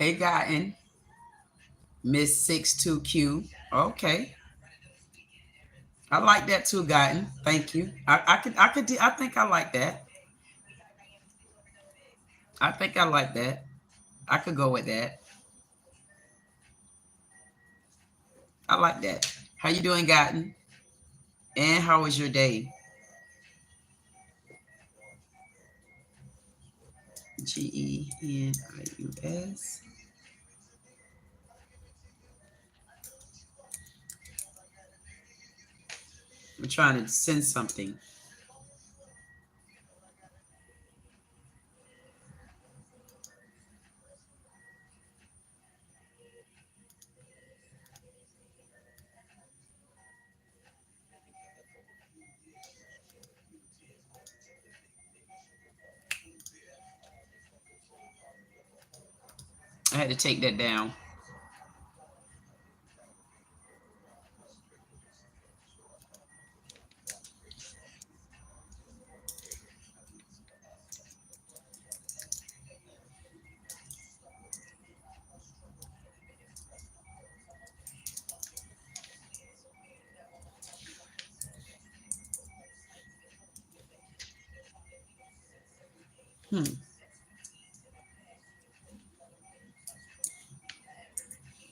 Hey, gotten Miss 62Q. Okay. I like that too, gotten. Thank you. I think I like that. I think I like that. I could go with that. I like that. How you doing, gotten? And how was your day? GENIUS. I'm trying to send something. I had to take that down. Hmm.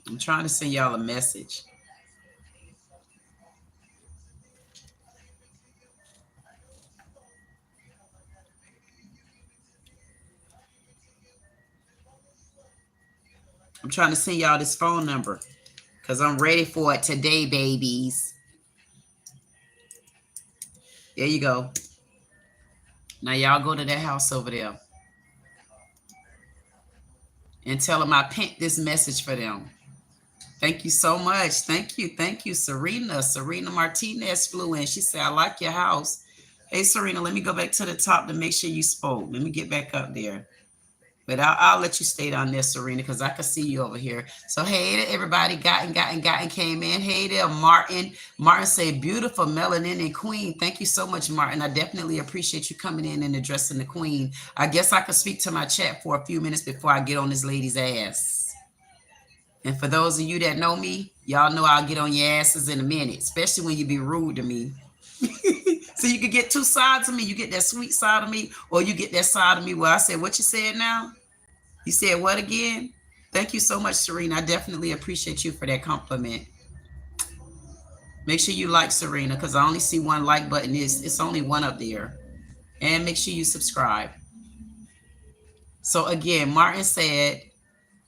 I'm trying to send y'all a message. I'm trying to send y'all this phone number because I'm ready for it today, babies. There you go. Now y'all go to that house over there and tell them I pinned this message for them. Thank you so much. Thank you. Thank you, Serena. Serena Martinez flew in. She said, I like your house. Hey, Serena, let me go back to the top to make sure you spoke. Let me get back up there. But I'll let you stay down there, Serena, because I can see you over here. So, hey to everybody. Gotten came in. Hey there, Martin. Martin said, beautiful melanin and queen. Thank you so much, Martin. I definitely appreciate you coming in and addressing the queen. I guess I could speak to my chat for a few minutes before I get on this lady's ass. And for those of you that know me, y'all know I'll get on your asses in a minute, especially when you be rude to me. So you could get two sides of me. You get that sweet side of me, or you get that side of me where I said, what you said now? You said what again? Thank you so much, Serena. I definitely appreciate you for that compliment. Make sure you like Serena, because I only see one like button. It's only one up there. And make sure you subscribe. So again, Martin said,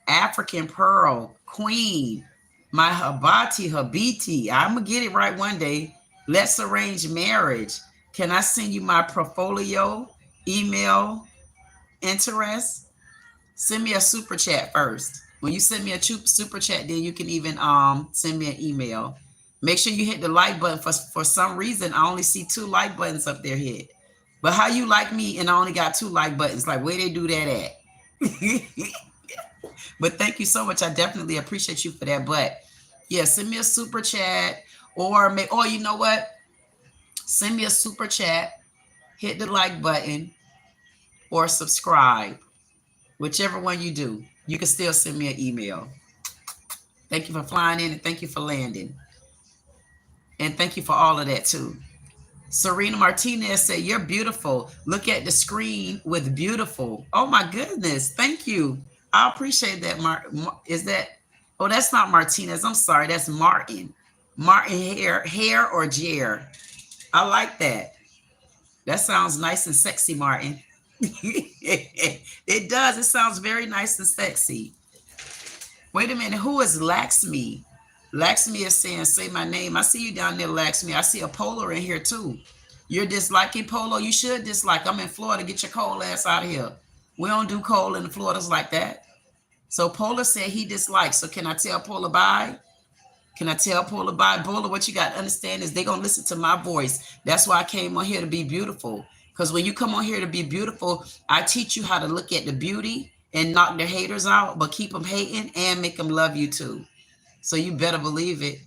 African Pearl, Queen, my Habiti. I'm going to get it right one day. Let's arrange marriage. Can I send you my portfolio, email, interest? Send me a super chat first. When you send me a super chat, then you can even send me an email. Make sure you hit the like button. For some reason, I only see 2 like buttons up there hit. But how you like me and I only got 2 like buttons? Like, where they do that at? But thank you so much. I definitely appreciate you for that. But yeah, send me a super chat, or you know what? Send me a super chat, hit the like button, or subscribe. Whichever one you do, you can still send me an email. Thank you for flying in, and thank you for landing. And thank you for all of that too. Serena Martinez said, you're beautiful. Look at the screen with beautiful. Oh my goodness. Thank you. I appreciate that. Is that, oh, that's not Martinez. I'm sorry. That's Martin. Martin hair or Jer. I like that. That sounds nice and sexy, Martin. It does. It sounds very nice and sexy. Wait a minute. Who is Laxmi? Laxmi is saying, say my name. I see you down there, Laxmi. I see a Polo in here too. You're disliking Polo? You should dislike. I'm in Florida. Get your cold ass out of here. We don't do cold in the Floridas like that. So Polar said he dislikes. So can I tell Polar bye? Can I tell Polar bye? Polar, what you got to understand is they're going to listen to my voice. That's why I came on here to be beautiful. Because when you come on here to be beautiful, I teach you how to look at the beauty and knock their haters out, but keep them hating and make them love you too. So you better believe it.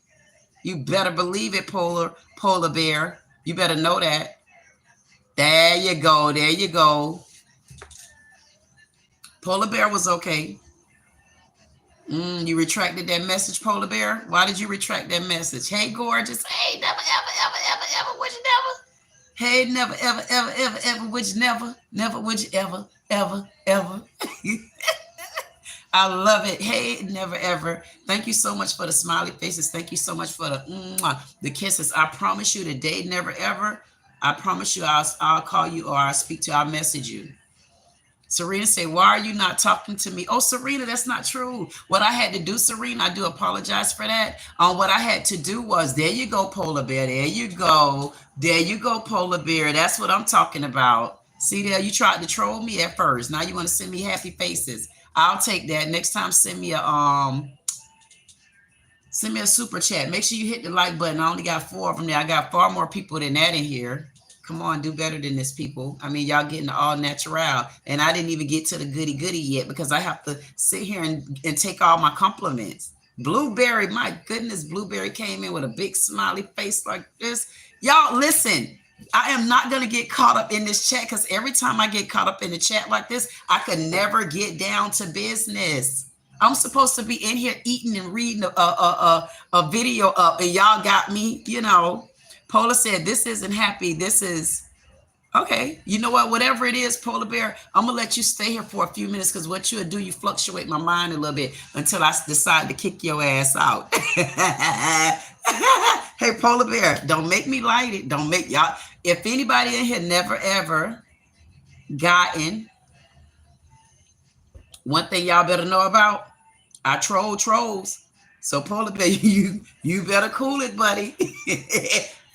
You better believe it, Polar Bear. You better know that. There you go. There you go. Polar Bear was okay. You retracted that message, Polar Bear? Why did you retract that message? Hey, gorgeous. Hey, never, ever, ever, ever, ever, would you never? Hey, never, ever, ever, ever, ever, would you never? Never would you ever, ever, ever. I love it. Hey, never, ever. Thank you so much for the smiley faces. Thank you so much for the kisses. I promise you today, never, ever. I promise you I'll call you or I'll speak to you. I'll message you. Serena say, why are you not talking to me? Oh, Serena, that's not true. What I had to do, Serena, I do apologize for that. What I had to do was, there you go, Polar Bear. There you go. There you go, Polar Bear. That's what I'm talking about. See there, you tried to troll me at first. Now you want to send me happy faces. I'll take that. Next time, send me a super chat. Make sure you hit the like button. I only got 4 of them there. I got far more people than that in here. Come on, do better than this, people. I mean, y'all getting all natural. And I didn't even get to the goody yet because I have to sit here and take all my compliments. Blueberry, my goodness, Blueberry came in with a big smiley face like this. Y'all, listen, I am not going to get caught up in this chat because every time I get caught up in the chat like this, I could never get down to business. I'm supposed to be in here eating and reading a video up, and y'all got me, you know. Polar said, this isn't happy. This is, okay. You know what? Whatever it is, Polar Bear, I'm going to let you stay here for a few minutes because what you'll do, you fluctuate my mind a little bit until I decide to kick your ass out. Hey, Polar Bear, don't make me light it. Don't make y'all. If anybody in here never, ever gotten one thing y'all better know about, I troll trolls. So Polar Bear, you better cool it, buddy.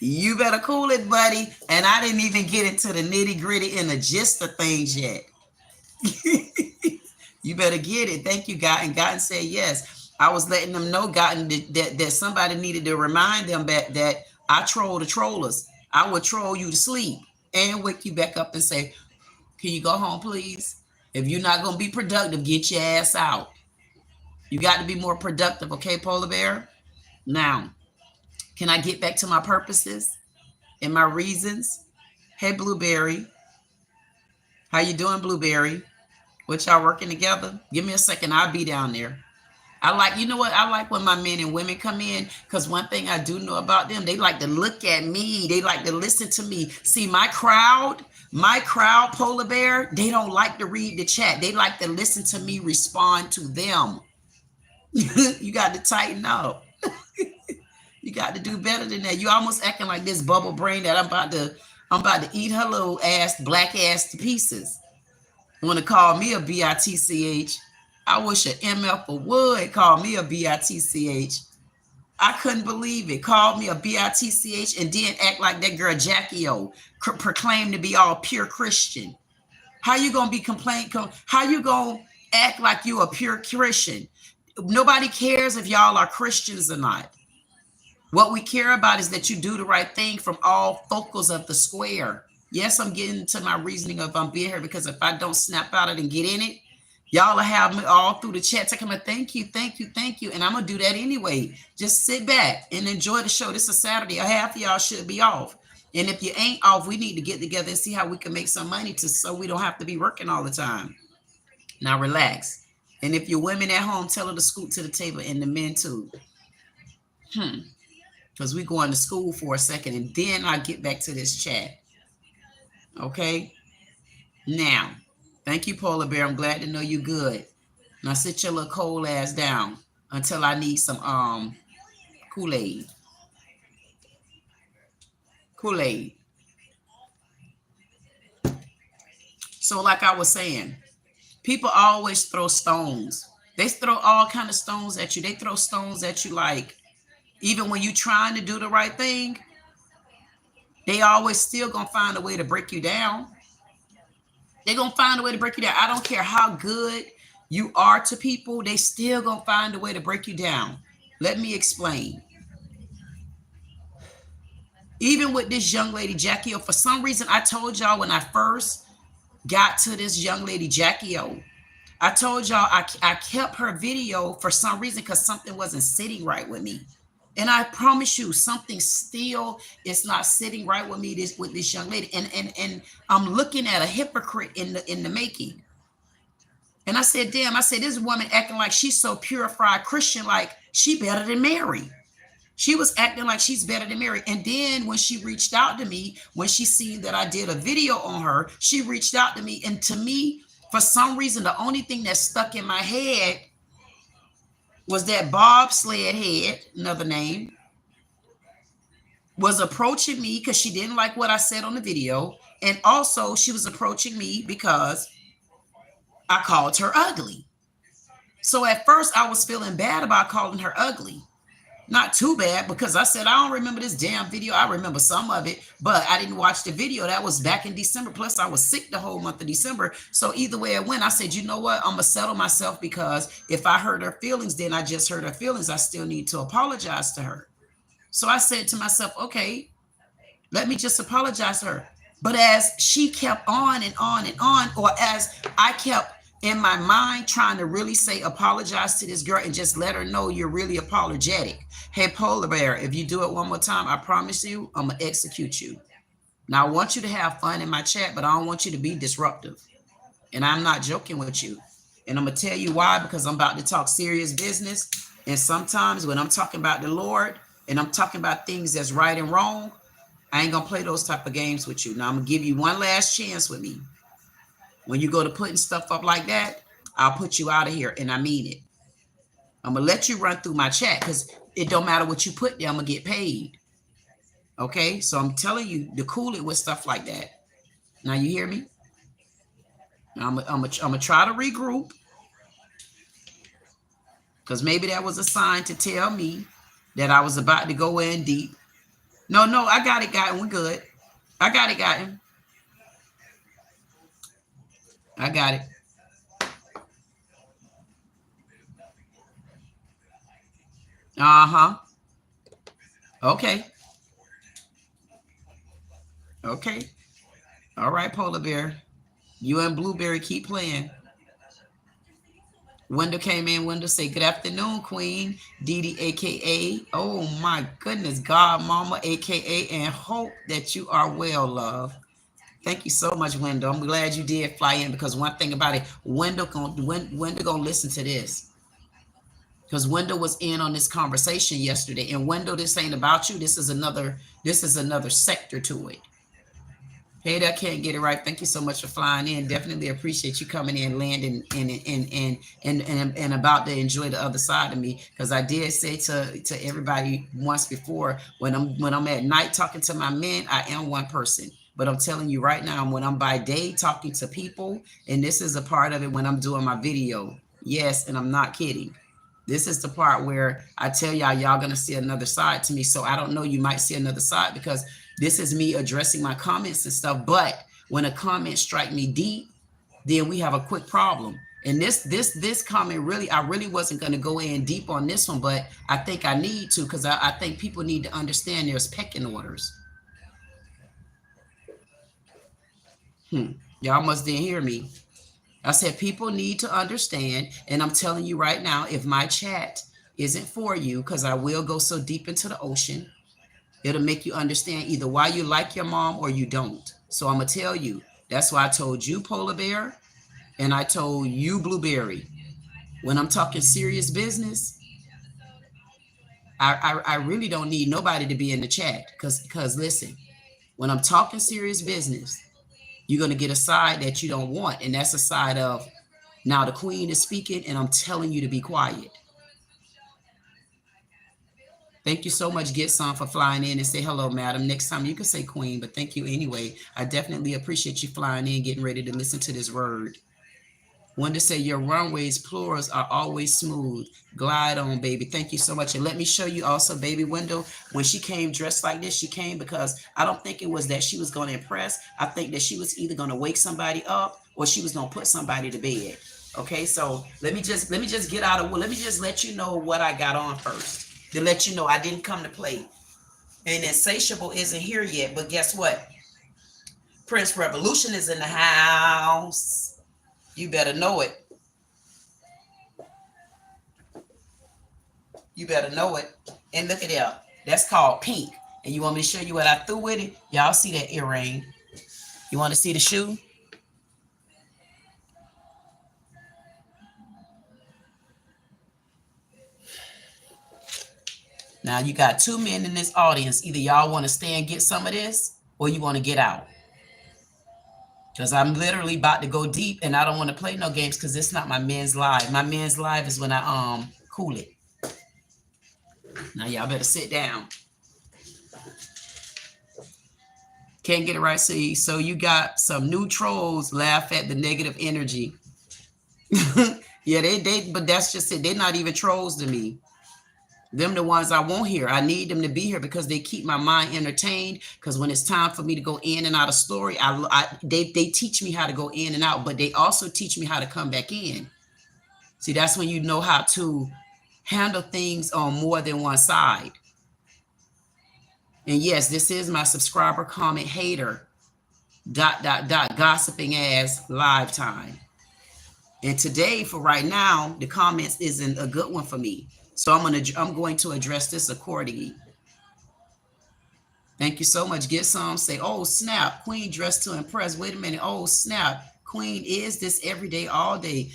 You better cool it, buddy. And I didn't even get into the nitty gritty and the gist of things yet. You better get it. Thank you, Gotten. Gotten said yes. I was letting them know, Gotten, that somebody needed to remind them that I troll the trollers. I would troll you to sleep and wake you back up and say, can you go home, please? If you're not going to be productive, get your ass out. You got to be more productive, okay, Polar Bear? Now, can I get back to my purposes and my reasons? Hey, Blueberry. How you doing, Blueberry? What y'all working together? Give me a second. I'll be down there. I like, you know what? I like when my men and women come in because one thing I do know about them, they like to look at me. They like to listen to me. See, my crowd, Polar Bear, they don't like to read the chat. They like to listen to me respond to them. You got to tighten up. You got to do better than that. You almost acting like this bubble brain that I'm about to eat her little ass, black ass to pieces. Want to call me a bitch? I wish an MF would call me a bitch. I couldn't believe it. Called me a bitch and then act like that girl Jackie O proclaimed to be all pure Christian. How you gonna be how you gonna act like you a pure Christian? Nobody cares if y'all are Christians or not. What we care about is that you do the right thing from all focals of the square. Yes, I'm getting to my reasoning of I'm being here because if I don't snap out of it and get in it, y'all will have me all through the chat talking about thank you. And I'm going to do that anyway. Just sit back and enjoy the show. This is Saturday. Half of y'all should be off. And if you ain't off, we need to get together and see how we can make some money so we don't have to be working all the time. Now relax. And if you're women at home, tell her to scoot to the table and the men too. Because we're going to school for a second and then I'll get back to this chat. Okay? Now, thank you, Polar Bear. I'm glad to know you good. Now sit your little cold ass down until I need some Kool-Aid. Kool-Aid. So like I was saying, people always throw stones. They throw all kind of stones at you. They throw stones at you like, even when you're trying to do the right thing, they always still going to find a way to break you down. They're going to find a way to break you down. I don't care how good you are to people. They still going to find a way to break you down. Let me explain. Even with this young lady, Jackie O, for some reason, I told y'all when I first got to this young lady, Jackie O, I told y'all I kept her video for some reason because something wasn't sitting right with me. And I promise you, something still is not sitting right with me with this young lady. And I'm looking at a hypocrite in the making. And I said, damn, I said, this woman acting like she's so purified Christian, like she better than Mary. She was acting like she's better than Mary. And then when she reached out to me, when she seen that I did a video on her, she reached out to me. And to me, for some reason, the only thing that stuck in my head was that bobsled head, another name, was approaching me because she didn't like what I said on the video. And also she was approaching me because I called her ugly. So at first I was feeling bad about calling her ugly. Not too bad, because I said, I don't remember this damn video. I remember some of it, but I didn't watch the video. That was back in December. Plus, I was sick the whole month of December. So either way it went, I said, you know what? I'm going to settle myself, because if I hurt her feelings, then I just hurt her feelings. I still need to apologize to her. So I said to myself, okay, let me just apologize to her. But as she kept on and on and on, or as I kept in my mind trying to really say apologize to this girl and just let her know you're really apologetic. Hey, Polar Bear, if you do it one more time, I promise you, I'm going to execute you. Now, I want you to have fun in my chat, but I don't want you to be disruptive. And I'm not joking with you. And I'm going to tell you why, because I'm about to talk serious business. And sometimes when I'm talking about the Lord and I'm talking about things that's right and wrong, I ain't going to play those type of games with you. Now, I'm going to give you one last chance with me. When you go to putting stuff up like that, I'll put you out of here, and I mean it. I'm going to let you run through my chat, because it don't matter what you put there, I'm going to get paid. Okay? So I'm telling you to cool it with stuff like that. Now, you hear me? I'm going to try to regroup, because maybe that was a sign to tell me that I was about to go in deep. No, I got it, guy. We're good. I got it, guy. I got it. Uh-huh. Okay. Okay. All right, Polar Bear. You and Blueberry keep playing. Wendell came in. Wendell say, good afternoon, Queen Dee Dee, a.k.a. Oh, my goodness, God, Mama, a.k.a. and hope that you are well, love. Thank you so much, Wendell. I'm glad you did fly in, because one thing about it, Wendell gonna listen to this, because Wendell was in on this conversation yesterday. And Wendell, this ain't about you. This is another sector to it. Hey, that can't get it right. Thank you so much for flying in. Definitely appreciate you coming in, landing, and about to enjoy the other side of me. Because I did say to everybody once before, when I'm at night talking to my men, I am one person. But I'm telling you right now, when I'm by day talking to people, and this is a part of it when I'm doing my video. Yes, and I'm not kidding. This is the part where I tell y'all going to see another side to me. So I don't know, you might see another side, because this is me addressing my comments and stuff. But when a comment strike me deep, then we have a quick problem. And this comment, really, I really wasn't going to go in deep on this one, but I think I need to, because I think people need to understand there's pecking orders. Y'all must didn't hear me. I said people need to understand, and I'm telling you right now, if my chat isn't for you, because I will go so deep into the ocean, it'll make you understand either why you like your mom or you don't. So I'm going to tell you. That's why I told you, Polar Bear, and I told you, Blueberry. When I'm talking serious business, I really don't need nobody to be in the chat, because listen, when I'm talking serious business, you're going to get a side that you don't want, and that's a side of, now the queen is speaking, and I'm telling you to be quiet. Thank you so much, Get Some, for flying in and say hello, madam. Next time you can say queen, but thank you anyway. I definitely appreciate you flying in, getting ready to listen to this word. Wanted to say your runways, plurals, are always smooth. Glide on, baby. Thank you so much. And let me show you also, baby Wendell, when she came dressed like this, she came because I don't think it was that she was going to impress. I think that she was either going to wake somebody up or she was going to put somebody to bed. Okay, so let me just get out of, let me just let you know what I got on first, to let you know I didn't come to play. And Insatiable isn't here yet, but guess what? Prince Revolution is in the house. You better know it. You better know it. And look at that. That's called pink. And you want me to show you what I threw with it? Y'all see that earring? You want to see the shoe? Now you got two men in this audience. Either y'all want to stay and get some of this, or you want to get out. Because I'm literally about to go deep, and I don't want to play no games because it's not my men's live. My men's live is when I cool it. Now y'all better sit down. Can't get it right. See, so you got some new trolls laugh at the negative energy. Yeah, but that's just it. They're not even trolls to me. Them the ones I want here. I need them to be here because they keep my mind entertained. Because when it's time for me to go in and out of story, they teach me how to go in and out, but they also teach me how to come back in. See, that's when you know how to handle things on more than one side. And yes, this is my subscriber comment hater ... gossiping ass live time. And today, for right now, the comments isn't a good one for me. So I'm going to address this accordingly. Thank you so much. Get some. Say, oh, snap. Queen dressed to impress. Wait a minute. Oh, snap. Queen is this every day, all day.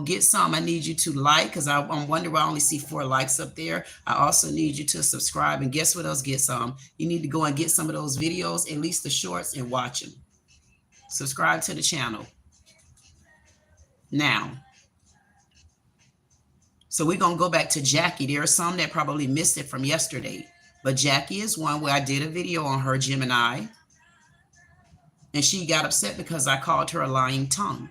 Get some. I need you to like, because I'm wondering why I only see 4 likes up there. I also need you to subscribe. And guess what else? Get some. You need to go and get some of those videos, at least the shorts, and watch them. Subscribe to the channel. Now, so we're going to go back to Jackie. There are some that probably missed it from yesterday. But Jackie is one where I did a video on her, Gemini. And she got upset because I called her a lying tongue.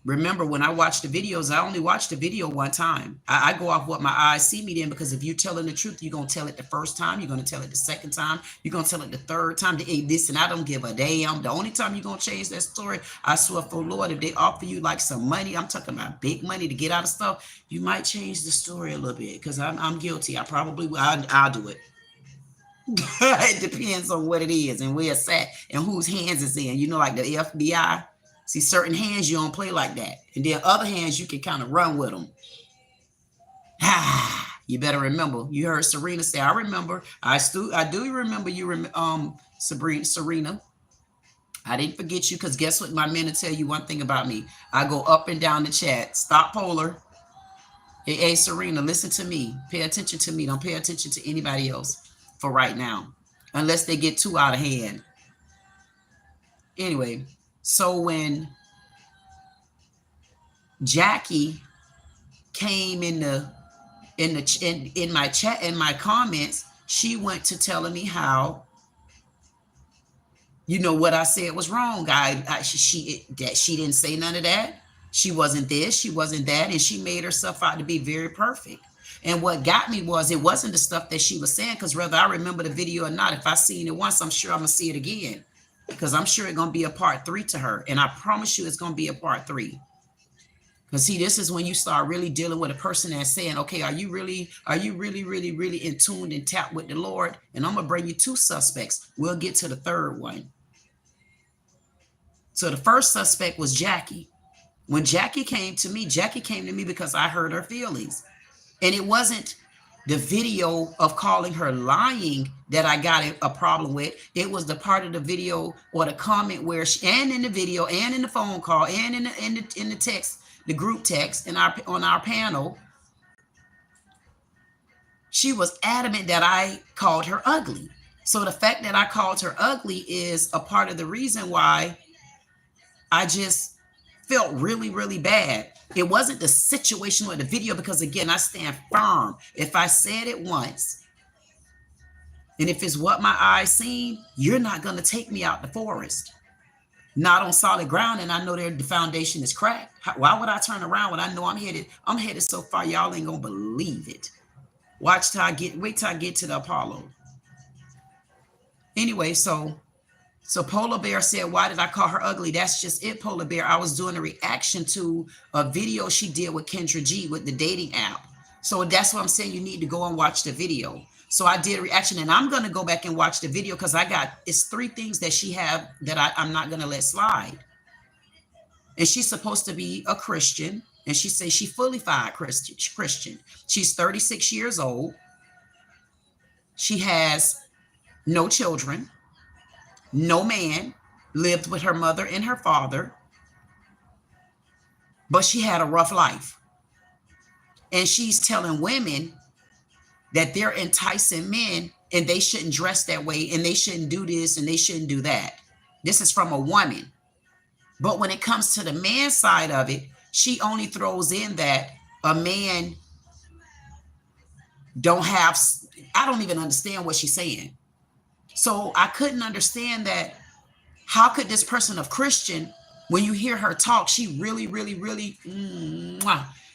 Remember, when I watch the videos, I only watch the video one time. I go off what my eyes see me then, because if you're telling the truth, you're going to tell it the first time. You're going to tell it the second time. You're going to tell it the third time. Listen, I don't give a damn. The only time you're going to change that story, I swear for Lord, if they offer you like some money, I'm talking about big money to get out of stuff, you might change the story a little bit, because I'm guilty. I probably will. I'll do it. It depends on what it is and where it's at and whose hands it's in. You know, like the FBI. See, certain hands you don't play like that. And then other hands you can kind of run with them. You better remember. You heard Serena say, I remember. I do remember you, Serena. I didn't forget you, because guess what? My men will tell you one thing about me. I go up and down the chat. Stop Polar. Hey, Serena, listen to me. Pay attention to me. Don't pay attention to anybody else for right now, unless they get too out of hand. Anyway. So when Jackie came in my chat, in my comments, she went to telling me how, you know, what I said was wrong. She didn't say none of that. She wasn't this, she wasn't that, and she made herself out to be very perfect. And what got me was, it wasn't the stuff that she was saying, because whether I remember the video or not, if I seen it once, I'm sure I'm gonna see it again. Because I'm sure it's going to be a part 3 to her. And I promise you it's going to be a part 3. Because see, this is when you start really dealing with a person that's saying, okay, are you really, really in tune and tapped with the Lord? And I'm going to bring you 2 suspects. We'll get to the third one. So the first suspect was Jackie. When Jackie came to me because I hurt her feelings. And it wasn't the video of calling her lying that I got a problem with. It was the part of the video or the comment where she, and in the video and in the phone call and in the text, the group text on our panel, she was adamant that I called her ugly. So the fact that I called her ugly is a part of the reason why I just felt really, really bad. It wasn't the situation or the video, because again, I stand firm. If I said it once, and if it's what my eyes seen, you're not going to take me out the forest. Not on solid ground, and I know the foundation is cracked. Why would I turn around when I know I'm headed so far, y'all ain't going to believe it. Wait till I get to the Apollo. Anyway, so Polar Bear said, why did I call her ugly? That's just it, Polar Bear. I was doing a reaction to a video she did with Kendra G with the dating app. So that's what I'm saying. You need to go and watch the video. So I did a reaction, and I'm going to go back and watch the video, because it's 3 things that she have that I'm not going to let slide. And she's supposed to be a Christian. And she says she fully fied Christian. She's 36 years old. She has no children. No man, lived with her mother and her father, but she had a rough life. And she's telling women that they're enticing men and they shouldn't dress that way and they shouldn't do this and they shouldn't do that. This is from a woman. But when it comes to the man side of it, she only throws in that a man don't have, I don't even understand what she's saying. So I couldn't understand that. How could this person of Christian, when you hear her talk, she really, really, really,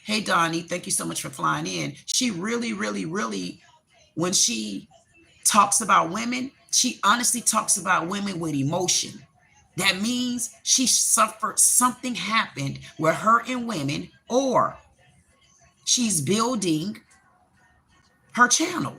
hey, Donnie, thank you so much for flying in. She really, really, really, when she talks about women, she honestly talks about women with emotion. That means she suffered, something happened with her and women, or she's building her channel.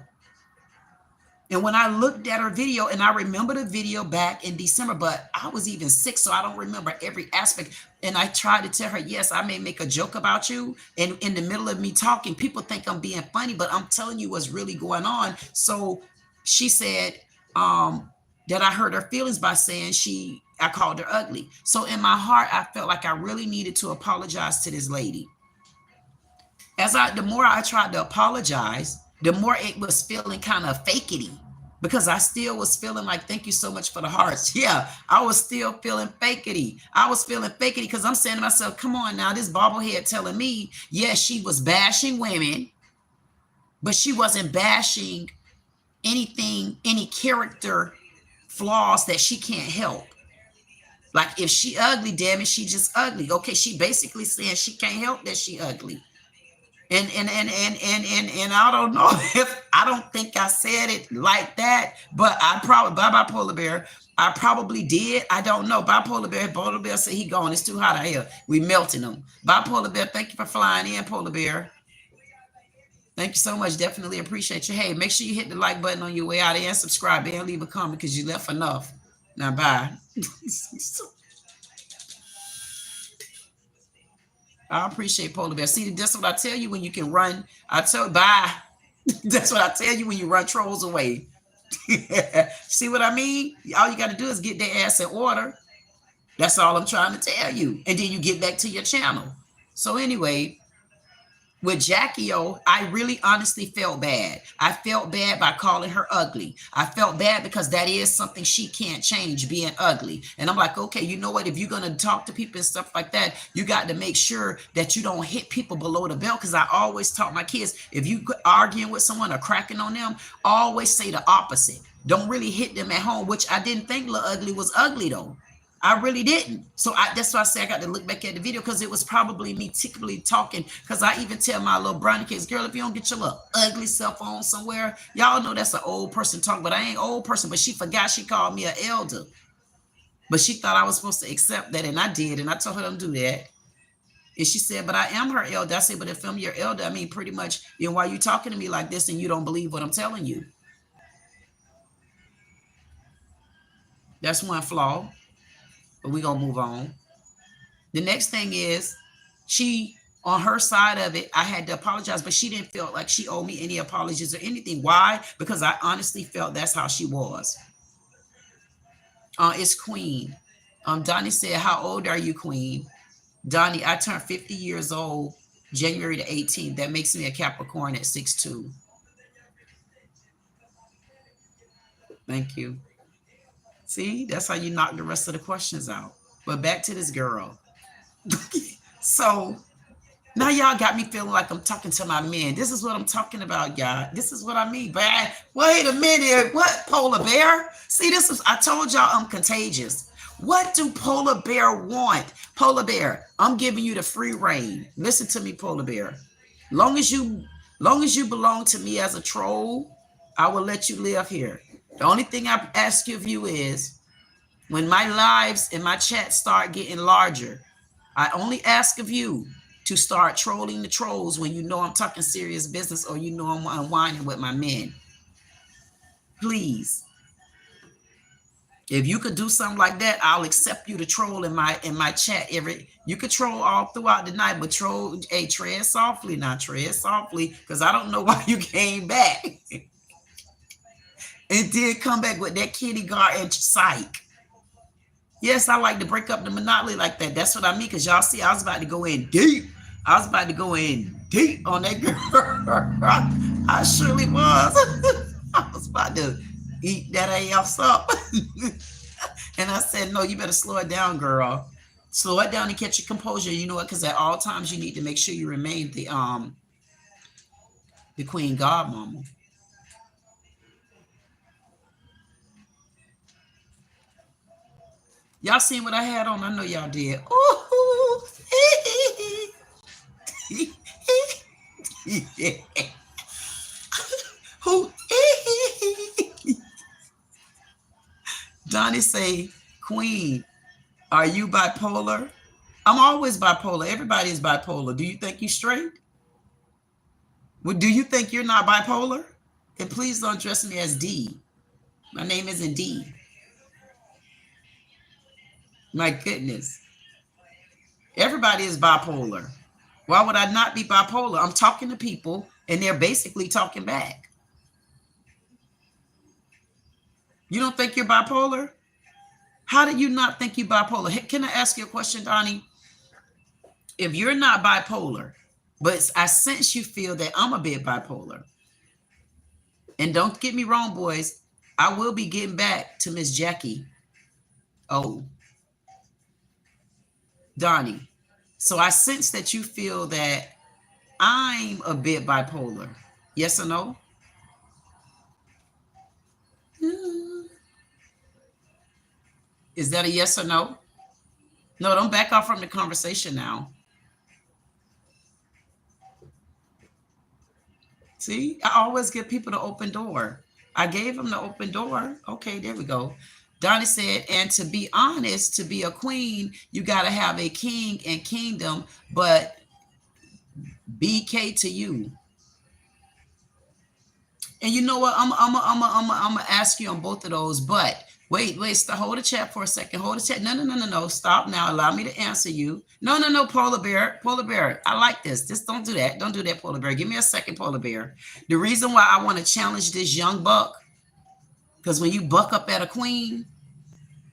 And when I looked at her video, and I remember the video back in December, but I was even sick, so I don't remember every aspect. And I tried to tell her, yes, I may make a joke about you. And in the middle of me talking, people think I'm being funny, but I'm telling you what's really going on. So she said that I hurt her feelings by saying I called her ugly. So in my heart, I felt like I really needed to apologize to this lady. The more I tried to apologize, the more it was feeling kind of fakety, because I still was feeling like, thank you so much for the hearts. Yeah, I was still feeling fakety. I was feeling fakety because I'm saying to myself, come on now, this bobblehead telling me, yes, she was bashing women, but she wasn't bashing anything, any character flaws that she can't help. Like if she ugly, damn it, she just ugly. Okay, she basically saying she can't help that she ugly. And I don't know if, I don't think I said it like that, but I probably, bye Polar Bear, I probably did. I don't know. Bye Polar Bear said he gone. It's too hot out here. We melting him. Bye Polar Bear. Thank you for flying in, Polar Bear. Thank you so much. Definitely appreciate you. Hey, make sure you hit the like button on your way out and subscribe and leave a comment because you left enough. Now, bye. I appreciate Polar Bear. See, that's what I tell you when you can run. I tell you, bye. That's what I tell you when you run trolls away. See what I mean? All you got to do is get their ass in order. That's all I'm trying to tell you. And then you get back to your channel. So anyway, with Jackie O, I really honestly felt bad. I felt bad by calling her ugly. I felt bad because that is something she can't change, being ugly. And I'm like, okay, you know what? If you're going to talk to people and stuff like that, you got to make sure that you don't hit people below the belt. Because I always taught my kids, if you arguing with someone or cracking on them, always say the opposite. Don't really hit them at home, which I didn't think Lil Ugly was ugly though. I really didn't. So that's why I say I got to look back at the video, because it was probably me tickly talking. Because I even tell my little brownie kids, girl, if you don't get your little ugly self on somewhere, y'all know that's an old person talk, but I ain't old person. But she forgot she called me an elder. But she thought I was supposed to accept that, and I did. And I told her don't do that. And she said, but I am her elder. I said, but if I'm your elder, I mean, pretty much, you know, why you talking to me like this and you don't believe what I'm telling you? That's one flaw. But we're going to move on. The next thing is, she, on her side of it, I had to apologize, but she didn't feel like she owed me any apologies or anything. Why? Because I honestly felt that's how she was. It's Queen. Donnie said, how old are you, Queen? Donnie, I turned 50 years old January the 18th. That makes me a Capricorn at 6'2". Thank you. See, that's how you knock the rest of the questions out. But back to this girl. So now y'all got me feeling like I'm talking to my men. This is what I'm talking about, y'all. This is what I mean. But wait a minute. What, Polar Bear? See, this is, I told y'all I'm contagious. What do Polar Bear want? Polar Bear, I'm giving you the free reign. Listen to me, Polar Bear. Long as you belong to me as a troll, I will let you live here. The only thing I ask of you is, when my lives and my chat start getting larger, I only ask of you to start trolling the trolls when you know I'm talking serious business or you know I'm unwinding with my men. Please. If you could do something like that, I'll accept you to troll in my chat. You could troll all throughout the night, but troll, hey, tread softly now, tread softly, because I don't know why you came back. And did come back with that kitty guard and psych. Yes, I like to break up the monopoly like that. That's what I mean. Because y'all see, I was about to go in deep. I was about to go in deep on that girl. I surely was. I was about to eat that ass up. And I said, no, you better slow it down, girl. Slow it down and catch your composure. You know what? Because at all times you need to make sure you remain the queen godmama. Y'all seen what I had on? I know y'all did. Ooh. Who? Donnie say, Queen, are you bipolar? I'm always bipolar. Everybody is bipolar. Do you think you straight? Well, do you think you're not bipolar? And please don't address me as D. My name isn't D. My goodness. Everybody is bipolar. Why would I not be bipolar? I'm talking to people and they're basically talking back. You don't think you're bipolar? How do you not think you're bipolar? Can I ask you a question, Donnie? If you're not bipolar, but I sense you feel that I'm a bit bipolar. And don't get me wrong, boys. I will be getting back to Miss Jackie. Oh, Donnie. So I sense that you feel that I'm a bit bipolar. Yes or no? Is that a yes or no? No, don't back off from the conversation now. See, I always give people the open door. I gave them the open door. Okay, there we go. Donnie said, and to be honest, to be a queen, you got to have a king and kingdom, but BK to you. And you know what? I'm gonna ask you on both of those, but wait, hold the chat for a second. Hold the chat. No. Stop now. Allow me to answer you. No, Polar Bear. I like this. Just don't do that. Don't do that, Polar Bear. Give me a second, Polar Bear. The reason why I want to challenge this young buck, because when you buck up at a queen,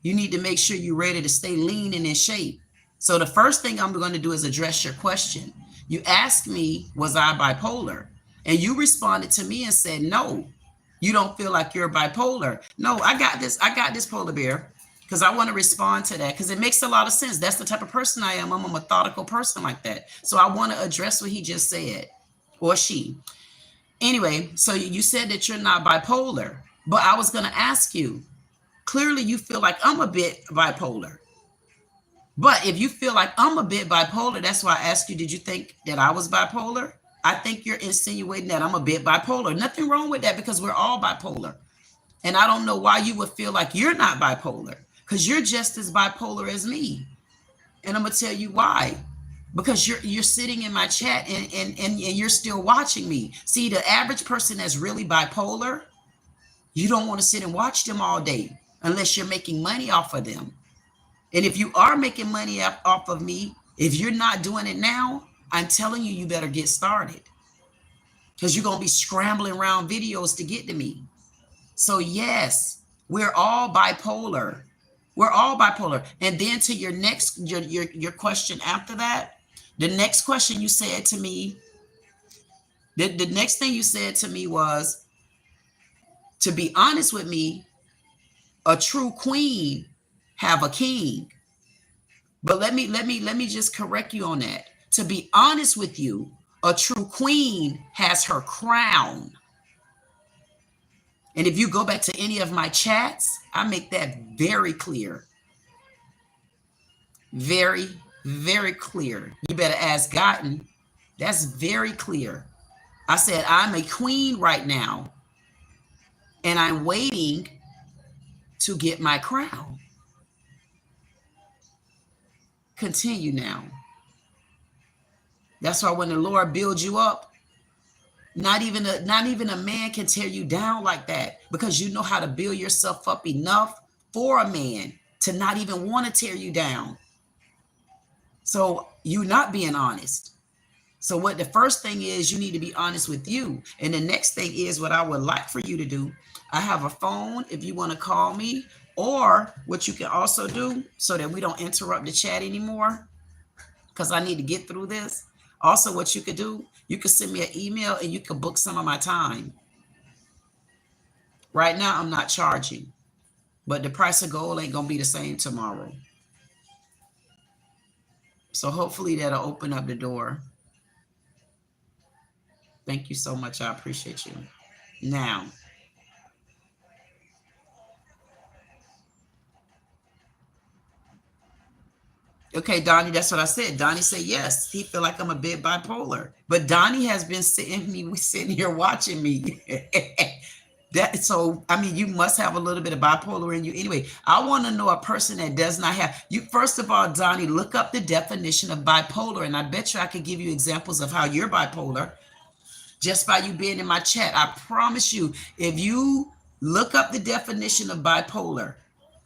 you need to make sure you're ready to stay lean and in shape. So the first thing I'm going to do is address your question. You asked me, was I bipolar? And you responded to me and said, no, you don't feel like you're bipolar. No, I got this, Polar Bear, because I want to respond to that because it makes a lot of sense. That's the type of person I am. I'm a methodical person like that. So I want to address what he just said, or she. Anyway, so you said that you're not bipolar, but I was going to ask you, clearly you feel like I'm a bit bipolar. But if you feel like I'm a bit bipolar, that's why I asked you, did you think that I was bipolar? I think you're insinuating that I'm a bit bipolar. Nothing wrong with that because we're all bipolar. And I don't know why you would feel like you're not bipolar, because you're just as bipolar as me. And I'm going to tell you why. Because you're sitting in my chat and you're still watching me. See, the average person that's really bipolar, you don't want to sit and watch them all day unless you're making money off of them. And if you are making money off of me, if you're not doing it now, I'm telling you, you better get started, because you're going to be scrambling around videos to get to me. So yes, we're all bipolar. We're all bipolar. And then to your next, your question after that, the next question you said to me, the next thing you said to me was, to be honest with me, a true queen have a king. But let me just correct you on that. To be honest with you, a true queen has her crown. And if you go back to any of my chats, I make that very clear. Very, very clear. You better ask Gotten. That's very clear. I said, I'm a queen right now, and I'm waiting to get my crown. Continue now. That's why when the Lord builds you up, not even a man can tear you down like that, because you know how to build yourself up enough for a man to not even want to tear you down. So you're not being honest. So what the first thing is, you need to be honest with you. And the next thing is what I would like for you to do. I have a phone if you want to call me, or what you can also do so that we don't interrupt the chat anymore, because I need to get through this. Also, what you could do, you could send me an email and you could book some of my time. Right now, I'm not charging, but the price of gold ain't going to be the same tomorrow. So hopefully that'll open up the door. Thank you so much. I appreciate you. Now, okay, Donnie, that's what I said. Donnie said yes. He feel like I'm a bit bipolar, but Donnie has been sitting here watching me. So I mean, you must have a little bit of bipolar in you anyway. I want to know a person that does not have you. First of all, Donnie, look up the definition of bipolar, and I bet you I could give you examples of how you're bipolar just by you being in my chat. I promise you, if you look up the definition of bipolar,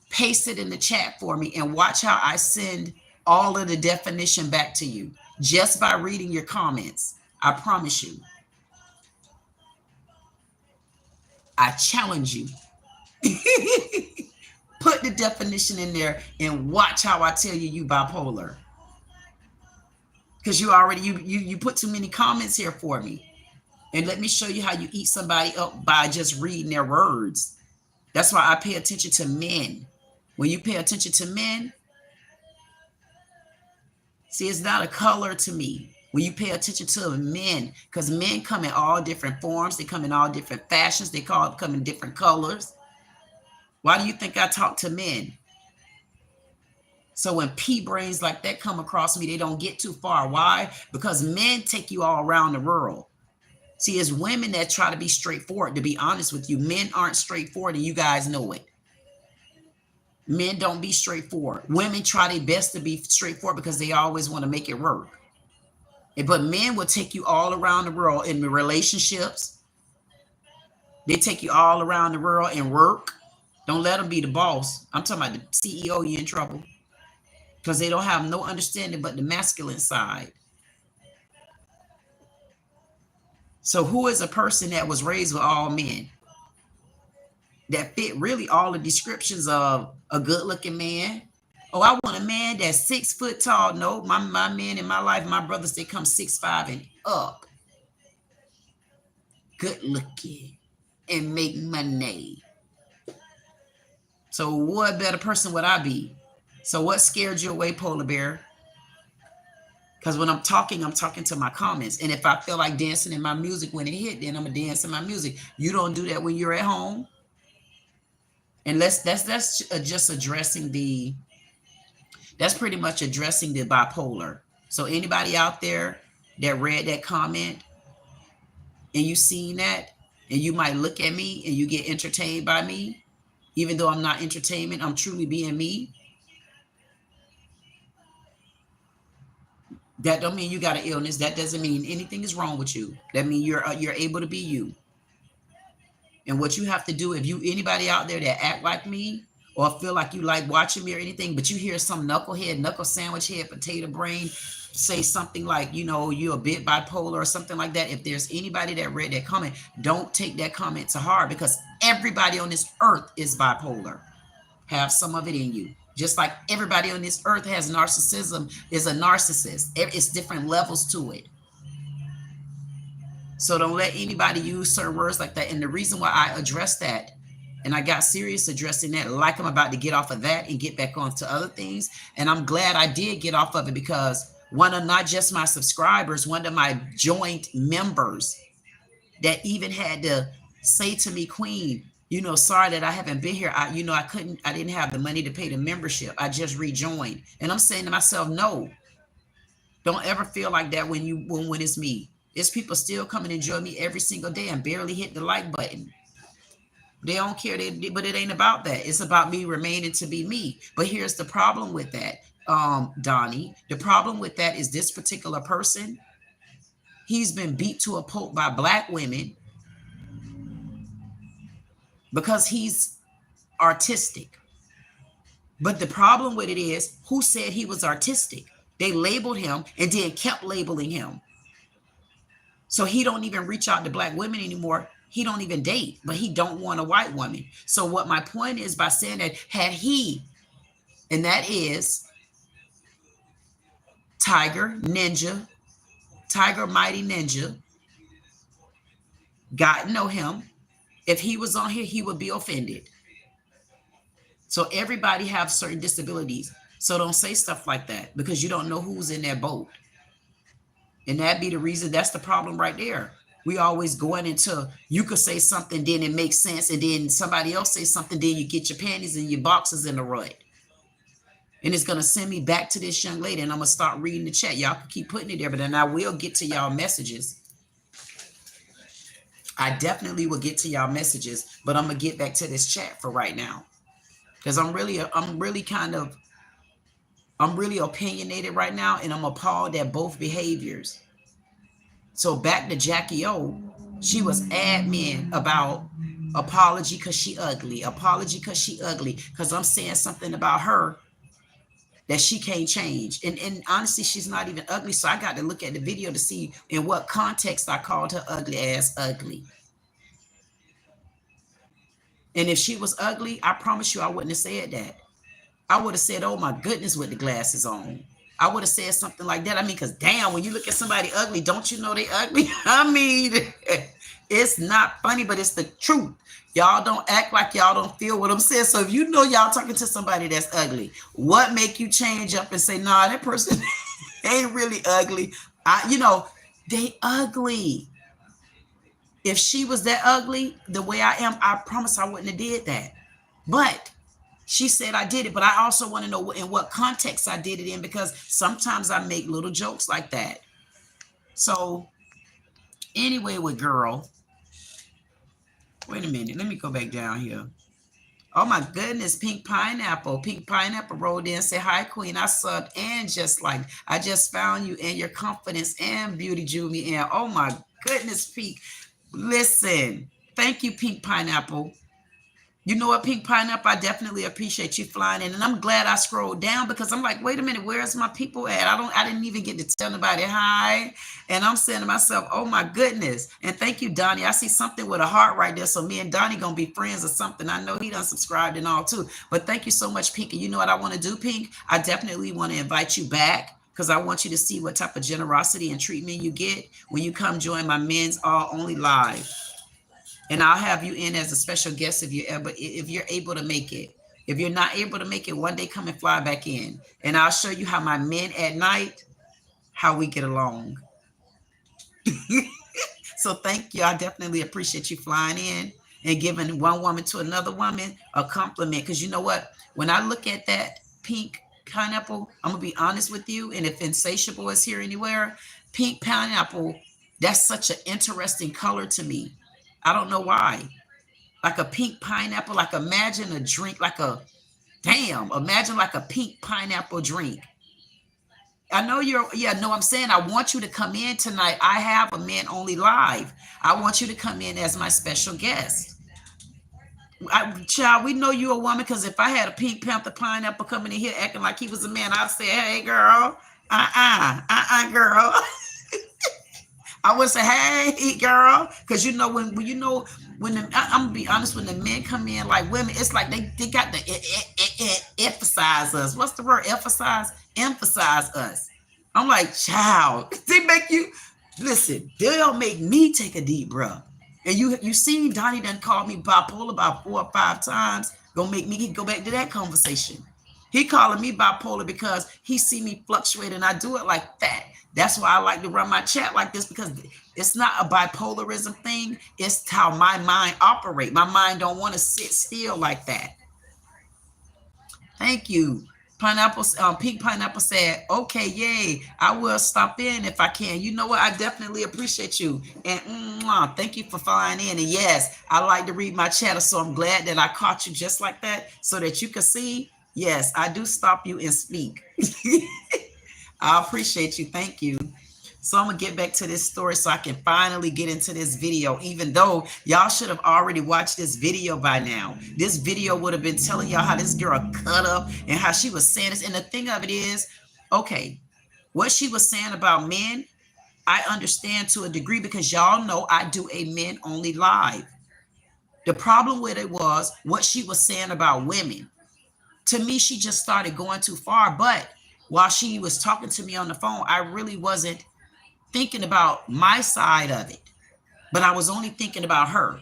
paste it in the chat for me, and watch how I send all of the definition back to you just by reading your comments. I promise you. I challenge you. Put the definition in there and watch how I tell you bipolar. Because you already you put too many comments here for me. And let me show you how you eat somebody up by just reading their words. That's why I pay attention to men. When you pay attention to men, see, it's not a color to me. When you pay attention to men, because men come in all different forms, they come in all different fashions, they come in different colors. Why do you think I talk to men? So when pea brains like that come across me, they don't get too far. Why? Because men take you all around the world. See, it's women that try to be straightforward. To be honest with you, men aren't straightforward, and you guys know it. Men don't be straightforward. Women try their best to be straightforward because they always want to make it work. But men will take you all around the world in the relationships. They take you all around the world in work. Don't let them be the boss. I'm talking about the CEO, you're in trouble. Because they don't have no understanding but the masculine side. So who is a person that was raised with all men? That fit really all the descriptions of a good-looking man. Oh, I want a man that's 6 foot tall. No, my men in my life, my brothers, they come 6'5" and up. Good looking and make money. So what better person would I be? So what scared you away, Polar Bear? Because when I'm talking to my comments. And if I feel like dancing in my music when it hit, then I'm going to dance in my music. You don't do that when you're at home. And that's just addressing the... That's pretty much addressing the bipolar. So anybody out there that read that comment and you seen that, and you might look at me and you get entertained by me, even though I'm not entertainment, I'm truly being me. That don't mean you got an illness. That doesn't mean anything is wrong with you. That means you're able to be you. And what you have to do, if anybody out there that act like me, or feel like you like watching me or anything, but you hear some knucklehead, knuckle sandwich head, potato brain say something like, you're a bit bipolar or something like that. If there's anybody that read that comment, don't take that comment to heart, because everybody on this earth is bipolar. Have some of it in you. Just like everybody on this earth has narcissism, is a narcissist. It's different levels to it. So don't let anybody use certain words like that. And the reason why I address that, and I got serious addressing that, like I'm about to get off of that and get back onto other things. And I'm glad I did get off of it, because one of not just my subscribers, one of my joint members that even had to say to me, Queen, sorry that I haven't been here. I didn't have the money to pay the membership. I just rejoined. And I'm saying to myself, no, don't ever feel like that when it's me. It's people still coming and join me every single day and barely hit the like button. They don't care, but it ain't about that. It's about me remaining to be me. But here's the problem with that, Donnie. The problem with that is this particular person, he's been beat to a pulp by Black women because he's artistic. But the problem with it is, who said he was artistic? They labeled him and then kept labeling him. So he don't even reach out to Black women anymore. He don't even date, but he don't want a white woman. So what my point is by saying that, had he, and that is Tiger, Ninja, Tiger Mighty Ninja. God know him. If he was on here, he would be offended. So everybody have certain disabilities. So don't say stuff like that because you don't know who's in that boat. And that'd be the reason. That's the problem right there. We always going into, you could say something, then it makes sense. And then somebody else say something, then you get your panties and your boxes in the rut. And it's going to send me back to this young lady. And I'm going to start reading the chat. Y'all can keep putting it there, but then I will get to y'all messages. I definitely will get to y'all messages, but I'm going to get back to this chat for right now. Because I'm really opinionated right now, and I'm appalled at both behaviors. So back to Jackie O, she was admin about apology because she ugly, apology because she ugly, because I'm saying something about her that she can't change. And honestly, she's not even ugly. So I got to look at the video to see in what context I called her ugly ass ugly. And if she was ugly, I promise you I wouldn't have said that. I would have said, oh my goodness, with the glasses on. I would have said something like that. I mean, because damn, when you look at somebody ugly, don't you know they ugly? I mean, it's not funny, but it's the truth. Y'all don't act like y'all don't feel what I'm saying. So if you know y'all talking to somebody that's ugly, what make you change up and say, nah, that person ain't really ugly? They ugly. If she was that ugly, the way I am, I promise I wouldn't have did that. But she said I did it, but I also want to know in what context I did it in, because sometimes I make little jokes like that. So anyway, with girl, wait a minute. Let me go back down here. Oh my goodness, Pink Pineapple. Pink Pineapple rolled in and said, hi, Queen. I subbed and I just found you and your confidence and beauty drew me in. Oh my goodness, Pink. Listen, thank you, Pink Pineapple. You know what, Pink Pineapple, I definitely appreciate you flying in. And I'm glad I scrolled down because I'm like, wait a minute, where's my people at? I didn't even get to tell nobody hi. And I'm saying to myself, oh my goodness. And thank you, Donnie. I see something with a heart right there. So me and Donnie gonna be friends or something. I know he done subscribed and all too. But thank you so much, Pink. And you know what I want to do, Pink? I definitely want to invite you back because I want you to see what type of generosity and treatment you get when you come join my Men's All Only Live. And I'll have you in as a special guest if you're able to make it. If you're not able to make it, one day come and fly back in. And I'll show you how my men at night, how we get along. So thank you. I definitely appreciate you flying in and giving one woman to another woman a compliment. Because you know what? When I look at that Pink Pineapple, I'm going to be honest with you. And if Insatiable is here anywhere, Pink Pineapple, that's such an interesting color to me. I don't know why. Like a pink pineapple, like imagine a drink, imagine like a pink pineapple drink. I know I'm saying I want you to come in tonight. I have a Men Only Live. I want you to come in as my special guest. Child, we know you're a woman because if I had a Pink Panther pineapple coming in here acting like he was a man, I'd say, hey, girl, girl. I would say, hey, girl, because I'm gonna be honest, when the men come in like women, it's like they got to emphasize us. What's the word? Emphasize us. I'm like, child, they make you listen. They'll make me take a deep breath. And you seen Donnie done called me bipolar about 4 or 5 times. Gonna make me go back to that conversation. He calling me bipolar because he see me fluctuate and I do it like that. That's why I like to run my chat like this, because it's not a bipolarism thing. It's how my mind operates. My mind don't want to sit still like that. Thank you. Pink Pineapple said, okay, yay. I will stop in if I can. You know what? I definitely appreciate you. And thank you for flying in. And yes, I like to read my chat. So I'm glad that I caught you just like that so that you can see. Yes, I do stop you and speak. I appreciate you. Thank you. So I'm going to get back to this story so I can finally get into this video, even though y'all should have already watched this video by now. This video would have been telling y'all how this girl cut up and how she was saying this. And the thing of it is, okay, what she was saying about men, I understand to a degree because y'all know I do a Men Only Live. The problem with it was what she was saying about women. To me, she just started going too far. But while she was talking to me on the phone, I really wasn't thinking about my side of it, but I was only thinking about her.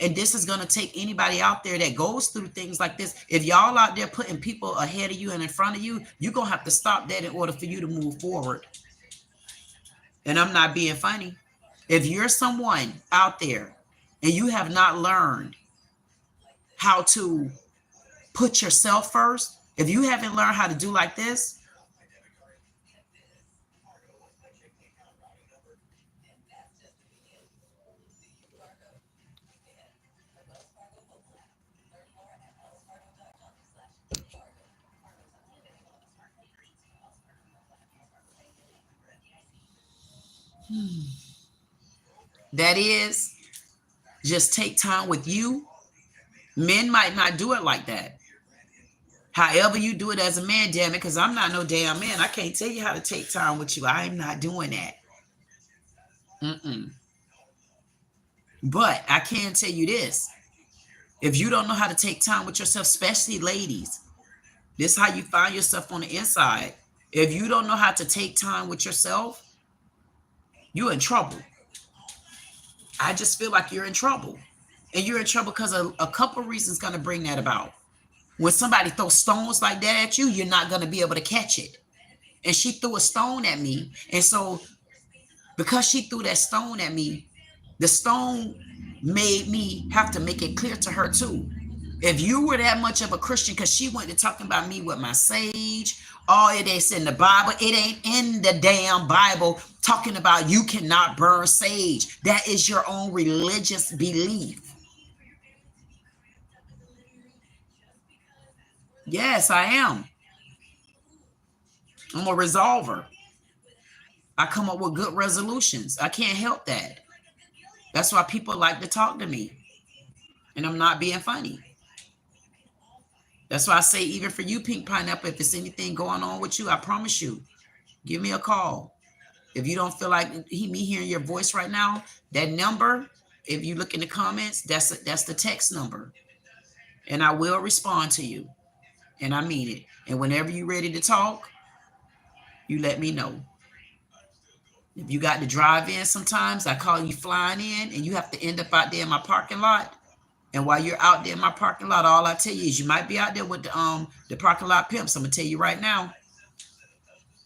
And this is going to take anybody out there that goes through things like this. If y'all out there putting people ahead of you and in front of you, you're going to have to stop that in order for you to move forward. And I'm not being funny. If you're someone out there and you have not learned how to put yourself first, if you haven't learned how to do like this, that is, just take time with you. Men might not do it like that. However you do it as a man, damn it, because I'm not no damn man. I can't tell you how to take time with you. I'm not doing that. But I can tell you this. If you don't know how to take time with yourself, especially ladies, this is how you find yourself on the inside. If you don't know how to take time with yourself, you're in trouble. I just feel like you're in trouble. And you're in trouble because a couple of reasons going to bring that about. When somebody throws stones like that at you, you're not going to be able to catch it. And she threw a stone at me. And so because she threw that stone at me, the stone made me have to make it clear to her too. If you were that much of a Christian, because she went to talking about me with my sage, all it is in the Bible, it ain't in the damn Bible talking about you cannot burn sage. That is your own religious belief. Yes, I am. I'm a resolver. I come up with good resolutions. I can't help that. That's why people like to talk to me. And I'm not being funny. That's why I say, even for you, Pink Pineapple, if there's anything going on with you, I promise you, give me a call. If you don't feel like me hearing your voice right now, that number, if you look in the comments, that's the text number. And I will respond to you. And I mean it. And whenever you're ready to talk, you let me know. If you got to drive in sometimes, I call you flying in and you have to end up out there in my parking lot. And while you're out there in my parking lot, all I tell you is you might be out there with the parking lot pimps. I'm going to tell you right now.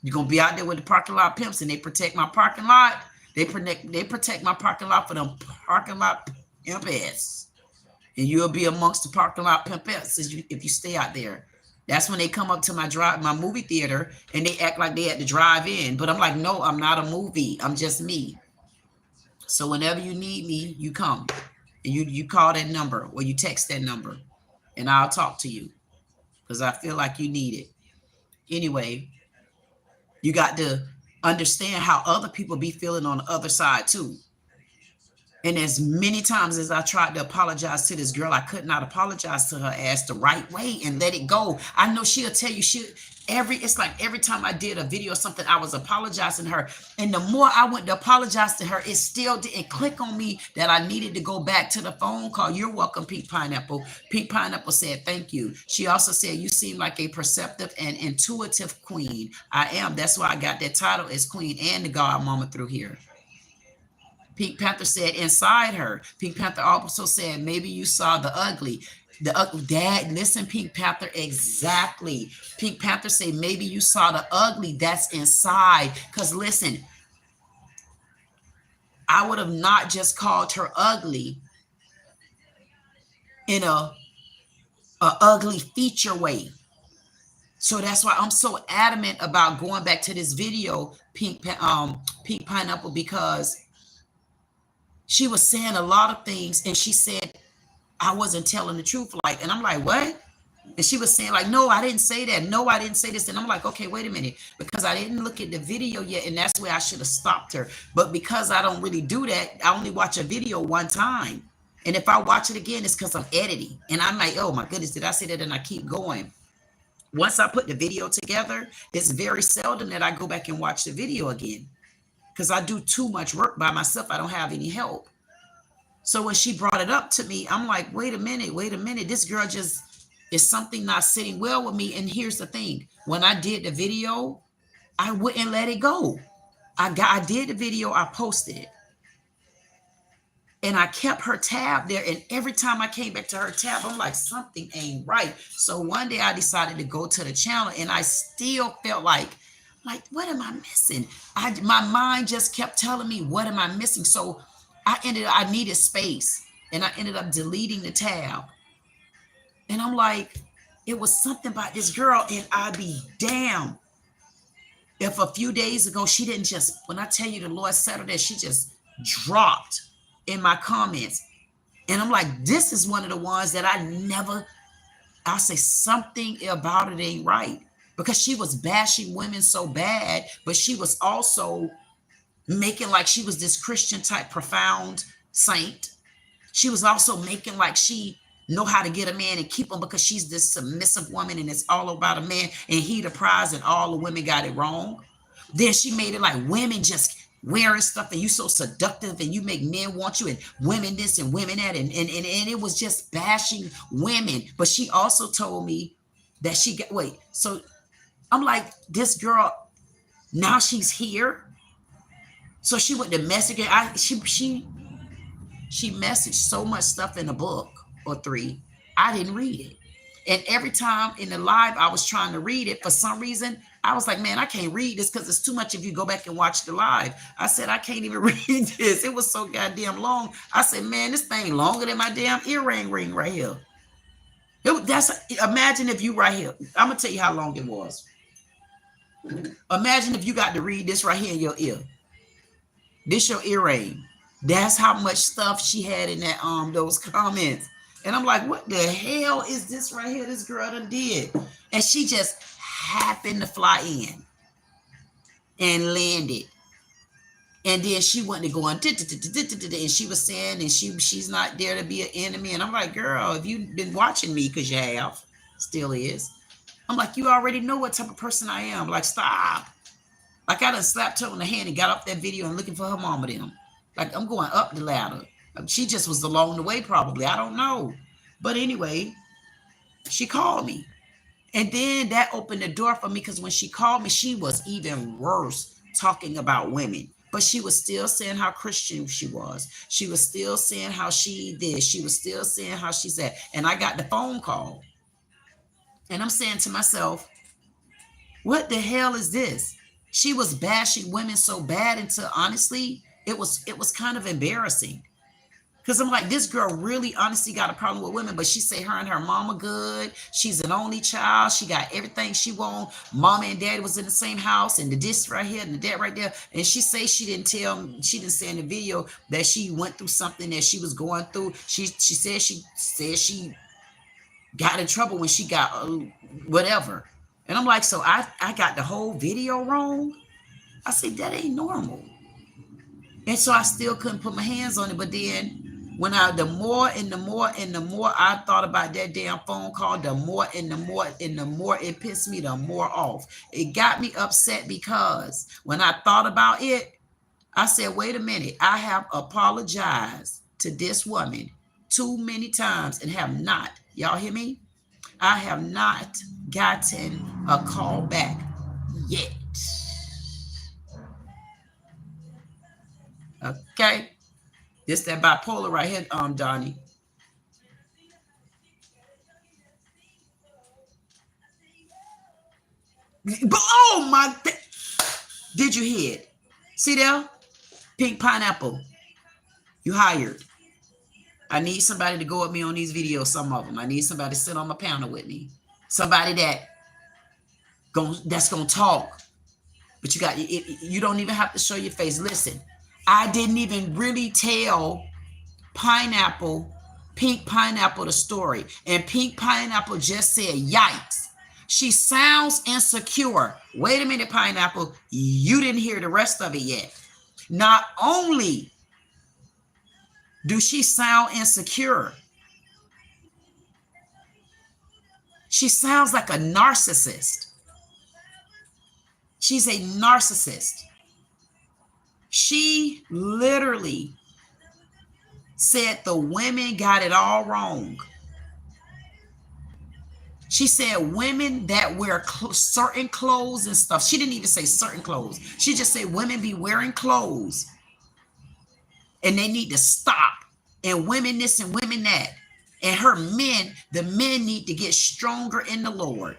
You're going to be out there with the parking lot pimps and they protect my parking lot. They protect my parking lot for them parking lot pimps. And you'll be amongst the parking lot pimps if you stay out there. That's when they come up to my movie theater and they act like they had to drive in. But I'm like, no, I'm not a movie. I'm just me. So whenever you need me, you come. And you call that number or you text that number. And I'll talk to you. Because I feel like you need it. Anyway, you got to understand how other people be feeling on the other side too. And as many times as I tried to apologize to this girl, I could not apologize to her ass the right way and let it go. I know she'll tell you it's like every time I did a video or something, I was apologizing to her. And the more I went to apologize to her, it still didn't click on me that I needed to go back to the phone call. You're welcome, Pink Pineapple. Pink Pineapple said, thank you. She also said, you seem like a perceptive and intuitive queen. I am. That's why I got that title as queen and the God Mama through here. Pink Panther said inside her. Pink Panther also said, maybe you saw the ugly. Dad, listen, Pink Panther, exactly. Pink Panther said, maybe you saw the ugly that's inside. Because listen, I would have not just called her ugly in a ugly feature way. So that's why I'm so adamant about going back to this video, Pink Pineapple, because she was saying a lot of things and she said I wasn't telling the truth. And I'm like, what? And she was saying like, no, I didn't say that. No, I didn't say this. And I'm like, okay, wait a minute, because I didn't look at the video yet. And that's where I should have stopped her. But because I don't really do that, I only watch a video one time. And if I watch it again, it's because I'm editing. And I'm like, oh my goodness, did I say that? And I keep going. Once I put the video together, it's very seldom that I go back and watch the video again, because I do too much work by myself. I don't have any help. So when she brought it up to me, I'm like, wait a minute. This girl just is something not sitting well with me. And here's the thing. When I did the video, I wouldn't let it go. I did the video, I posted it. And I kept her tab there. And every time I came back to her tab, I'm like, something ain't right. So one day I decided to go to the channel, and I still felt like, what am I missing? My mind just kept telling me, what am I missing? So I needed space, and I ended up deleting the tab. And I'm like, it was something about this girl, and I'd be damned if a few days ago she didn't just, when I tell you the Lord settled that, she just dropped in my comments. And I'm like, this is one of the ones that I say something about it ain't right, because she was bashing women so bad, but she was also making like she was this Christian type profound saint. She was also making like she know how to get a man and keep him because she's this submissive woman and it's all about a man and he the prize and all the women got it wrong. Then she made it like women just wearing stuff and you so seductive and you make men want you and women this and women that, and it was just bashing women. But she also told me that so I'm like, this girl, now she's here. So she went to message she messaged so much stuff in a book or 3. I didn't read it. And every time in the live I was trying to read it, for some reason I was like, man, I can't read this because it's too much if you go back and watch the live. I said, I can't even read this. It was so goddamn long. I said, man, this thing longer than my damn earring ring right here. Imagine if you right here. I'm going to tell you how long it was. Imagine if you got to read this right here in your ear. This your earring. That's how much stuff she had in that those comments. And I'm like, what the hell is this right here? This girl done did. And she just happened to fly in and landed. And then she went to go on, and she was saying, and she's not there to be an enemy. And I'm like, girl, if you've been watching me, because you have, still is. I'm like, you already know what type of person I am. Like, stop. Like, I done slapped her on the hand and got off that video and looking for her mama them. Like, I'm going up the ladder. She just was along the way, probably. I don't know. But anyway, she called me. And then that opened the door for me, because when she called me, she was even worse talking about women. But she was still saying how Christian she was. She was still saying how she did. She was still saying how she said. And I got the phone call. And I'm saying to myself, what the hell is this? She was bashing women so bad until honestly, it was kind of embarrassing. Because I'm like, this girl really honestly got a problem with women, but she say her and her mama good. She's an only child. She got everything she want. Mama and daddy was in the same house, and the this right here and the dad right there. And she say she didn't say in the video that she went through something that she was going through. She said she got in trouble when she got whatever. And I'm like, so I got the whole video wrong? I said, that ain't normal. And so I still couldn't put my hands on it. But then when the more I thought about that damn phone call, the more it pissed me, the more off. It got me upset because when I thought about it, I said, wait a minute, I have apologized to this woman too many times and have not, y'all hear me? I have not gotten a call back yet. Okay. This that bipolar right here, Donnie. Oh my! Did you hear it? See there? Pink pineapple. You hired. I need somebody to go with me on these videos. Some of them. I need somebody to sit on my panel with me. Somebody that's gonna talk. But you don't even have to show your face. Listen, I didn't even really tell Pink Pineapple the story. And Pink Pineapple just said, yikes. She sounds insecure. Wait a minute, Pineapple. You didn't hear the rest of it yet. Not only do she sound insecure, she sounds like a narcissist. She's a narcissist. She literally said the women got it all wrong. She said women that wear certain clothes and stuff. She didn't even say certain clothes. She just said women be wearing clothes and they need to stop. And women this and women that. And her men, the men need to get stronger in the Lord.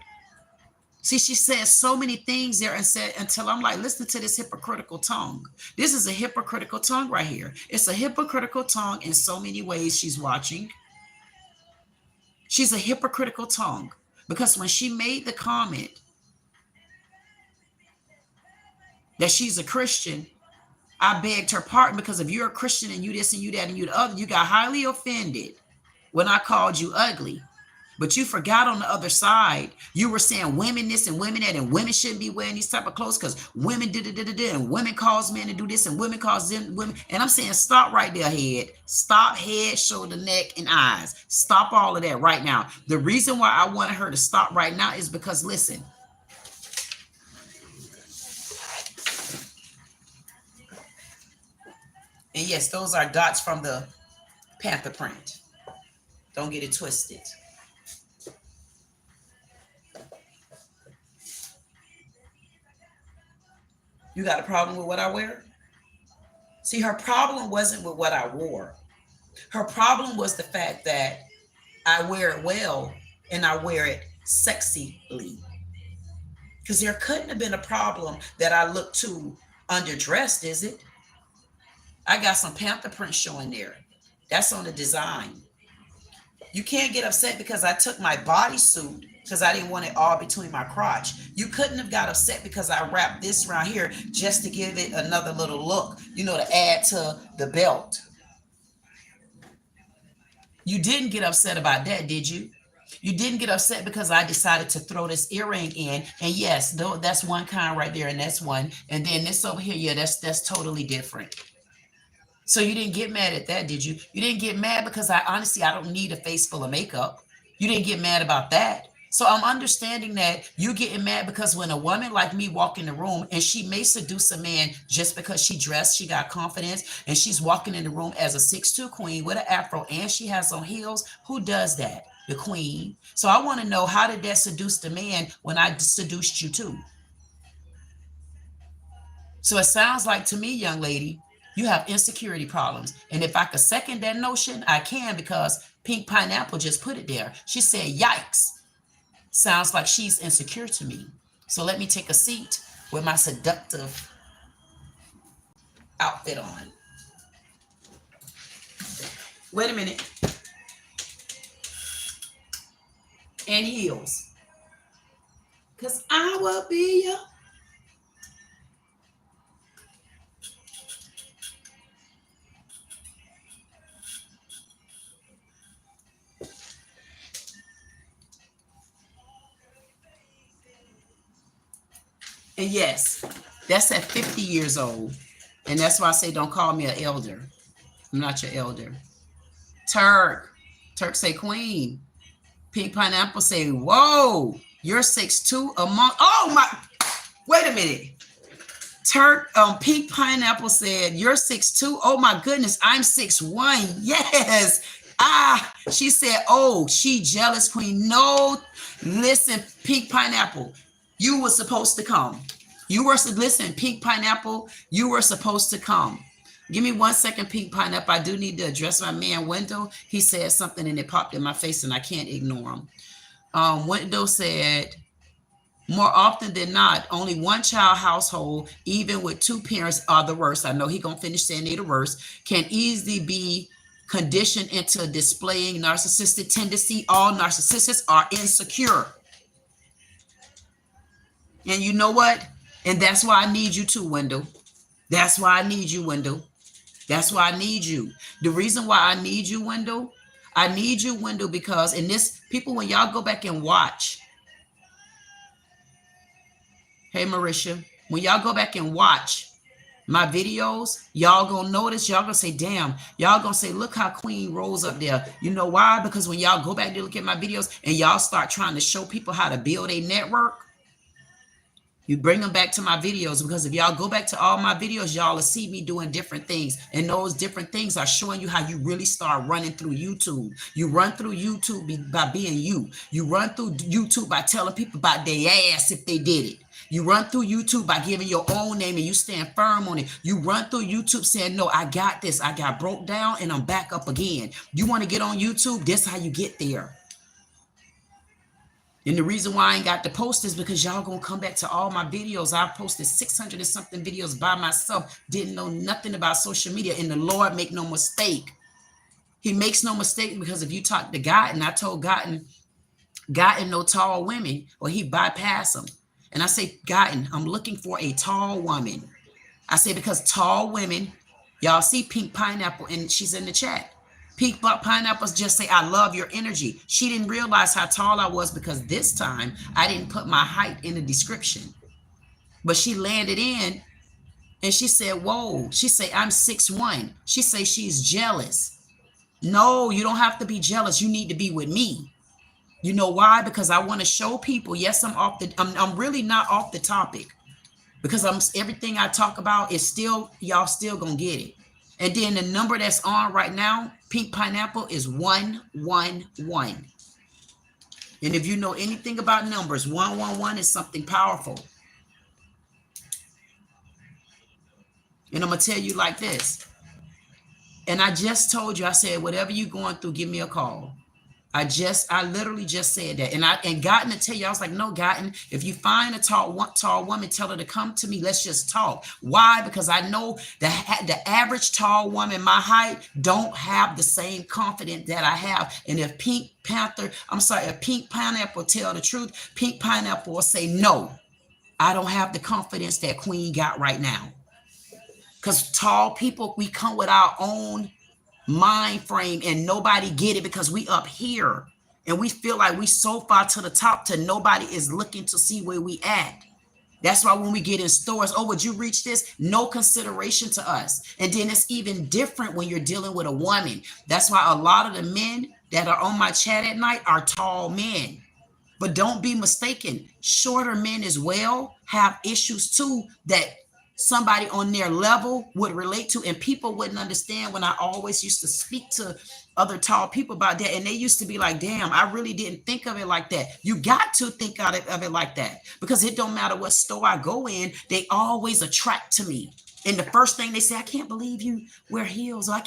See, she said so many things there and said, until I'm like, listen to this hypocritical tongue. This is a hypocritical tongue right here. It's a hypocritical tongue in so many ways. She's watching. She's a hypocritical tongue because when she made the comment that she's a Christian, I begged her pardon because if you're a Christian and you this and you that and you the other, you got highly offended when I called you ugly. But you forgot on the other side, you were saying women this and women that, and women shouldn't be wearing these type of clothes because women did it, and women cause men to do this, and women cause them women. And I'm saying, stop right there, head. Stop head, shoulder, neck, and eyes. Stop all of that right now. The reason why I wanted her to stop right now is because, listen. And yes, those are dots from the panther print. Don't get it twisted. You got a problem with what I wear? See, her problem wasn't with what I wore. Her problem was the fact that I wear it well and I wear it sexily. Because there couldn't have been a problem that I look too underdressed, is it? I got some panther print showing there. That's on the design. You can't get upset because I took my bodysuit because I didn't want it all between my crotch. You couldn't have got upset because I wrapped this around here just to give it another little look, you know, to add to the belt. You didn't get upset about that, did you? You didn't get upset because I decided to throw this earring in. And yes, that's one kind right there, and that's one. And then this over here, yeah, that's totally different. So you didn't get mad at that, did you? You didn't get mad because I don't need a face full of makeup. You didn't get mad about that. So I'm understanding that you getting mad because when a woman like me walk in the room and she may seduce a man just because she dressed, she got confidence, and she's walking in the room as a 6'2" queen with an afro and she has on heels, who does that? The queen. So I want to know, how did that seduce the man when I seduced you too? So it sounds like to me, young lady, you have insecurity problems. And if I could second that notion, I can, because Pink Pineapple just put it there. She said, yikes. Sounds like she's insecure to me. So let me take a seat with my seductive outfit on. Wait a minute. And heels. Because I will be your... And yes, that's at 50 years old. And that's why I say don't call me an elder. I'm not your elder. Turk say queen. Pink Pineapple say, whoa, you're 6'2" among... Oh my, wait a minute. Pink Pineapple said, you're 6'2". Oh my goodness, I'm 6'1". Yes. She said, oh, she jealous queen. No, listen, Pink Pineapple. You were supposed to come. Listen, Pink Pineapple, you were supposed to come. Give me 1 second, Pink Pineapple. I do need to address my man, Wendell. He said something and it popped in my face and I can't ignore him. Wendell said, more often than not, only one child household, even with two parents, are the worst. I know he gonna finish saying they're the worst. Can easily be conditioned into displaying narcissistic tendency. All narcissists are insecure. And you know what? And that's why I need you too, Wendell. That's why I need you, Wendell. That's why I need you. The reason why I need you, Wendell, because in this, people, when y'all go back and watch, hey, Marisha, when y'all go back and watch my videos, y'all gonna notice, y'all gonna say, damn, y'all gonna say, look how Queen rolls up there. You know why? Because when y'all go back to look at my videos and y'all start trying to show people how to build a network, You bring them back to my videos, because if y'all go back to all my videos, y'all will see me doing different things. And those different things are showing you how you really start running through YouTube. You run through YouTube by being you. You run through YouTube by telling people about their ass if they did it. You run through YouTube by giving your own name and you stand firm on it. You run through YouTube saying, no, I got this. I got broke down and I'm back up again. You want to get on YouTube? This is how you get there. And the reason why I ain't got to post is because y'all gonna come back to all my videos. I posted 600 and something videos by myself, didn't know nothing about social media. And the Lord make no mistake. He makes no mistake, because if you talk to God, and I told God no tall women, or he bypassed them. And I say, God, I'm looking for a tall woman. I say, because tall women, y'all see Pink Pineapple, and she's in the chat. Pink Pineapples just say, I love your energy. She didn't realize how tall I was, because this time I didn't put my height in the description. But she landed in and she said, whoa. She said, I'm 6'1". She say she's jealous. No, you don't have to be jealous. You need to be with me. You know why? Because I want to show people, yes, I'm really not off the topic, because everything I talk about is still, y'all still gonna get it. And then the number that's on right now, Pink Pineapple, is 111. And if you know anything about numbers, 111 is something powerful. And I'm going to tell you like this. And I just told you, I said, whatever you're going through, give me a call. I literally just said that. And Gotten to tell you, I was like, no, Gotten, if you find a tall woman, tell her to come to me. Let's just talk. Why? Because I know the average tall woman, my height, don't have the same confidence that I have. And if Pink Pineapple tell the truth, Pink Pineapple will say, no, I don't have the confidence that Queen got right now. Because tall people, we come with our own mind frame, and nobody get it, because we up here and we feel like we so far to the top to nobody is looking to see where we at. That's why when we get in stores, oh, would you reach this? No consideration to us. And then it's even different when you're dealing with a woman. That's why a lot of the men that are on my chat at night are tall men. But don't be mistaken, shorter men as well have issues too that somebody on their level would relate to, and people wouldn't understand when I always used to speak to other tall people about that. And they used to be like, damn, I really didn't think of it like that. You got to think of it like that, because it don't matter what store I go in, they always attract to me. And the first thing they say, I can't believe you wear heels. Or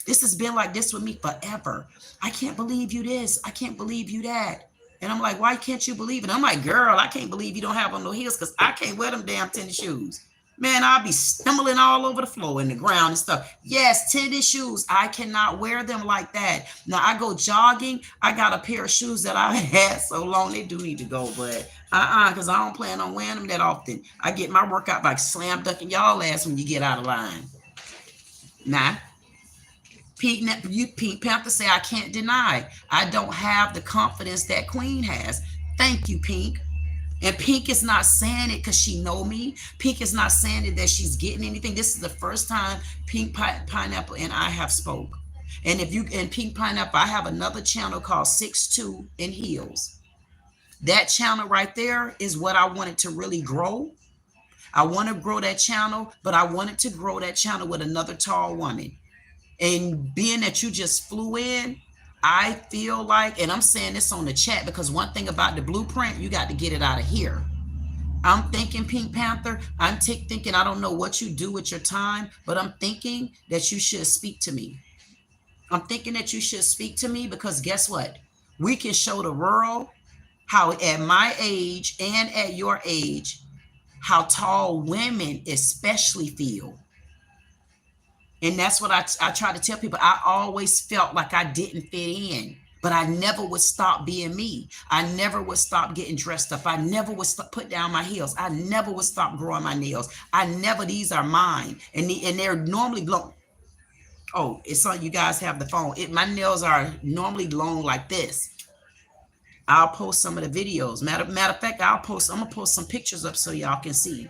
this has been like this with me forever. I can't believe you this. I can't believe you that. And I'm like, why can't you believe it? I'm like, girl, I can't believe you don't have on no heels, because I can't wear them damn tennis shoes. Man, I'll be stumbling all over the floor and the ground and stuff. Yes, tennis shoes. I cannot wear them like that. Now, I go jogging. I got a pair of shoes that I've had so long. They do need to go, but because I don't plan on wearing them that often. I get my workout by slam dunking y'all ass when you get out of line. Nah. Pink Panther say, I can't deny. I don't have the confidence that Queen has. Thank you, Pink. And Pink is not saying it because she know me. Pink is not saying it that she's getting anything. This is the first time Pink Pineapple and I have spoke. And Pink Pineapple, I have another channel called 6'2" in Heels. That channel right there is what I wanted to really grow. I want to grow that channel, but I wanted to grow that channel with another tall woman. And being that you just flew in, I feel like, and I'm saying this on the chat, because one thing about the blueprint, you got to get it out of here. I'm thinking, Pink Panther, I'm thinking, I don't know what you do with your time, but I'm thinking that you should speak to me. I'm thinking that you should speak to me, because guess what? We can show the world how at my age and at your age, how tall women especially feel. And that's what I try to tell people. I always felt like I didn't fit in, but I never would stop being me. I never would stop getting dressed up. I never would put down my heels. I never would stop growing my nails. These are mine. And they're normally long. Oh, it's on, you guys have the phone. My nails are normally long like this. I'll post some of the videos. Matter of fact, I'm going to post some pictures up so y'all can see.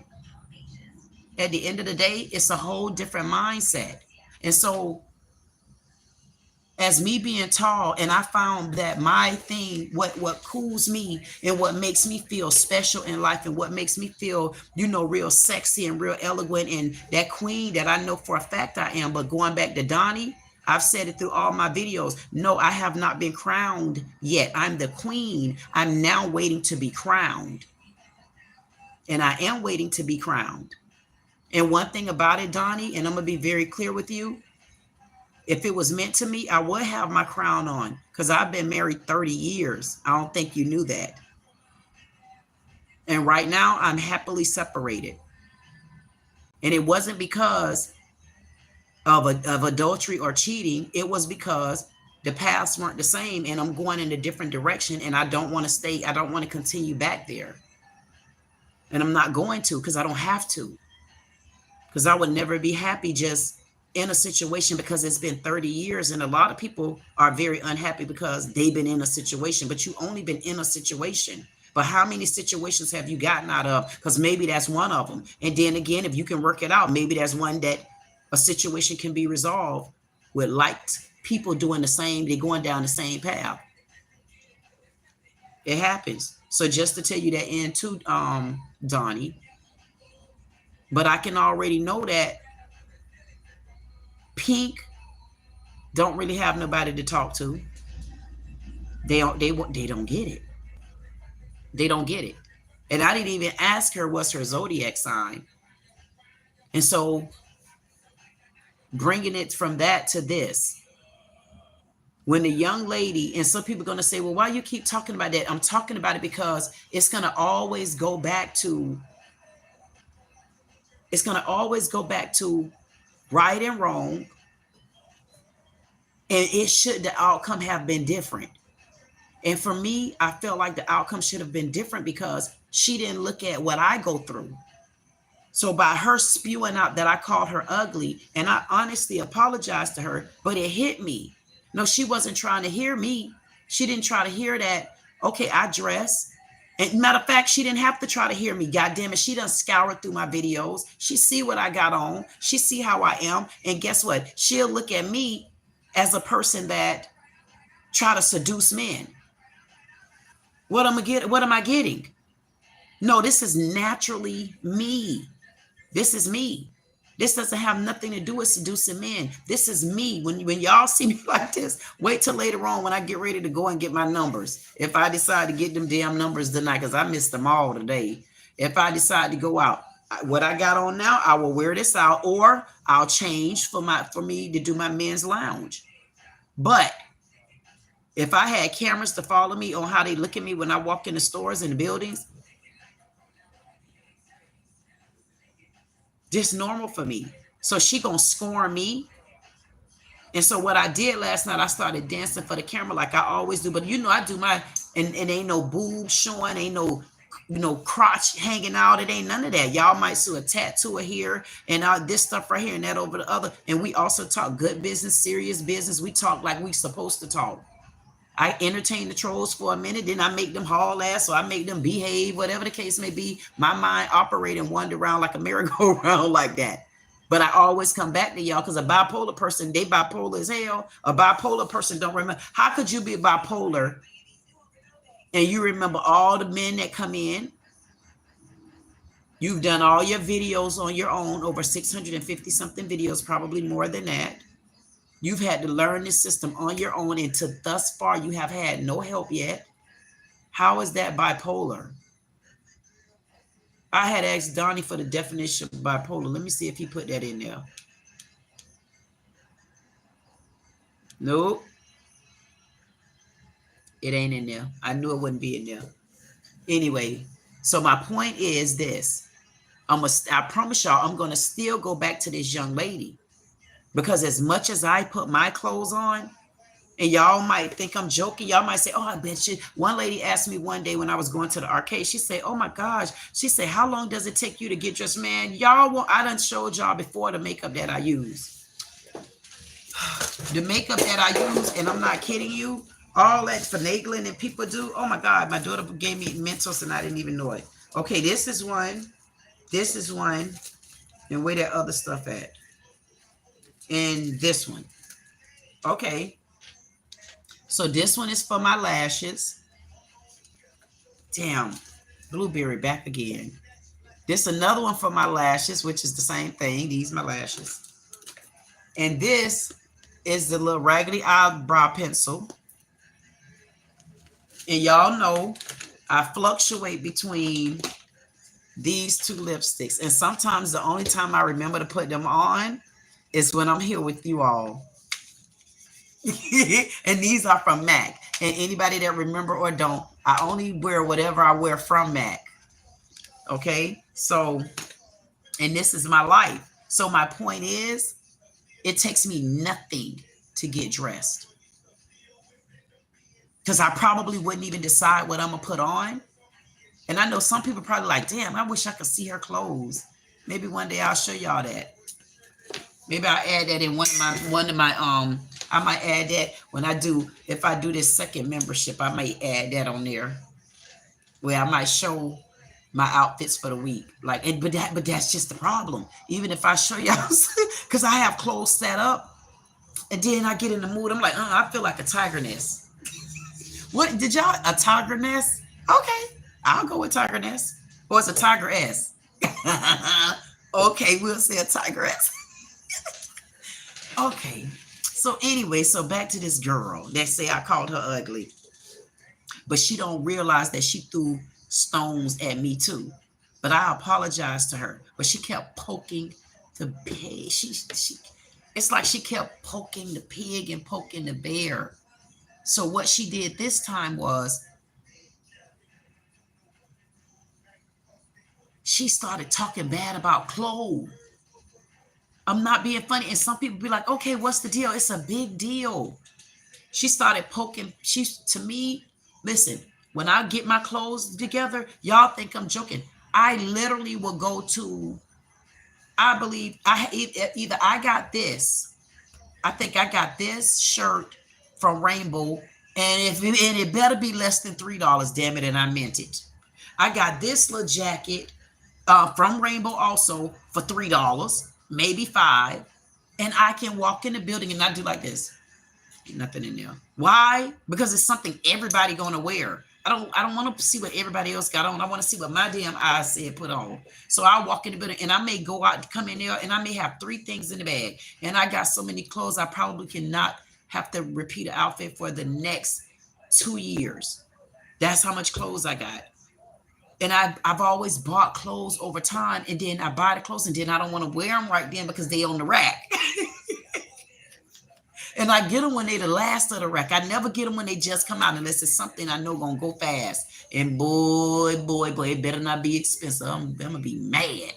At the end of the day, it's a whole different mindset. And so as me being tall, and I found that my thing, what cools me and what makes me feel special in life and what makes me feel, you know, real sexy and real elegant and that queen that I know for a fact I am. But going back to Donnie, I've said it through all my videos. No, I have not been crowned yet. I'm the queen. I'm now waiting to be crowned. And I am waiting to be crowned. And one thing about it, Donnie, and I'm going to be very clear with you, if it was meant to me, I would have my crown on because I've been married 30 years. I don't think you knew that. And right now, I'm happily separated. And it wasn't because of adultery or cheating. It was because the paths weren't the same and I'm going in a different direction and I don't want to stay. I don't want to continue back there. And I'm not going to because I don't have to. Because I would never be happy just in a situation because it's been 30 years. And a lot of people are very unhappy because they've been in a situation, but you've only been in a situation. But how many situations have you gotten out of? Because maybe that's one of them. And then again, if you can work it out, maybe that's one that a situation can be resolved with liked people doing the same. They're going down the same path. It happens. So just to tell you that end too, Donnie, but I can already know that Pink don't really have nobody to talk to. They don't get it. They don't get it. And I didn't even ask her what's her zodiac sign. And so bringing it from that to this, when the young lady, and some people are going to say, well, why you keep talking about that? I'm talking about it because it's going to always go back to right and wrong. And it should, the outcome have been different. And for me, I felt like the outcome should have been different because she didn't look at what I go through. So by her spewing out that I called her ugly, and I honestly apologized to her, but it hit me. No, she wasn't trying to hear me. She didn't try to hear that, okay, I dress. And matter of fact, she didn't have to try to hear me. God damn it. She done scoured through my videos. She see what I got on. She see how I am. And guess what? She'll look at me as a person that try to seduce men. What am I getting? No, this is naturally me. This is me. This doesn't have nothing to do with seducing men. This is me. When y'all see me like this, wait till later on when I get ready to go and get my numbers. If I decide to get them damn numbers tonight, because I missed them all today. If I decide to go out, what I got on now, I will wear this out, or I'll change for me to do my men's lounge. But if I had cameras to follow me on how they look at me when I walk in the stores and the buildings, just normal for me. So she gonna scorn me. And so what I did last night, I started dancing for the camera like I always do. But you know, I do my, and ain't no boobs showing, ain't no, you know, crotch hanging out. It ain't none of that. Y'all might see a tattoo here and this stuff right here and that over the other. And we also talk good business, serious business. We talk like we supposed to talk. I entertain the trolls for a minute, then I make them haul ass, or I make them behave, whatever the case may be. My mind operate and wander around like a merry-go-round like that. But I always come back to y'all because a bipolar person, they bipolar as hell. A bipolar person don't remember. How could you be bipolar and you remember all the men that come in? You've done all your videos on your own, over 650 something videos, probably more than that. You've had to learn this system on your own, and to thus far, you have had no help yet. How is that bipolar? I had asked Donnie for the definition of bipolar. Let me see if he put that in there. Nope. It ain't in there. I knew it wouldn't be in there. Anyway, so my point is this. I promise y'all, I'm going to still go back to this young lady. Because as much as I put my clothes on, and y'all might think I'm joking, y'all might say, oh, I bet you. One lady asked me one day when I was going to the arcade, she said, oh my gosh. She said, how long does it take you to get dressed? Man, y'all, I done showed y'all before the makeup that I use. The makeup that I use, and I'm not kidding you, all that finagling that people do. Oh my God, my daughter gave me Mentos and I didn't even know it. Okay, this is one. This is one. And where that other stuff at? And this one. Okay. So this one is for my lashes. Damn, blueberry back again. This another one for my lashes, which is the same thing. These are my lashes. And this is the little raggedy eyebrow pencil. And y'all know I fluctuate between these two lipsticks. And sometimes the only time I remember to put them on is when I'm here with you all. And these are from MAC. And anybody that remember or don't, I only wear whatever I wear from MAC. Okay? So, and this is my life. So my point is, it takes me nothing to get dressed. Because I probably wouldn't even decide what I'm going to put on. And I know some people probably like, damn, I wish I could see her clothes. Maybe one day I'll show y'all that. Maybe I'll add that in one of my I might add that when if I do this second membership, I might add that on there where I might show my outfits for the week. Like, but that's just the problem. Even if I show y'all, because I have clothes set up, and then I get in the mood, I'm like, I feel like a tigerness. What did y'all, a tigerness? Okay, I'll go with tigerness. Or it's a tigress. Okay, we'll say a tigress. Okay. So anyway, so back to this girl that say I called her ugly. But she don't realize that she threw stones at me too. But I apologized to her. But she kept poking the pig. It's like she kept poking the pig and poking the bear. So what she did this time was she started talking bad about clothes. I'm not being funny. And some people be like, okay, what's the deal? It's a big deal. She started poking. To me, listen, when I get my clothes together, y'all think I'm joking. I literally will go to, I believe, either I got this. I think I got this shirt from Rainbow. And it better be less than $3, damn it, and I meant it. I got this little jacket from Rainbow also for $3. Maybe $5, and I can walk in the building and not do like this. Nothing in there. Why? Because it's something everybody gonna wear. I don't want to see what everybody else got on. I want to see what my damn eyes said put on. So I walk in the building and I may go out, come in there, and I may have 3 things in the bag. And I got so many clothes, I probably cannot have to repeat an outfit for the next 2 years. That's how much clothes I got. And I've always bought clothes over time, and then I buy the clothes, and then I don't want to wear them right then because they on the rack. And I get them when they the last of the rack. I never get them when they just come out unless it's something I know gonna go fast. And boy, it better not be expensive. I'm gonna be mad.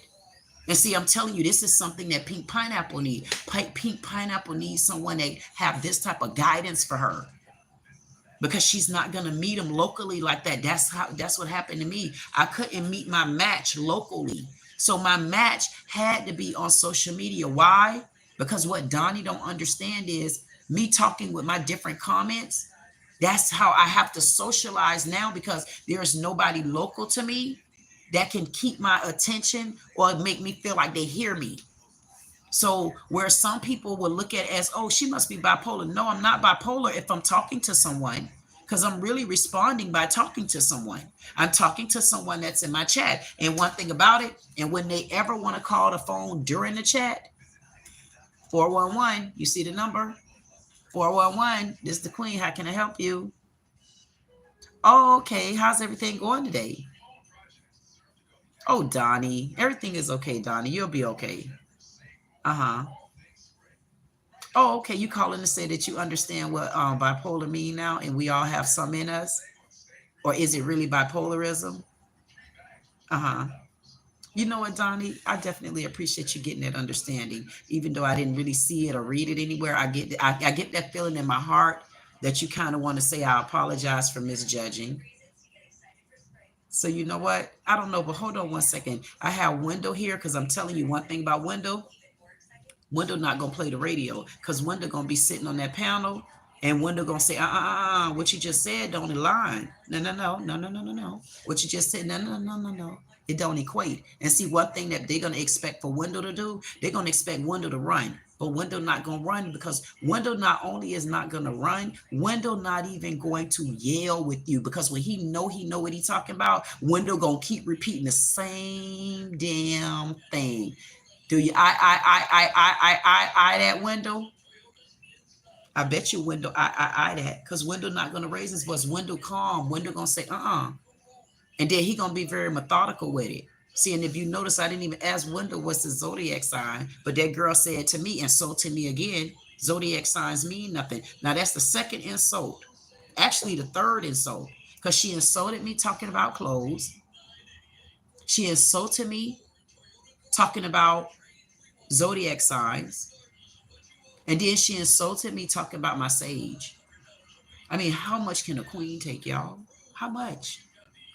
And see, I'm telling you, this is something that Pink Pineapple needs. Pink Pineapple needs someone that have this type of guidance for her. Because she's not going to meet them locally like that. That's what happened to me. I couldn't meet my match locally. So my match had to be on social media. Why? Because what Donnie don't understand is me talking with my different comments. That's how I have to socialize now, because there's nobody local to me that can keep my attention or make me feel like they hear me. So where some people will look at it as, oh, she must be bipolar. No, I'm not bipolar if I'm talking to someone, because I'm really responding by talking to someone. I'm talking to someone that's in my chat. And one thing about it, and when they ever want to call the phone during the chat, 411, you see the number? 411, this is the Queen. How can I help you? Oh, okay. How's everything going today? Oh, Donnie. Everything is okay, Donnie. You'll be okay. Uh-huh. Oh, okay. You calling to say that you understand what bipolar mean now, and we all have some in us? Or is it really bipolarism? Uh-huh. You know what, Donnie? I definitely appreciate you getting that understanding. Even though I didn't really see it or read it anywhere, I get that feeling in my heart that you kind of want to say, I apologize for misjudging. So you know what? I don't know, but hold on one second. I have Wendell here, because I'm telling you one thing about Wendell. Wendell not going to play the radio, because Wendell going to be sitting on that panel, and Wendell going to say, what you just said don't align. No. What you just said, no. It don't equate. And see, one thing that they're going to expect for Wendell to do, they're going to expect Wendell to run. But Wendell not going to run, because Wendell not only is not going to run, Wendell not even going to yell with you, because when he know what he talking about, Wendell going to keep repeating the same damn thing. Do you I that Wendell? I bet you Wendell I that, because Wendell not going to raise his voice. Wendell calm. Wendell going to say, and then he going to be very methodical with it. See, and if you notice, I didn't even ask Wendell what's his zodiac sign, but that girl said to me, insult to me again, zodiac signs mean nothing. Now, that's the second insult. Actually, the third insult, because she insulted me talking about clothes. She insulted me talking about zodiac signs. And then she insulted me talking about my sage. I mean, how much can a queen take, y'all? How much?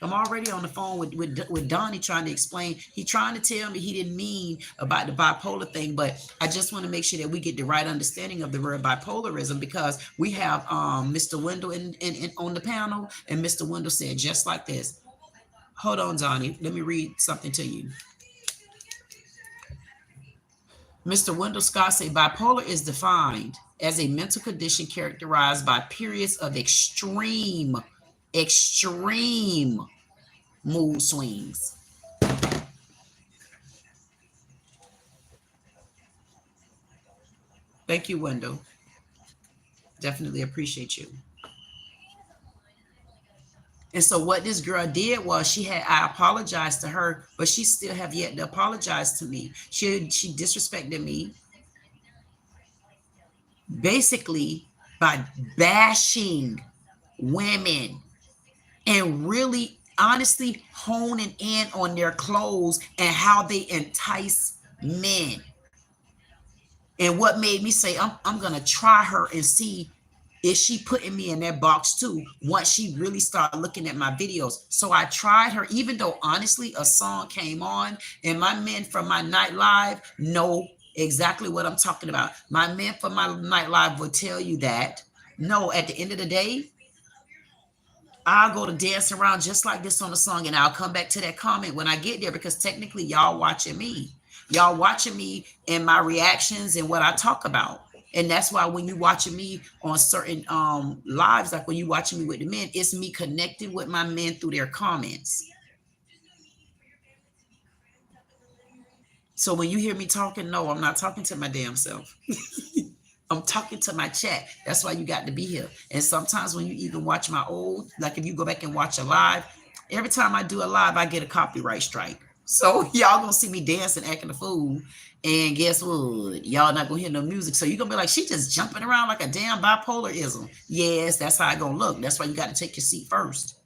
I'm already on the phone with Donnie trying to explain. He trying to tell me he didn't mean about the bipolar thing, but I just want to make sure that we get the right understanding of the word bipolarism, because we have Mr. Wendell in on the panel, and Mr. Wendell said just like this. Hold on, Donnie. Let me read something to you. Mr. Wendell Scott said bipolar is defined as a mental condition characterized by periods of extreme mood swings. Thank you, Wendell. Definitely appreciate you. And so what this girl did was I apologized to her, but she still have yet to apologize to me. She disrespected me basically by bashing women and really honestly honing in on their clothes and how they entice men. And what made me say, I'm going to try her and see if she putting me in that box too, once she really started looking at my videos. So I tried her, even though honestly a song came on, and my men from my night live know exactly what I'm talking about. My men from my night live will tell you that. No, at the end of the day, I'll go to dance around just like this on the song, and I'll come back to that comment when I get there, because technically y'all watching me. Y'all watching me and my reactions and what I talk about. And that's why when you watching me on certain lives, like when you watching me with the men, it's me connecting with my men through their comments. So when you hear me talking, no, I'm not talking to my damn self. I'm talking to my chat. That's why you got to be here. And sometimes when you even watch my old, like if you go back and watch a live, every time I do a live, I get a copyright strike. So y'all gonna see me dancing, acting a fool. And guess what? Y'all not gonna hear no music. So you're gonna be like, she just jumping around like a damn bipolarism. Yes, that's how it gonna look. That's why you got to take your seat first,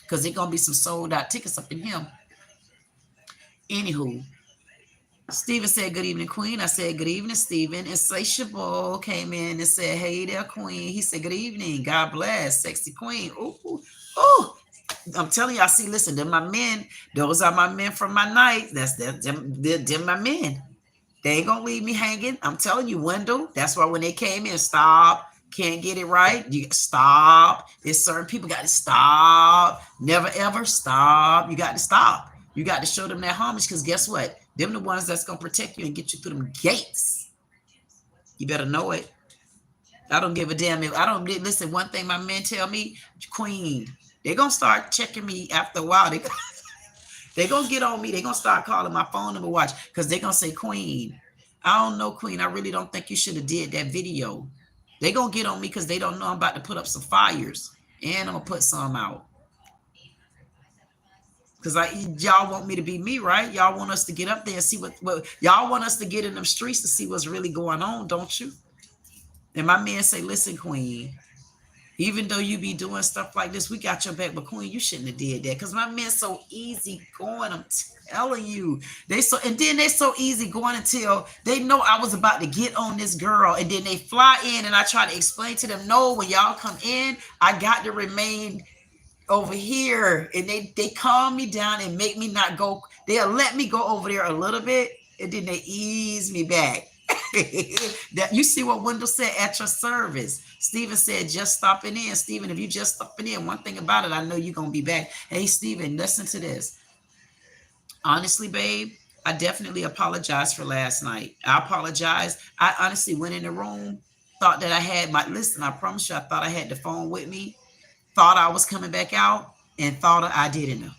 because it's gonna be some sold out tickets up in him. Anywho, Stephen said, good evening, Queen. I said, good evening, Stephen. Insatiable came in and said, hey there, Queen. He said, good evening. God bless. Sexy Queen. Ooh, ooh. I'm telling you, I see, listen, they're my men. Those are my men from my night. They're my men. They ain't going to leave me hanging. I'm telling you, Wendell, that's why when they came in, stop, can't get it right. You stop. There's certain people got to stop. Never, ever stop. You got to stop. You got to show them that homage, because guess what? Them the ones that's going to protect you and get you through them gates. You better know it. I don't give a damn. I don't listen. One thing my men tell me, Queen, they're going to start checking me after a while. They're going to get on me. They're going to start calling my phone number, watch, because they're going to say, Queen, I don't know, Queen. I really don't think you should have did that video. They're going to get on me because they don't know I'm about to put up some fires, and I'm going to put some out. Because y'all want me to be me, right? Y'all want us to get up there and see what y'all want us to get in them streets to see what's really going on, don't you? And my man say, listen, Queen, even though you be doing stuff like this, we got your back. But Queen, you shouldn't have did that. Because my man's so easy going. I'm telling you. They're so easy going until they know I was about to get on this girl. And then they fly in and I try to explain to them, no, when y'all come in, I got to remain over here. And they calm me down and make me not go. They'll let me go over there a little bit. And then they ease me back. That you see what Wendell said, at your service. Stephen said, just stopping in. Stephen, if you just stopping in, one thing about it, I know you're going to be back. Hey, Stephen, listen to this. Honestly, babe, I definitely apologize for last night. I apologize. I honestly went in the room, thought that I had my, listen, I promise you, I thought I had the phone with me, thought I was coming back out, and thought I didn't know.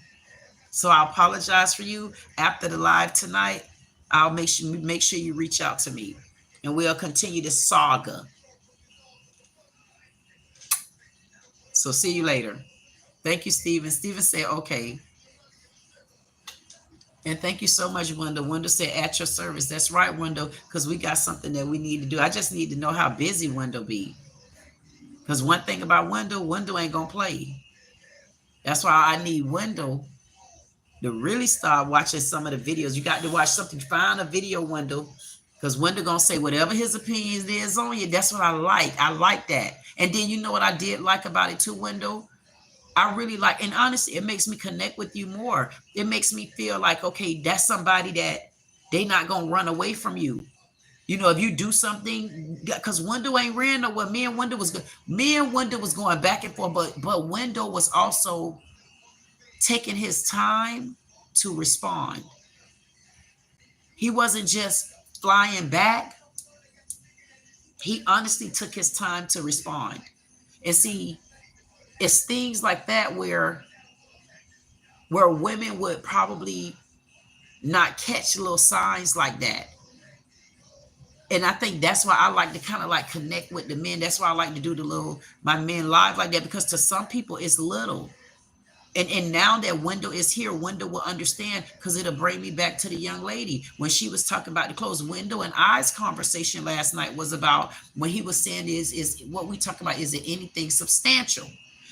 So I apologize for you. After the live tonight, I'll make sure you reach out to me, and we'll continue this saga. So see you later. Thank you, Stephen. Stephen said, okay. And thank you so much, Wendell. Wendell said, at your service. That's right, Wendell, because we got something that we need to do. I just need to know how busy Wendell be. Because one thing about Wendell ain't going to play. That's why I need Wendell to really start watching some of the videos. You got to watch something. Find a video, Wendell, because Wendell going to say whatever his opinions is on you. That's what I like. I like that. And then you know what I did like about it too, Wendell? I really like, and honestly, it makes me connect with you more. It makes me feel like, okay, that's somebody that they not going to run away from you. You know, if you do something, because Wendell ain't ran nowhere. Me and Wendell was going back and forth, but Wendell was also taking his time to respond. He wasn't just flying back. He honestly took his time to respond. And see, it's things like that where women would probably not catch little signs like that. And I think that's why I like to kind of like connect with the men. That's why I like to do my men live like that, because to some people it's little. And now that Wendell is here, Wendell will understand, because it'll bring me back to the young lady when she was talking about the clothes. Wendell and I's conversation last night was about, when he was saying is what we talk about, is it anything substantial?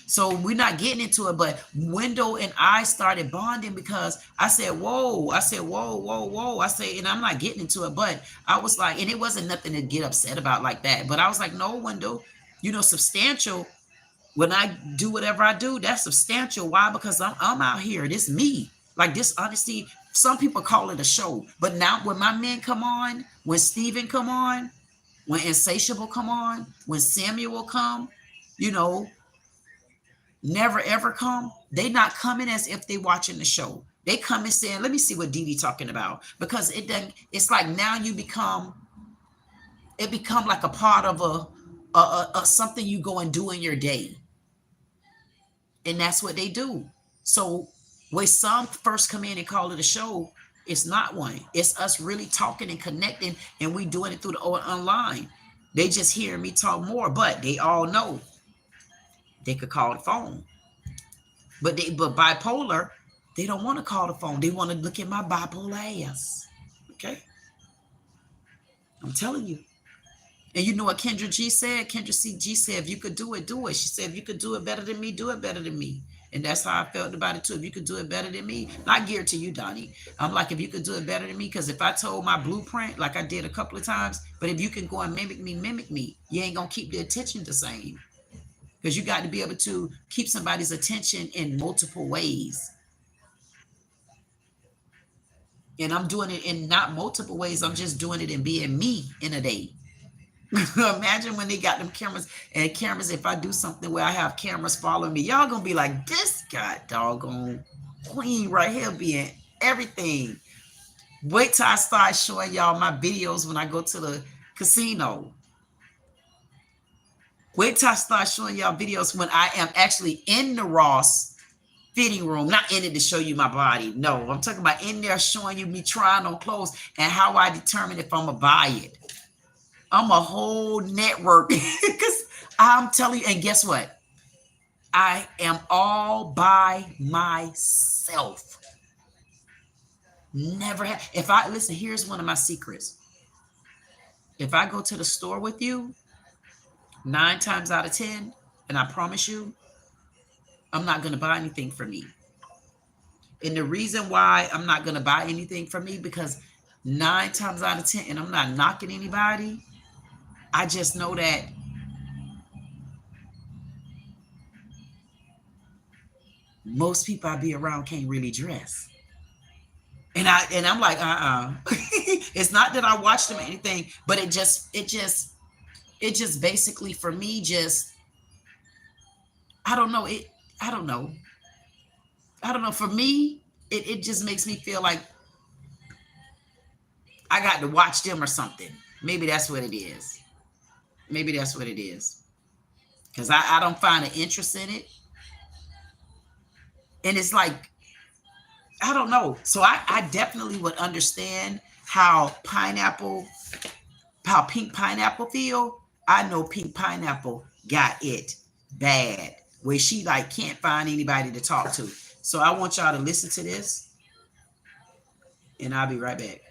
So we're not getting into it, but Wendell and I started bonding because I said, whoa. I said, whoa. I say, and I'm not getting into it, but I was like, and it wasn't nothing to get upset about like that. But I was like, no, Wendell, substantial. When I do whatever I do, that's substantial. Why? Because I'm out here. This me. Like this, honestly, some people call it a show. But now when my men come on, when Stephen come on, when Insatiable come on, when Samuel come, never ever come, they not coming as if they watching the show. They come and saying, let me see what Dee Dee talking about. Because it's like now it become like a part of a something you go and do in your day. And that's what they do. So when some first come in and call it a show, it's not one. It's us really talking and connecting, and we doing it through the online. They just hear me talk more, but they all know they could call the phone. But bipolar, they don't want to call the phone. They want to look at my bipolar ass. Okay? I'm telling you. And you know what Kendra G said? Kendra G said, if you could do it, do it. She said, if you could do it better than me, do it better than me. And that's how I felt about it too. If you could do it better than me, not geared to you, Donnie. I'm like, if you could do it better than me, because if I told my blueprint, like I did a couple of times, but if you can go and mimic me, you ain't going to keep the attention the same. Because you got to be able to keep somebody's attention in multiple ways. And I'm doing it in not multiple ways. I'm just doing it in being me in a day. Imagine when they got them cameras, if I do something where I have cameras following me, y'all gonna be like, this guy doggone queen right here being everything. Wait till I start showing y'all my videos when I go to the casino. Wait till I start showing y'all videos when I am actually in the Ross fitting room, not in it to show you my body. No, I'm talking about in there showing you me trying on clothes and how I determine if I'm gonna buy it. I'm a whole network, because I'm telling you, and guess what? I am all by myself. Never have. Listen, here's one of my secrets. If I go to the store with you, 9 times out of 10, and I promise you, I'm not going to buy anything for me. And the reason why I'm not going to buy anything for me, because 9 times out of 10, and I'm not knocking anybody, I just know that most people I be around can't really dress. And I'm like, It's not that I watch them or anything, but it just basically for me, I don't know. I don't know. For me, it just makes me feel like I got to watch them or something. Maybe that's what it is. Maybe that's what it is. Because I don't find an interest in it. And it's like, I don't know. So I definitely would understand how Pink Pineapple feel. I know Pink Pineapple got it bad, where she like can't find anybody to talk to. So I want y'all to listen to this, and I'll be right back.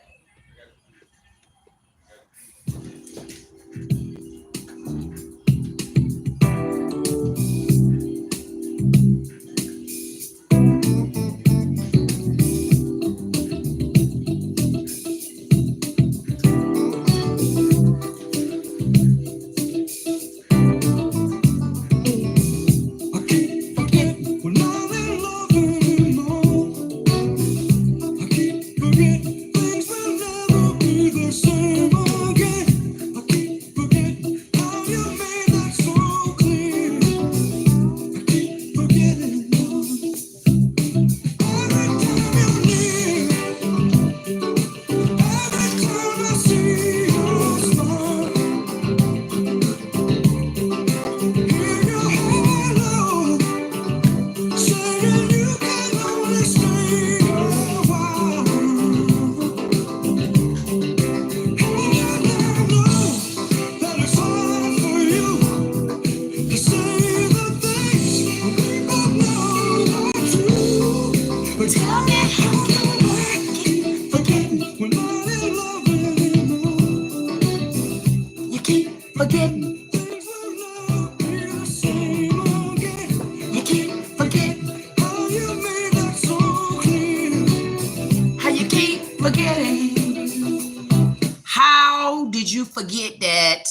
How did you forget that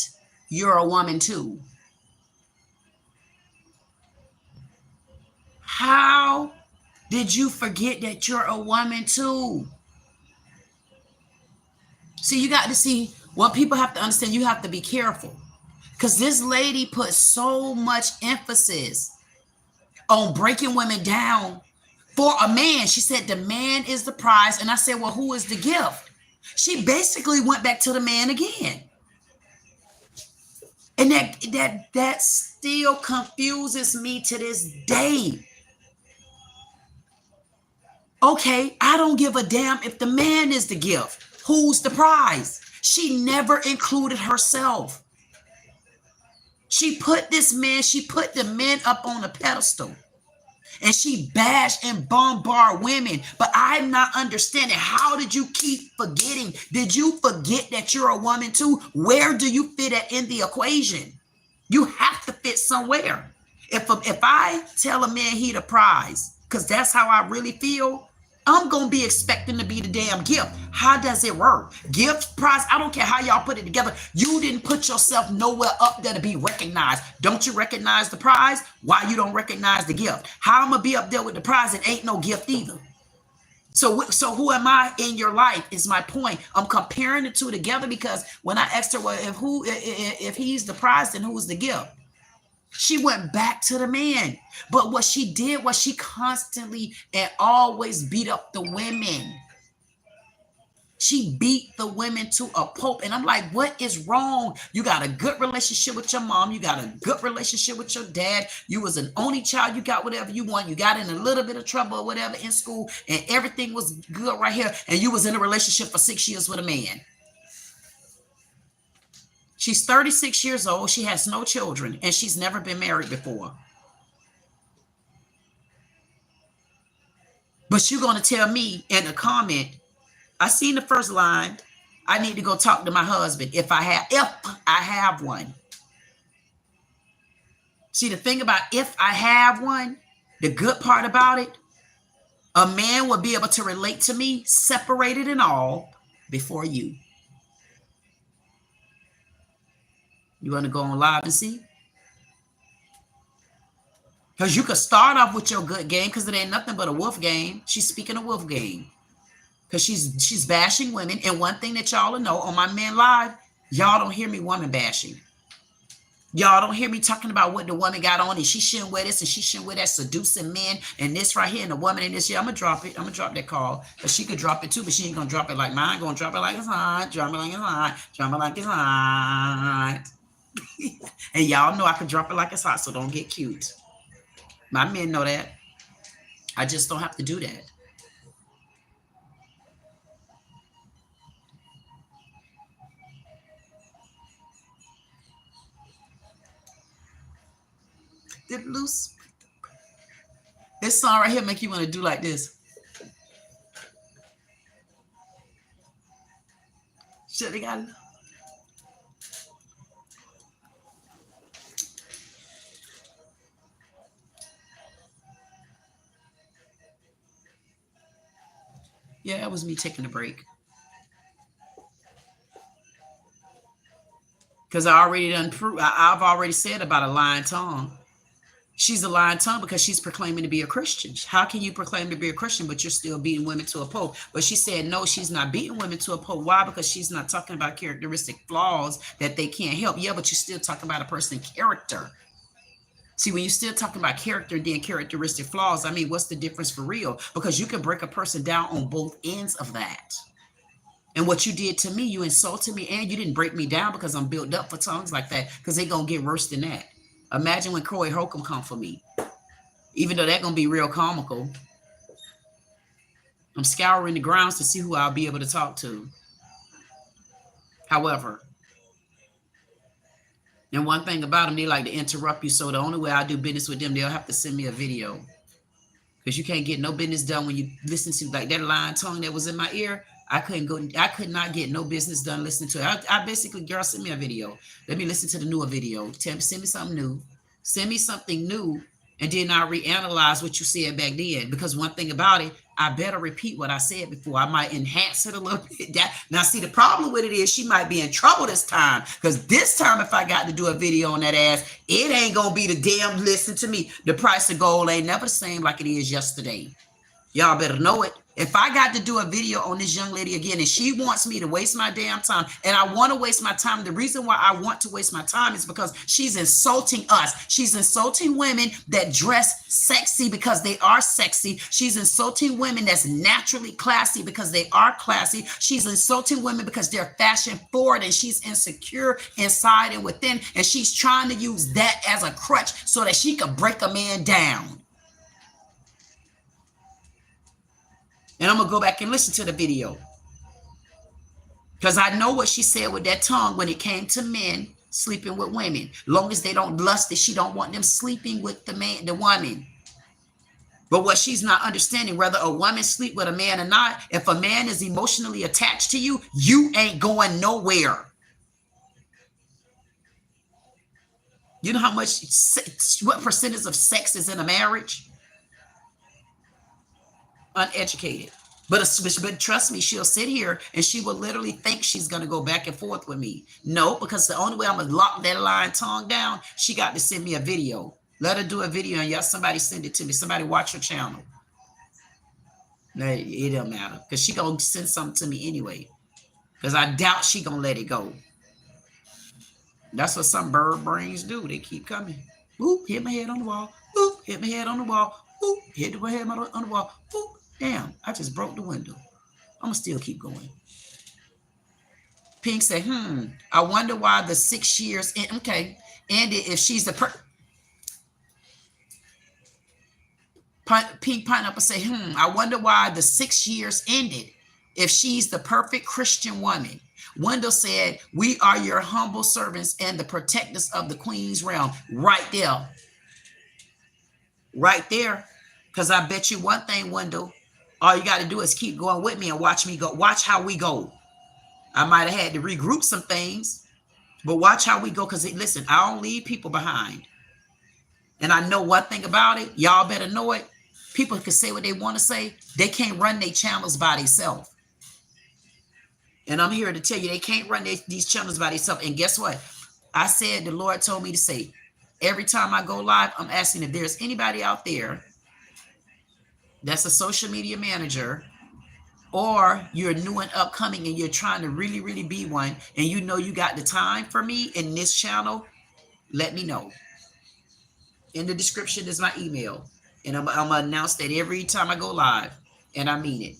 you're a woman too? How did you forget that you're a woman too? See, you got to see what people have to understand. You have to be careful, because this lady put so much emphasis on breaking women down for a man. She said the man is the prize. And I said, well, who is the gift? She basically went back to the man again. And that still confuses me to this day. Okay, I don't give a damn if the man is the gift. Who's the prize? She never included herself. She put the men up on a pedestal. And she bashed and bombarded women. But I'm not understanding. How did you keep forgetting? Did you forget that you're a woman too? Where do you fit in the equation? You have to fit somewhere. If I tell a man he the prize, because that's how I really feel, I'm going to be expecting to be the damn gift. How does it work? Gift, prize, I don't care how y'all put it together. You didn't put yourself nowhere up there to be recognized. Don't you recognize the prize? Why you don't recognize the gift? How I'm going to be up there with the prize and ain't no gift either? So who am I in your life is my point. I'm comparing the two together, because when I asked her, well, if he's the prize, then who's the gift? She went back to the man. But what she did was she constantly and always beat up the women. She beat the women to a pulp. And I'm like, what is wrong? You got a good relationship with your mom. You got a good relationship with your dad. You was an only child. You got whatever you want. You got in a little bit of trouble or whatever in school, and everything was good right here. And you was in a relationship for 6 years with a man. She's 36 years old. She has no children, and she's never been married before. But you're going to tell me in a comment, I seen the first line, I need to go talk to my husband if I have one. See, the thing about if I have one, the good part about it, a man will be able to relate to me, separated and all, before you. You want to go on live and see? Because you could start off with your good game, because it ain't nothing but a wolf game. She's speaking a wolf game. Because she's bashing women. And one thing that y'all know on my Man Live, y'all don't hear me woman bashing. Y'all don't hear me talking about what the woman got on and she shouldn't wear this and she shouldn't wear that, seducing men and this right here and the woman in this. Yeah, I'm going to drop it. I'm going to drop that call. But she could drop it too, but she ain't going to drop it like mine. Going to drop it like it's hot. Drop it like it's hot. Drop it like it's hot. And y'all know I can drop it like it's hot, so don't get cute. My men know that. I just don't have to do that. Dip loose. This song right here make you want to do like this. Shit, they got. Yeah, that was me taking a break. Because I already done proved. I've already said about a lying tongue. She's a lying tongue because she's proclaiming to be a Christian. How can you proclaim to be a Christian, but you're still beating women to a pulp? But she said, no, she's not beating women to a pulp. Why? Because she's not talking about characteristic flaws that they can't help. Yeah, but you're still talking about a person's character. See, when you're still talking about character, then characteristic flaws, I mean, what's the difference for real? Because you can break a person down on both ends of that. And what you did to me, you insulted me, and you didn't break me down because I'm built up for tongues like that, because they're going to get worse than that. Imagine when Corey Holcomb come for me. Even though that's going to be real comical. I'm scouring the grounds to see who I'll be able to talk to. However, and one thing about them, they like to interrupt you. So the only way I do business with them, they'll have to send me a video. Because you can't get no business done when you listen to like that lying tongue that was in my ear. I could not get no business done listening to it. I basically, girl, send me a video. Let me listen to the newer video. Send me something new. Send me something new. And then I reanalyze what you said back then. Because one thing about it, I better repeat what I said before. I might enhance it a little bit. Now, see, the problem with it is she might be in trouble this time. Because this time, if I got to do a video on that ass, it ain't going to be the damn listen to me. The price of gold ain't never the same like it is yesterday. Y'all better know it. If I got to do a video on this young lady again and she wants me to waste my damn time, and I want to waste my time, the reason why I want to waste my time is because she's insulting us. She's insulting women that dress sexy because they are sexy. She's insulting women that's naturally classy because they are classy. She's insulting women because they're fashion forward and she's insecure inside and within. And she's trying to use that as a crutch so that she can break a man down. And I'm going to go back and listen to the video. Because I know what she said with that tongue when it came to men sleeping with women. Long as they don't lust, that she don't want them sleeping with the woman. But what she's not understanding, whether a woman sleep with a man or not, if a man is emotionally attached to you, you ain't going nowhere. You know how much, what percentage of sex is in a marriage? Uneducated. But trust me, she'll sit here and she will literally think she's going to go back and forth with me. No, because the only way I'm going to lock that lying tongue down, she got to send me a video. Let her do a video and yes, somebody send it to me. Somebody watch her channel. No, it don't matter because she going to send something to me anyway. Because I doubt she going to let it go. That's what some bird brains do. They keep coming. Oop, hit my head on the wall. Oop, hit my head on the wall. Oop, hit my head on the wall. Oop. Damn, I just broke the window. I'm going to still keep going. Pink said, I wonder why the 6 years, okay, ended if she's the Pink Pineapple said, I wonder why the 6 years ended if she's the perfect Christian woman. Wendell said, we are your humble servants and the protectors of the Queen's realm. Right there. Right there. Because I bet you one thing, Wendell. All you got to do is keep going with me and watch me go. Watch how we go. I might have had to regroup some things, but watch how we go. Because listen, I don't leave people behind. And I know one thing about it. Y'all better know it. People can say what they want to say. They can't run their channels by themselves. And I'm here to tell you, they can't run these channels by themselves. And guess what? I said the Lord told me to say, every time I go live, I'm asking if there's anybody out there that's a social media manager, or you're new and upcoming and you're trying to really, really be one, and you know you got the time for me in this channel, let me know. In the description is my email. And I'm going to announce that every time I go live. And I mean it.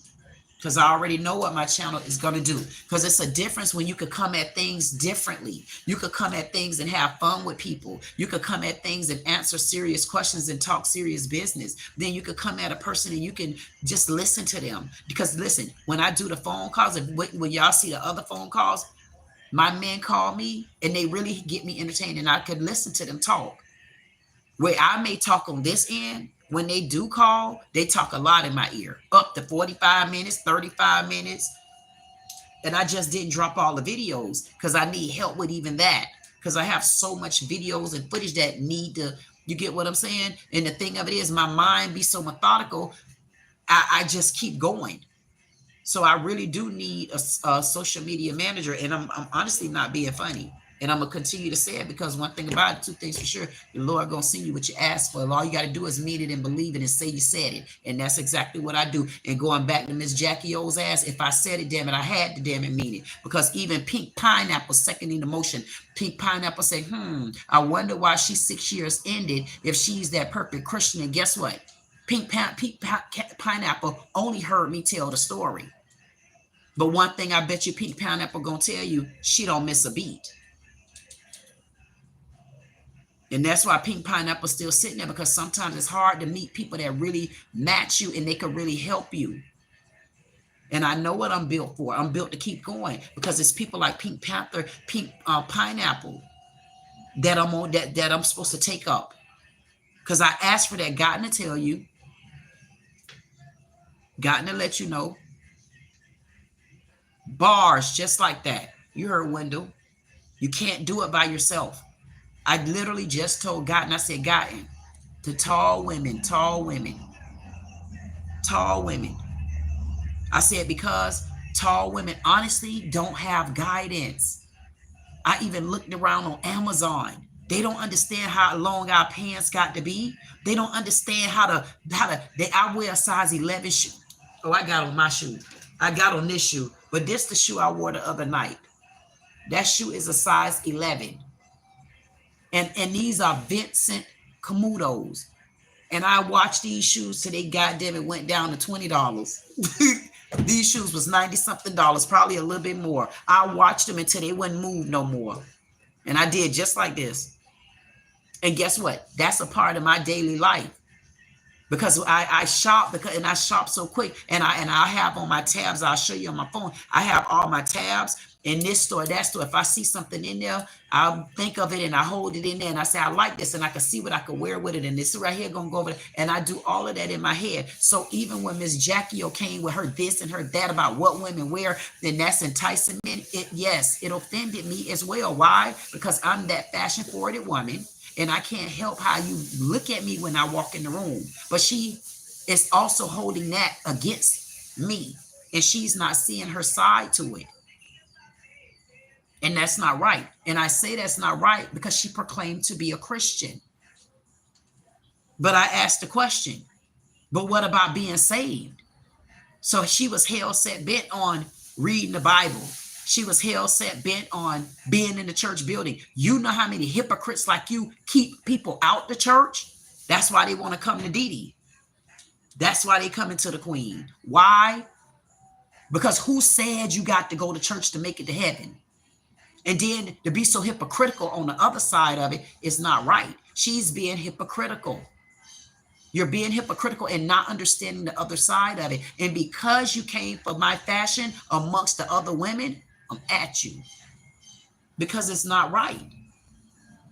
Because I already know what my channel is going to do. Because it's a difference when you could come at things differently. You could come at things and have fun with people. You could come at things and answer serious questions and talk serious business. Then you could come at a person and you can just listen to them. Because listen, when I do the phone calls, and when y'all see the other phone calls, my men call me and they really get me entertained and I could listen to them talk. Where I may talk on this end, when they do call, they talk a lot in my ear, up to 45 minutes, 35 minutes. And I just didn't drop all the videos because I need help with even that. Because I have so much videos and footage that need to, you get what I'm saying? And the thing of it is, my mind be so methodical, I just keep going. So I really do need a social media manager. And I'm honestly not being funny. And I'm going to continue to say it because one thing about it, two things for sure, the Lord going to send you what you ask for. All you got to do is mean it and believe it and say you said it. And that's exactly what I do. And going back to Miss Jackie O's ass, if I said it, damn it, I had to damn it mean it. Because even Pink Pineapple seconding the motion, Pink Pineapple said, I wonder why she's 6 years ended if she's that perfect Christian. And guess what? Pink Pineapple only heard me tell the story. But one thing I bet you Pink Pineapple going to tell you, she don't miss a beat. And that's why Pink Pineapple's still sitting there, because sometimes it's hard to meet people that really match you and they can really help you. And I know what I'm built for. I'm built to keep going because it's people like Pink Pineapple that I'm on, that I'm supposed to take up. Because I asked for that, gotten to tell you, gotten to let you know. Bars just like that. You heard Wendell. You can't do it by yourself. I literally just told Gotten, I said, Gotten, to tall women. I said, because tall women honestly don't have guidance. I even looked around on Amazon. They don't understand how long our pants got to be. They don't understand I wear a size 11 shoe. Oh, I got on my shoe. I got on this shoe, but this the shoe I wore the other night. That shoe is a size 11. And these are Vincent Camutos. And I watched these shoes till they goddamn it went down to $20. These shoes was 90-something dollars, probably a little bit more. I watched them until they wouldn't move no more. And I did just like this. And guess what? That's a part of my daily life. Because I shop, and I shop so quick. And I have on my tabs, I'll show you on my phone, I have all my tabs in this store, that store. If I see something in there, I'll think of it and I hold it in there and I say, I like this, and I can see what I can wear with it. And this right here gonna go over there. And I do all of that in my head. So even when Miss Jackie O came with her this and her that about what women wear, then that's enticing men. Yes, it offended me as well. Why? Because I'm that fashion forwarded woman. And I can't help how you look at me when I walk in the room. But she is also holding that against me. And she's not seeing her side to it. And that's not right. And I say that's not right because she proclaimed to be a Christian. But I asked the question, but what about being saved? So she was hell set bent on reading the Bible. She was hell set bent on being in the church building. You know how many hypocrites like you keep people out the church? That's why they want to come to Dee Dee. That's why they come into the Queen. Why? Because who said you got to go to church to make it to heaven? And then to be so hypocritical on the other side of it is not right. She's being hypocritical. You're being hypocritical and not understanding the other side of it. And because you came for my fashion amongst the other women, I'm at you. Because it's not right.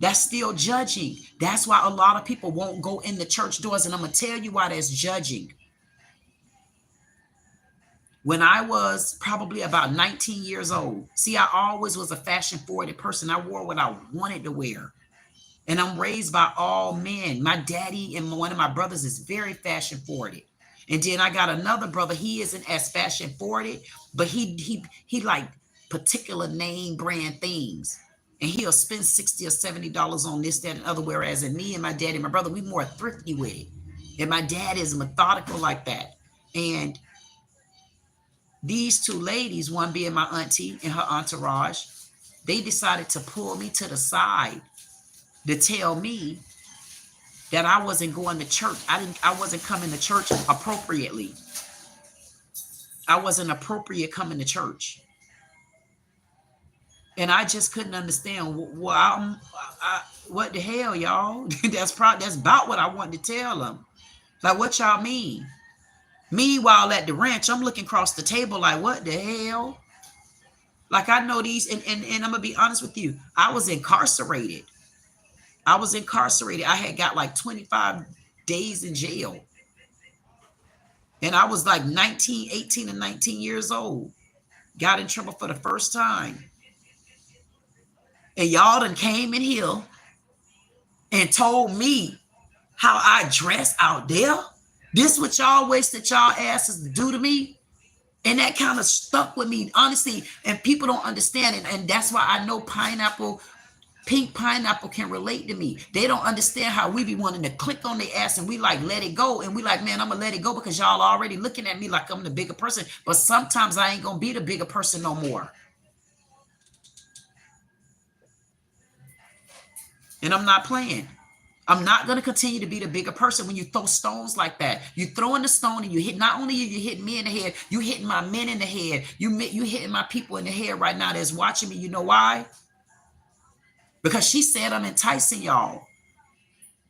That's still judging. That's why a lot of people won't go in the church doors. And I'm going to tell you why that's judging. When I was probably about 19 years old, see, I always was a fashion forwarded person. I wore what I wanted to wear. And I'm raised by all men. My daddy and one of my brothers is very fashion forwarded. And then I got another brother. He isn't as fashion forwarded, but he like particular name brand things. And he'll spend $60 or $70 on this, that, and other. Whereas in me and my daddy and my brother, we more thrifty with it. And my dad is methodical like that. And these two ladies, one being my auntie and her entourage, they decided to pull me to the side to tell me that I wasn't going to church. I wasn't coming to church appropriately. I wasn't appropriate coming to church. And I just couldn't understand what the hell, y'all. That's about what I wanted to tell them. Like, what y'all mean? Meanwhile, at the ranch, I'm looking across the table like, what the hell? Like, I know these, and I'm gonna be honest with you. I was incarcerated. I had got like 25 days in jail. And I was like 18 and 19 years old. Got in trouble for the first time. And y'all done came in here and told me how I dress out there. This what y'all wasted y'all asses to do to me. And that kind of stuck with me, honestly. And people don't understand it. And that's why I know Pink Pineapple can relate to me. They don't understand how we be wanting to click on their ass and we like, let it go. And we like, man, I'm going to let it go because y'all already looking at me like I'm the bigger person. But sometimes I ain't going to be the bigger person no more. And I'm not playing. I'm not going to continue to be the bigger person when you throw stones like that. You throwing the stone and you hit, not only you hitting me in the head, you hitting my men in the head. You hitting my people in the head right now that's watching me. You know why? Because she said I'm enticing y'all.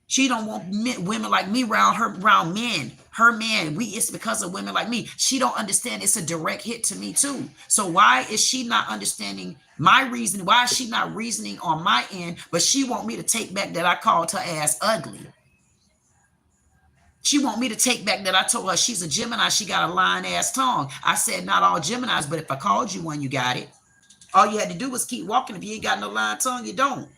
She don't want women like me around men. Her man, it's because of women like me. She don't understand it's a direct hit to me too. So why is she not understanding my reason? Why is she not reasoning on my end? But she want me to take back that I called her ass ugly. She want me to take back that I told her she's a Gemini. She got a lying ass tongue. I said not all Geminis, but if I called you one, you got it. All you had to do was keep walking. If you ain't got no lying tongue, you don't.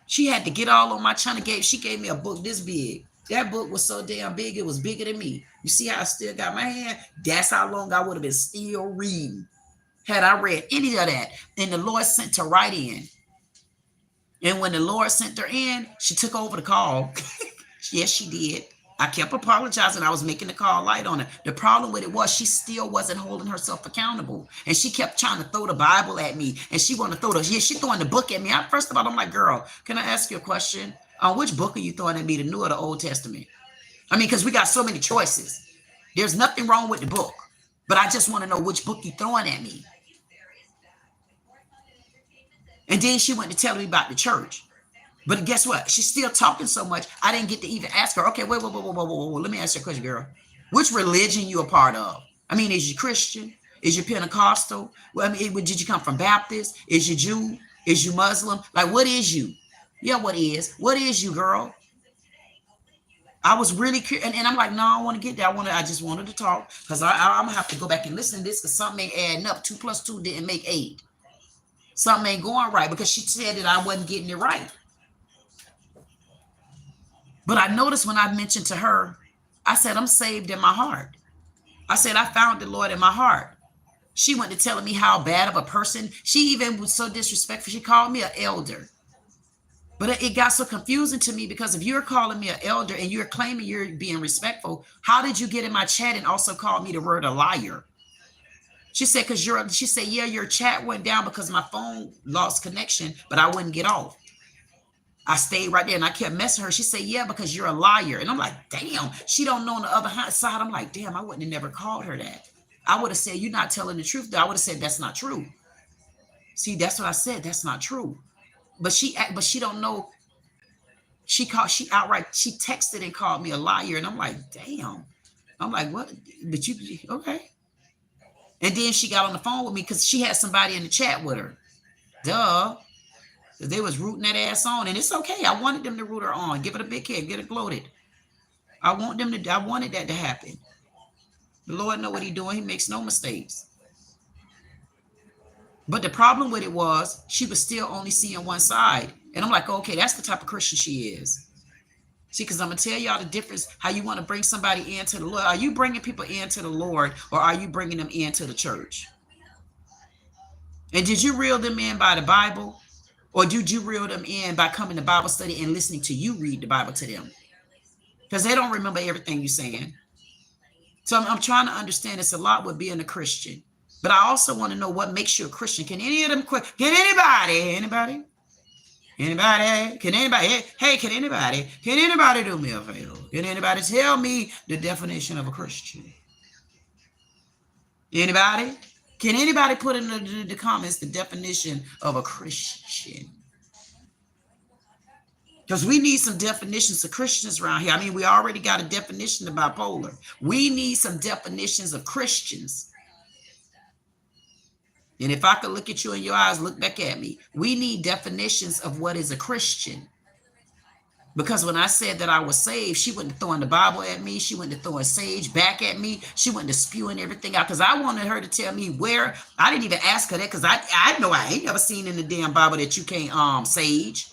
She had to get all on my channel. She gave me a book this big. That book was so damn big, it was bigger than me. You see how I still got my hand? That's how long I would have been still reading had I read any of that. And the Lord sent her right in. And when the Lord sent her in, she took over the call. Yes, she did. I kept apologizing. I was making the call light on her. The problem with it was she still wasn't holding herself accountable. And she kept trying to throw the Bible at me. And she wanted to throw she throwing the book at me. First of all, I'm like, girl, can I ask you a question? Which book are you throwing at me, the New or the Old Testament? I mean, because we got so many choices. There's nothing wrong with the book. But I just want to know which book you throwing at me. And then she went to tell me about the church. But guess what? She's still talking so much, I didn't get to even ask her, okay, wait. Let me ask you a question, girl. Which religion you a part of? I mean, is you Christian? Is you Pentecostal? Well, I mean, did you come from Baptist? Is you Jew? Is you Muslim? Like, what is you? Yeah, what is? What is you, girl? I was really curious. And I'm like, no, I want to get there. I just wanted to talk because I'm going to have to go back and listen to this because something ain't adding up. 2 + 2 didn't make 8. Something ain't going right because she said that I wasn't getting it right. But I noticed when I mentioned to her, I said, I'm saved in my heart. I said, I found the Lord in my heart. She went to telling me how bad of a person. She even was so disrespectful. She called me an elder. But it got so confusing to me because if you're calling me an elder and you're claiming you're being respectful, how did you get in my chat and also call me the word a liar? She said, she said, yeah, your chat went down because my phone lost connection, but I wouldn't get off. I stayed right there and I kept messing her. She said, yeah, because you're a liar. And I'm like, damn, she don't know on the other side. I'm like, damn, I wouldn't have never called her that. I would have said, you're not telling the truth. I would have said, that's not true. See, that's what I said. That's not true. But she don't know. She texted and called me a liar. And I'm like, damn. I'm like, what? But you, okay. And then she got on the phone with me because she had somebody in the chat with her. Duh. They was rooting that ass on, and it's okay. I wanted them to root her on, give it a big head, get it gloated. I wanted that to happen. The Lord know what He's doing. He makes no mistakes. But the problem with it was she was still only seeing one side. And I'm like, okay, that's the type of Christian she is. See, because I'm going to tell y'all the difference, how you want to bring somebody into the Lord. Are you bringing people into the Lord, or are you bringing them into the church? And did you reel them in by the Bible? Or did you reel them in by coming to Bible study and listening to you read the Bible to them? Because they don't remember everything you're saying. So I'm trying to understand it's a lot with being a Christian. But I also want to know what makes you a Christian. Can any of them quit? Can anybody? Anybody? Can anybody? Hey, can anybody do me a favor? Can anybody tell me the definition of a Christian? Anybody? Can anybody put in the comments the definition of a Christian? Because we need some definitions of Christians around here. I mean, we already got a definition of bipolar. We need some definitions of Christians. And if I could look at you in your eyes, look back at me. We need definitions of what is a Christian. Because when I said that I was saved, she wasn't throwing the Bible at me. She wasn't throwing sage back at me. She wasn't spewing everything out. Because I wanted her to tell me where. I didn't even ask her that because I know I ain't never seen in the damn Bible that you can't sage.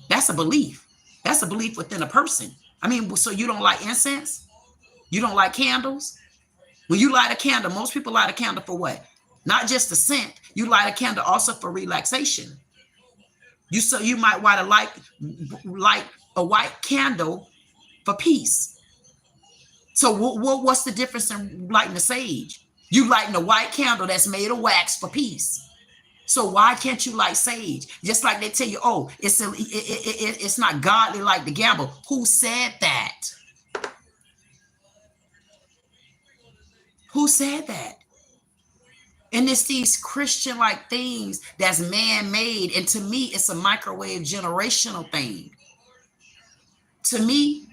That's a belief. That's a belief within a person. I mean, so you don't like incense? You don't like candles? When you light a candle, most people light a candle for what? Not just the scent. You light a candle also for relaxation. You might want to light a white candle for peace. So what's the difference in lighting the sage? You lighting a white candle that's made of wax for peace. So why can't you light sage? Just like they tell you, oh, it's not godly like to gamble. Who said that? Who said that? And it's these Christian-like things that's man-made. And to me, it's a microwave generational thing. To me,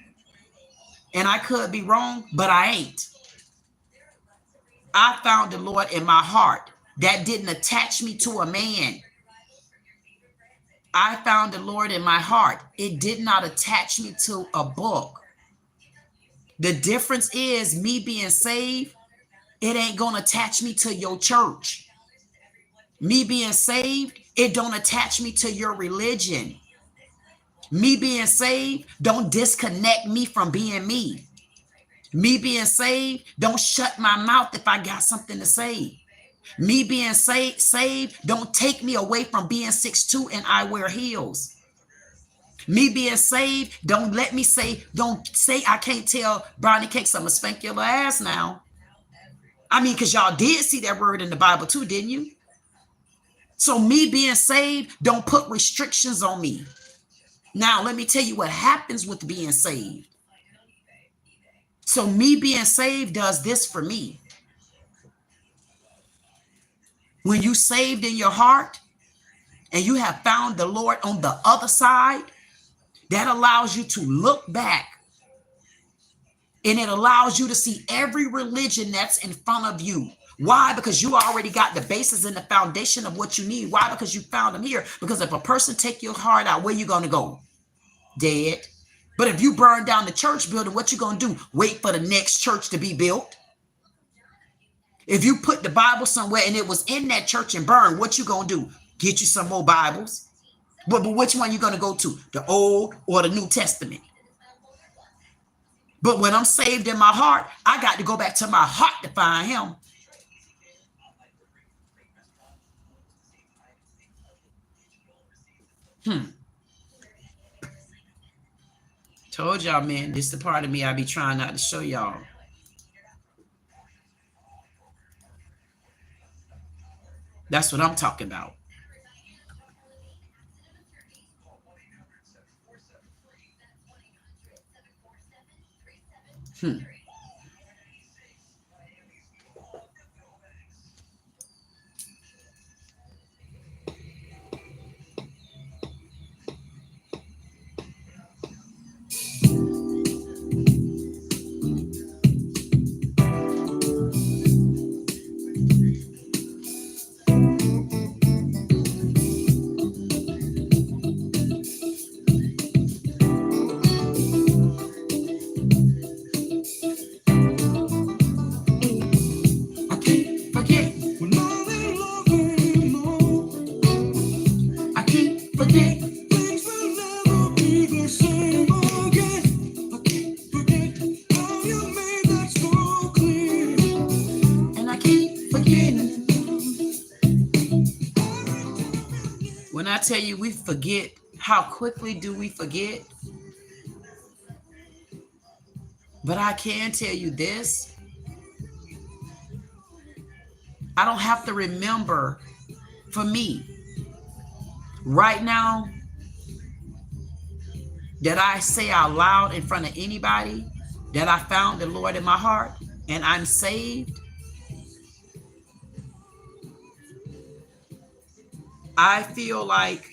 and I could be wrong, but I ain't. I found the Lord in my heart. That didn't attach me to a man. I found the Lord in my heart. It did not attach me to a book. The difference is me being saved. It ain't going to attach me to your church. Me being saved, it don't attach me to your religion. Me being saved, don't disconnect me from being me. Me being saved, don't shut my mouth if I got something to say. Me being saved, don't take me away from being 6'2" and I wear heels. Me being saved, don't say I can't tell brownie cakes I'm going to spank your ass now. I mean, because y'all did see that word in the Bible too, didn't you? So me being saved, don't put restrictions on me. Now, let me tell you what happens with being saved. So me being saved does this for me. When you saved in your heart and you have found the Lord on the other side, that allows you to look back. And it allows you to see every religion that's in front of you. Why? Because you already got the basis and the foundation of what you need. Why? Because you found them here. Because if a person take your heart out, where you going to go? Dead. But if you burn down the church building, what you going to do? Wait for the next church to be built? If you put the Bible somewhere and it was in that church and burned, what you going to do? Get you some more Bibles? But which one you going to go to? The Old or the New Testament? But when I'm saved in my heart, I got to go back to my heart to find him. Told y'all, man, this is the part of me I be trying not to show y'all. That's what I'm talking about. I tell you, we forget. How quickly do we forget? But I can tell you this. I don't have to remember. For me, right now, Did I say out loud in front of anybody that I found the Lord in my heart and I'm saved? I feel like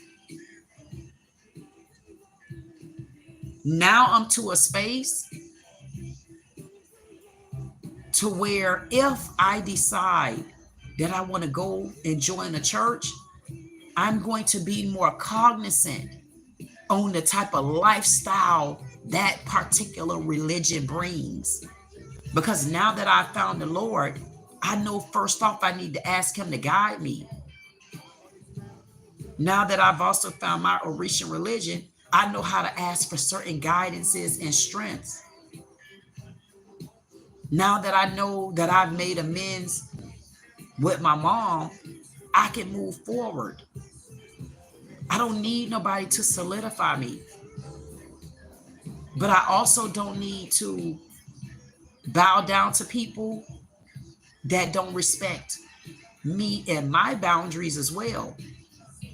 now I'm to a space to where if I decide that I want to go and join a church, I'm going to be more cognizant on the type of lifestyle that particular religion brings. Because now that I found the Lord, I know first off I need to ask him to guide me. Now that I've also found my Orisha religion, I know how to ask for certain guidances and strengths. Now that I know that I've made amends with my mom, I can move forward. I don't need nobody to solidify me. But I also don't need to bow down to people that don't respect me and my boundaries as well.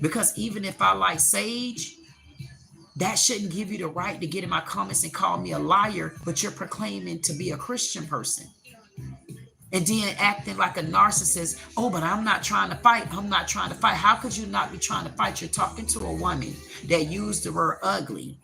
Because even if I like Sage, that shouldn't give you the right to get in my comments and call me a liar, but you're proclaiming to be a Christian person. And then acting like a narcissist. Oh, but I'm not trying to fight. I'm not trying to fight. How could you not be trying to fight? You're talking to a woman that used the word ugly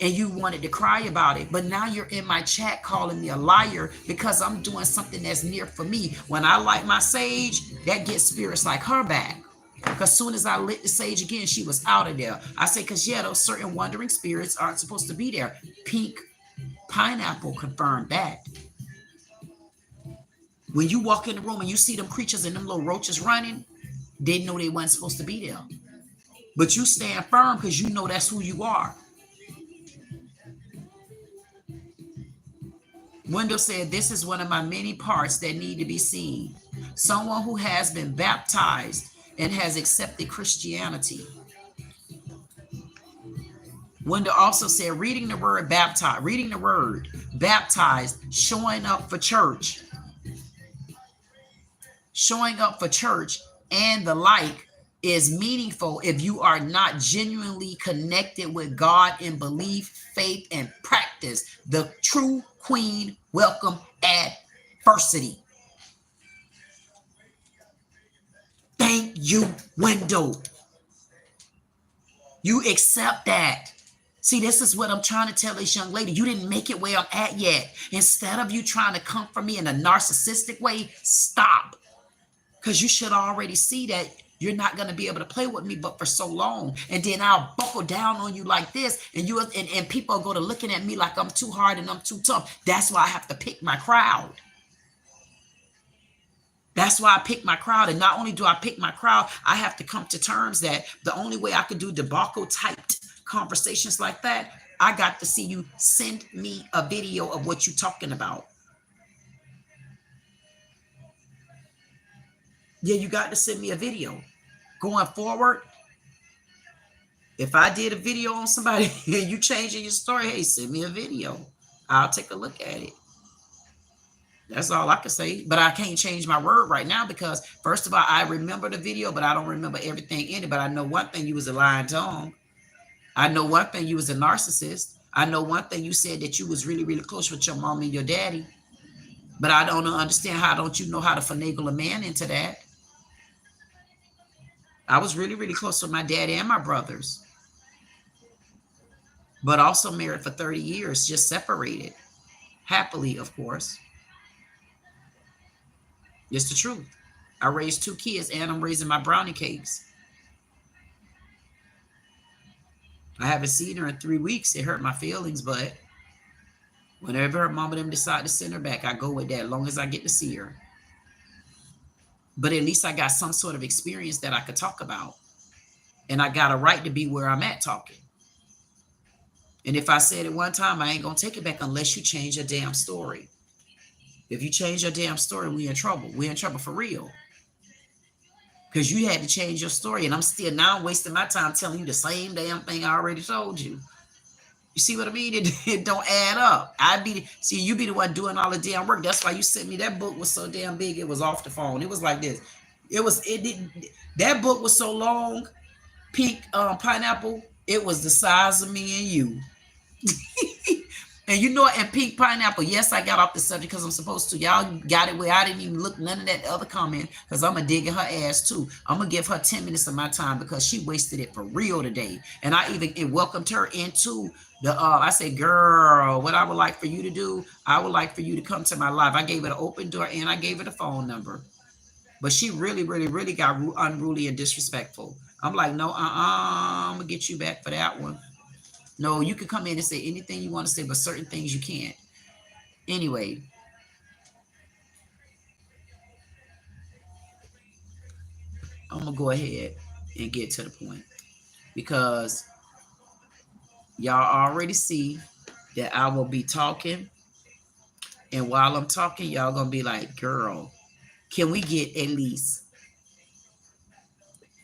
and you wanted to cry about it. But now you're in my chat calling me a liar because I'm doing something that's near for me. When I light my sage, that gets spirits like her back. Because soon as I lit the sage again, she was out of there. I say, because yeah, those certain wandering spirits aren't supposed to be there. Pink pineapple confirmed that. When you walk in the room and you see them creatures and them little roaches running, they know they weren't supposed to be there. But you stand firm because you know that's who you are. Wendell said, this is one of my many parts that need to be seen. Someone who has been baptized and has accepted Christianity. Wendell also said, reading the word baptized, showing up for church, and the like is meaningful if you are not genuinely connected with God in belief, faith, and practice. The true queen welcome adversity. Thank you, Wendell. You accept that. See, this is what I'm trying to tell this young lady. You didn't make it where I'm at yet. Instead of you trying to come for me in a narcissistic way, stop. Because you should already see that you're not going to be able to play with me but for so long. And then I'll buckle down on you like this. And people go to looking at me like I'm too hard and I'm too tough. That's why I have to pick my crowd. That's why I pick my crowd. And not only do I pick my crowd, I have to come to terms that the only way I could do debacle typed conversations like that, I got to see you send me a video of what you're talking about. Yeah, you got to send me a video. Going forward, if I did a video on somebody and you changing your story, hey, send me a video. I'll take a look at it. That's all I can say. But I can't change my word right now because, first of all, I remember the video, but I don't remember everything in it. But I know one thing, you was a lying tongue. I know one thing, you was a narcissist. I know one thing, you said that you was really, really close with your mom and your daddy. But I don't understand, how don't you know how to finagle a man into that? I was really, really close with my dad and my brothers. But also married for 30 years, just separated. Happily, of course. It's the truth. I raised 2 kids and I'm raising my brownie cakes. I haven't seen her in 3 weeks. It hurt my feelings, but whenever her mom and them decide to send her back, I go with that as long as I get to see her. But at least I got some sort of experience that I could talk about. And I got a right to be where I'm at talking. And if I said it one time, I ain't going to take it back unless you change your damn story. If you change your damn story, we in trouble. We're in trouble for real. Because you had to change your story. And I'm still now wasting my time telling you the same damn thing I already told you. You see what I mean? It don't add up. You be the one doing all the damn work. That's why you sent me that book was so damn big. It was off the phone. It was like this. That book was so long, Pink Pineapple. It was the size of me and you. And you know, and pink pineapple, yes, I got off the subject because I'm supposed to. Y'all got it where I didn't even look none of that other comment because I'm going to dig in her ass too. I'm going to give her 10 minutes of my time because she wasted it for real today. And I even welcomed her into the, I said, girl, what I would like for you to do, I would like for you to come to my live. I gave her an open door and I gave her the phone number. But she really, really, really got unruly and disrespectful. I'm like, no, I'm going to get you back for that one. No, you can come in and say anything you want to say, but certain things you can't. Anyway, I'm going to go ahead and get to the point because y'all already see that I will be talking. And while I'm talking, y'all going to be like, girl, can we get at least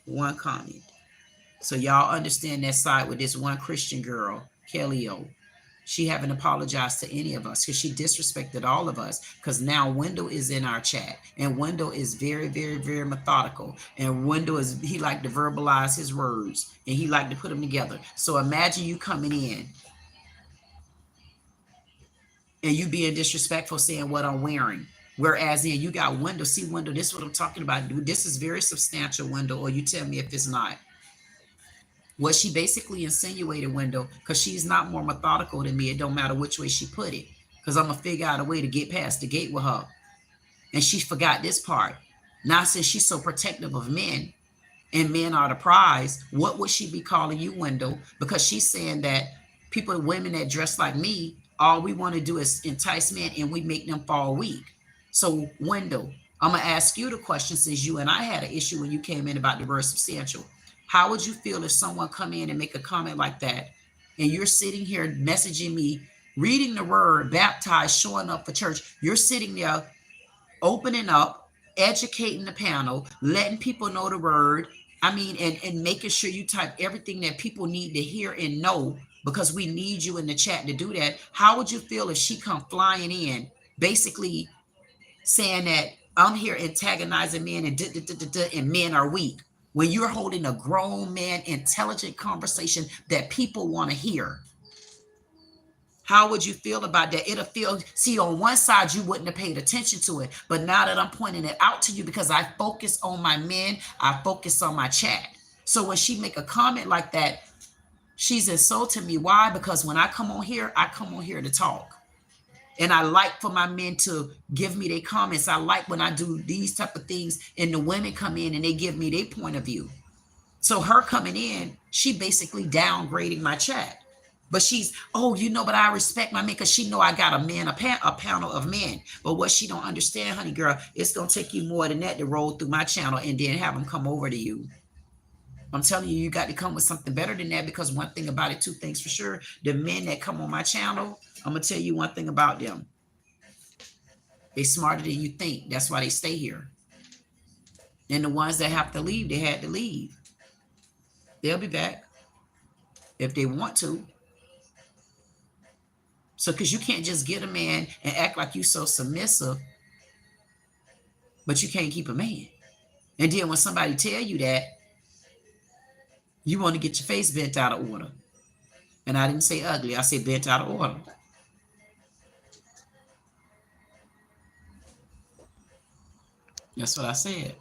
one comment? So y'all understand that side with this one Christian girl, Kelly O. She haven't apologized to any of us because she disrespected all of us because now Wendell is in our chat and Wendell is very, very, very methodical. And Wendell he like to verbalize his words and he like to put them together. So imagine you coming in and you being disrespectful saying what I'm wearing. Whereas then you got Wendell. See, Wendell, this is what I'm talking about. This is very substantial, Wendell, or you tell me if it's not. What she basically insinuated, Wendell, because she's not more methodical than me. It don't matter which way she put it, because I'm going to figure out a way to get past the gate with her. And she forgot this part. Now, since she's so protective of men, and men are the prize, what would she be calling you, Wendell? Because she's saying that people, women that dress like me, all we want to do is entice men and we make them fall weak. So, Wendell, I'm going to ask you the question since you and I had an issue when you came in about the word substantial. How would you feel if someone come in and make a comment like that and you're sitting here messaging me, reading the word, baptized, showing up for church, you're sitting there opening up, educating the panel, letting people know the word. I mean, and making sure you type everything that people need to hear and know because we need you in the chat to do that. How would you feel if she come flying in, basically saying that I'm here antagonizing men and men are weak when you're holding a grown man, intelligent conversation that people want to hear? How would you feel about that? It'll feel, see, on one side, you wouldn't have paid attention to it. But now that I'm pointing it out to you because I focus on my men, I focus on my chat. So when she make a comment like that, she's insulting me. Why? Because when I come on here to talk. And I like for my men to give me their comments. I like when I do these type of things and the women come in and they give me their point of view. So her coming in, she basically downgrading my chat. But she's, oh, you know, but I respect my men because she know I got a panel of men. But what she don't understand, honey girl, it's going to take you more than that to roll through my channel and then have them come over to you. I'm telling you, you got to come with something better than that because one thing about it, two things for sure, the men that come on my channel, I'm going to tell you one thing about them. They smarter than you think. That's why they stay here. And the ones that have to leave, they had to leave. They'll be back if they want to. So, because you can't just get a man and act like you so submissive, but you can't keep a man. And then when somebody tell you that, you want to get your face bent out of order. And I didn't say ugly. I said bent out of order. That's what I said.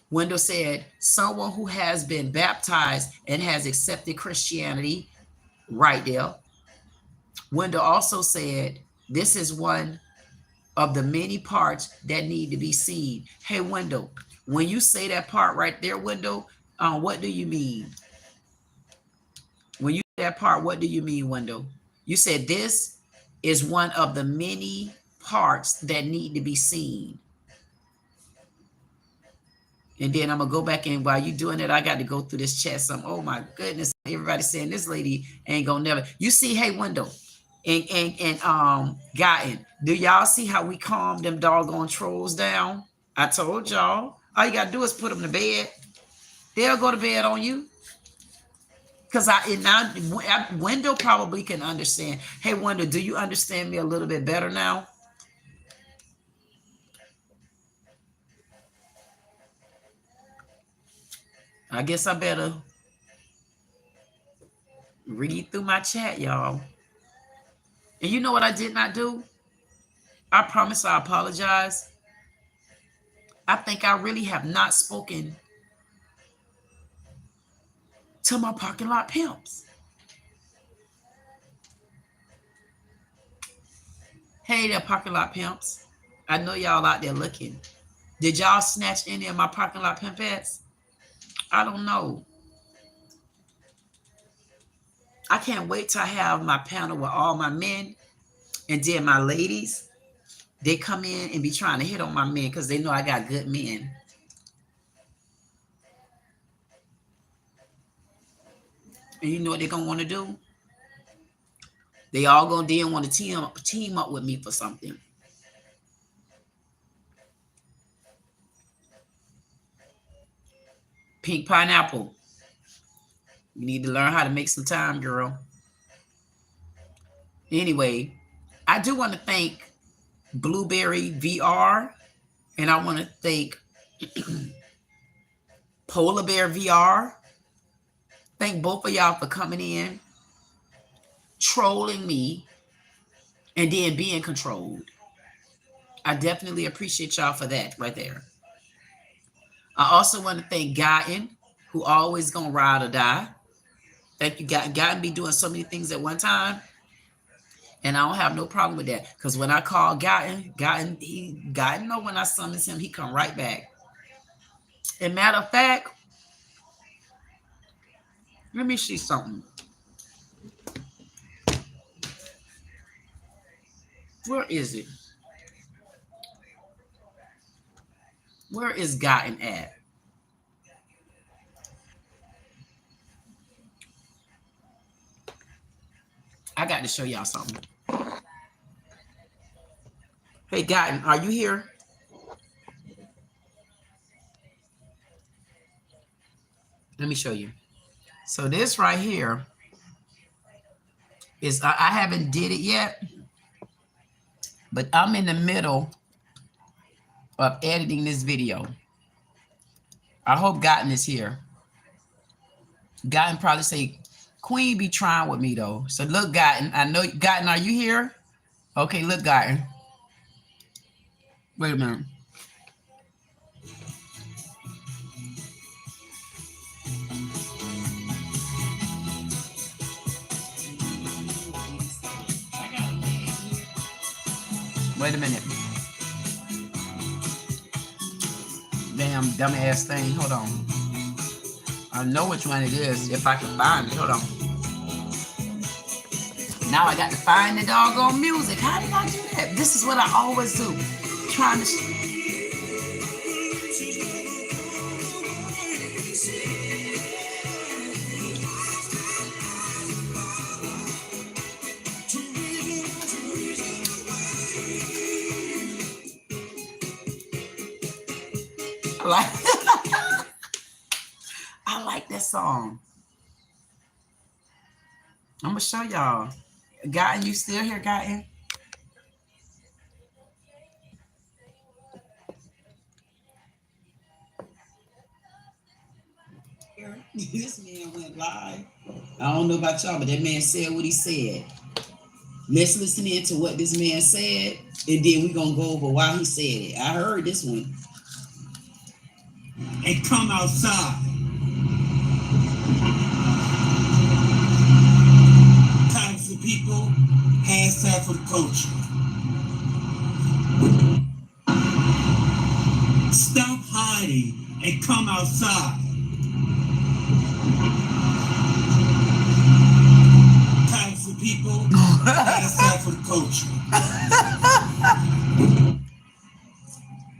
Wendell said, someone who has been baptized and has accepted Christianity, right there. Wendell also said, this is one of the many parts that need to be seen. Hey, Wendell, when you say that part right there, Wendell, what do you mean? When you say that part, what do you mean, Wendell? You said this is one of the many parts that need to be seen. And then I'm going to go back in while you're doing it. I got to go through this chat. Some, oh my goodness. Everybody saying this lady ain't going to never. You see, hey, Wendell and Gotten, do y'all see how we calm them doggone trolls down? I told y'all. All you got to do is put them to bed. They'll go to bed on you. Because Wendell probably can understand. Hey, Wendell, do you understand me a little bit better now? I guess I better Read through my chat, y'all. And you know what I did not do? I promise I apologize. I think I really have not spoken to my parking lot pimps. Hey there, parking lot pimps. I know y'all out there looking. Did y'all snatch any of my parking lot pimpettes? I don't know. I can't wait till I have my panel with all my men, and then my ladies, they come in and be trying to hit on my men because they know I got good men. And you know what they're going to want to do? They all going to then want to team up with me for something. Pink pineapple. You need to learn how to make some time, girl. Anyway, I do want to thank Blueberry VR, and I want to thank Polar Bear VR. Thank both of y'all for coming in, trolling me, and then being controlled. I definitely appreciate y'all for that right there. I also want to thank Gotten, who always gonna ride or die. Thank you, Gotten. Gotten be doing so many things at one time, and I don't have no problem with that. Because when I call Gotten know when I summons him, he come right back. And matter of fact, let me see something. Where is it? Where is Gotten at? I got to show y'all something. Hey, Gotten, are you here? Let me show you. So this right here is, I haven't did it yet, but I'm in the middle of editing this video. I hope Gotten is here. Gotten probably say, Queen be trying with me though. So look, Gotten, I know, Gotten, are you here? Okay, look, Gotten. Wait a minute. Wait a minute. Damn dumbass thing. Hold on. I know which one it is if I can find it. Hold on. Now I got to find the doggone music. How did I do that? This is what I always do. Trying to... I like that song. I'm gonna show y'all. Gotten, you still here, Gotten? This man went live. I don't know about y'all, but that man said what he said. Let's listen in to what this man said, and then we're gonna go over why he said it. I heard this one. And come outside. Time for people, hashtag for the culture. Stop hiding and come outside. Time for people, hashtag for the culture.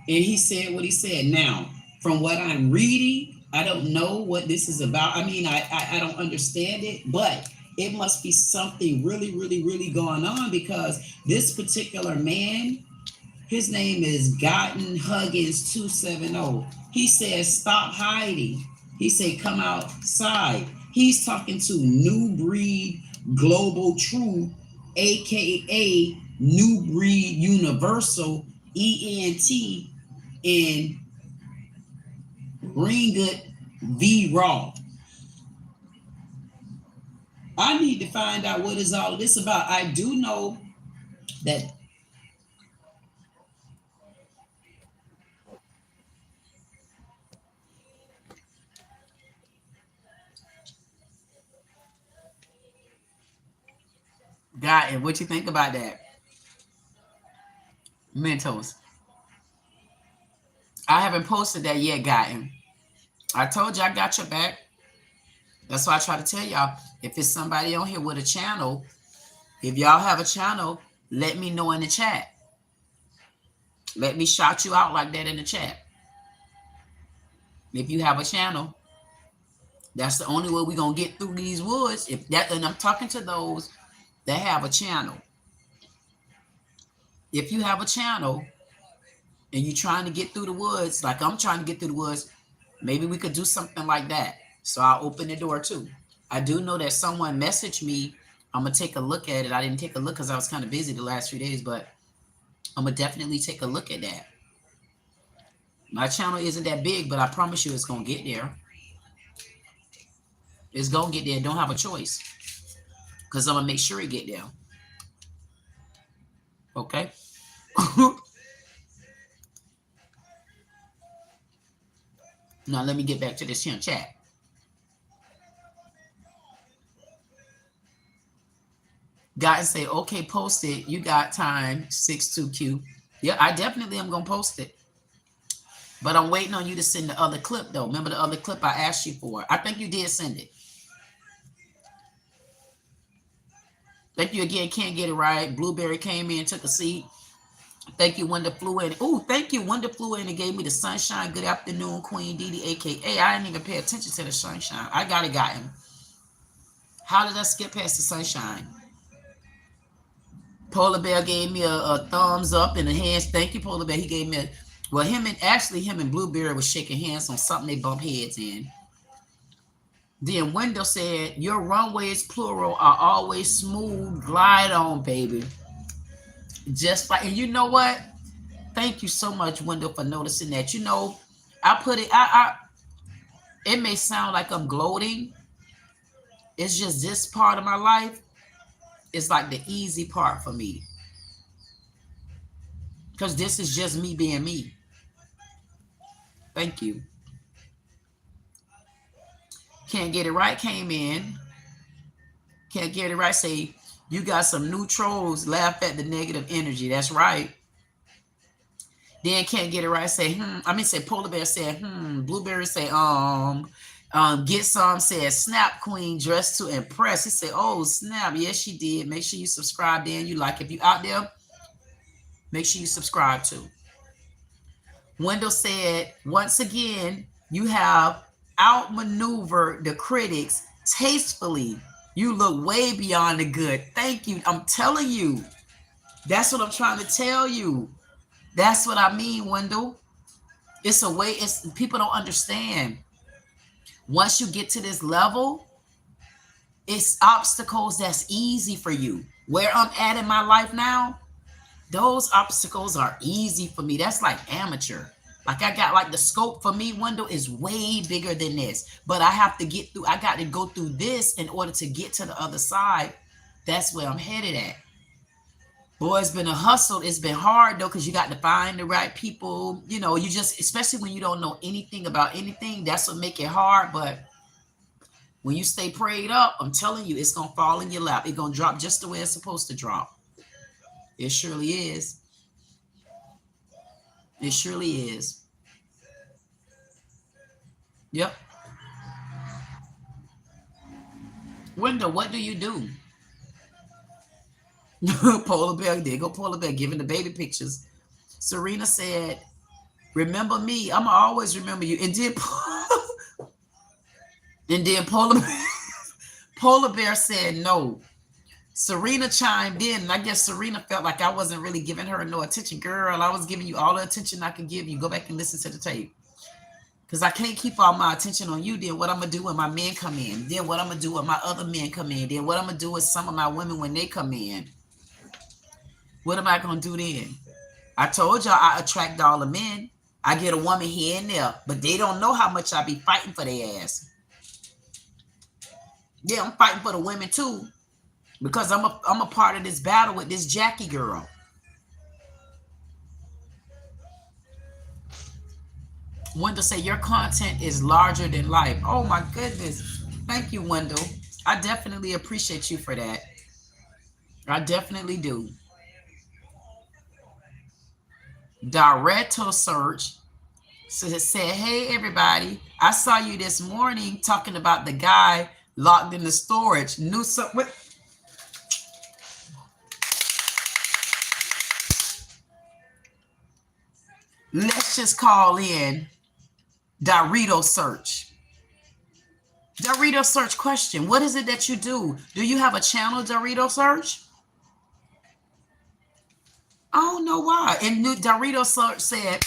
And he said what he said. Now, from what I'm reading, I don't know what this is about. I mean, I don't understand it, but it must be something really, really, really going on, because this particular man, his name is Gotten Huggins 270. He says, stop hiding. He said, come outside. He's talking to New Breed Global Truth, aka New Breed Universal, ENT, in Ringgood v. Raw. I need to find out what is all this about. I do know that God, and what you think about that? Mentos. I haven't posted that yet, Gotten. I told you I got your back. That's why I try to tell y'all, if it's somebody on here with a channel, if y'all have a channel, let me know in the chat. Let me shout you out like that in the chat. If you have a channel, that's the only way we're going to get through these woods. If that, and I'm talking to those that have a channel. If you have a channel and you're trying to get through the woods, like I'm trying to get through the woods, maybe we could do something like that. So I'll open the door too. I do know that someone messaged me. I'm going to take a look at it. I didn't take a look because I was kind of busy the last few days, but I'm going to definitely take a look at that. My channel isn't that big, but I promise you it's going to get there. It's going to get there. Don't have a choice because I'm going to make sure it get there. Okay? Now, let me get back to this here chat. Got to say, okay, post it. You got time, 62Q. Yeah, I definitely am going to post it. But I'm waiting on you to send the other clip, though. Remember the other clip I asked you for? I think you did send it. Thank you again. Can't get it right. Blueberry came in, took a seat. Thank you, Wonder flew in. Oh, thank you, Wonder flew in and gave me the sunshine. Good afternoon, Queen Dee Dee, a.k.a. I didn't even pay attention to the sunshine. I got him. How did I skip past the sunshine? Polar Bear gave me a thumbs up and a hands. Thank you, Polar Bear. He gave me a, well, him and Blueberry was shaking hands on something they bump heads in. Then Wendell said, your runways, plural, are always smooth. Glide on, baby. Just like, and you know what? Thank you so much, Wendell, for noticing that. You know, I put it, it may sound like I'm gloating. It's just this part of my life is like the easy part for me. Because this is just me being me. Thank you. Can't get it right came in. Can't get it right. Say, you got some new trolls. Laugh at the negative energy. That's right. Then can't get it right. Say, say Polar Bear said, Blueberry say, get some said, snap queen dressed to impress. He said, oh, snap. Yes, she did. Make sure you subscribe then. You like, if you out there, make sure you subscribe too. Wendell said, once again, you have outmaneuvered the critics tastefully. You look way beyond the good. Thank you. I'm telling you. That's what I'm trying to tell you. That's what I mean, Wendell. It's a way, it's people don't understand. Once you get to this level, it's obstacles that's easy for you. Where I'm at in my life now, those obstacles are easy for me. That's like amateur. Like I got like the scope for me, Wendell, is way bigger than this. But I have to get through, I got to go through this in order to get to the other side. That's where I'm headed at. Boy, it's been a hustle. It's been hard though, because you got to find the right people. You know, you just, especially when you don't know anything about anything, that's what make it hard. But when you stay prayed up, I'm telling you, it's going to fall in your lap. It's going to drop just the way it's supposed to drop. It surely is. It surely is. Yep. Wendell, what do you do? Polar Bear, there go Polar Bear giving the baby pictures. Serena said, remember me. I'm gonna always remember you. And then Polar Bear said no. Serena chimed in, and I guess Serena felt like I wasn't really giving her no attention. Girl, I was giving you all the attention I could give you. Go back and listen to the tape. Because I can't keep all my attention on you. Then what I'm going to do when my men come in. Then what I'm going to do when my other men come in. Then what I'm going to do with some of my women when they come in. What am I going to do then? I told y'all I attract all the men. I get a woman here and there. But they don't know how much I be fighting for their ass. Yeah, I'm fighting for the women too, because I'm a part of this battle with this Jackie girl. Wendell say your content is larger than life. Oh my goodness. Thank you, Wendell. I definitely appreciate you for that. I definitely do. Directo search. So it said, hey everybody, I saw you this morning talking about the guy locked in the storage. Knew something. Let's just call in Dorito search. Dorito search question. What is it that you do? Do you have a channel, Dorito search? I don't know why. And new Dorito search said,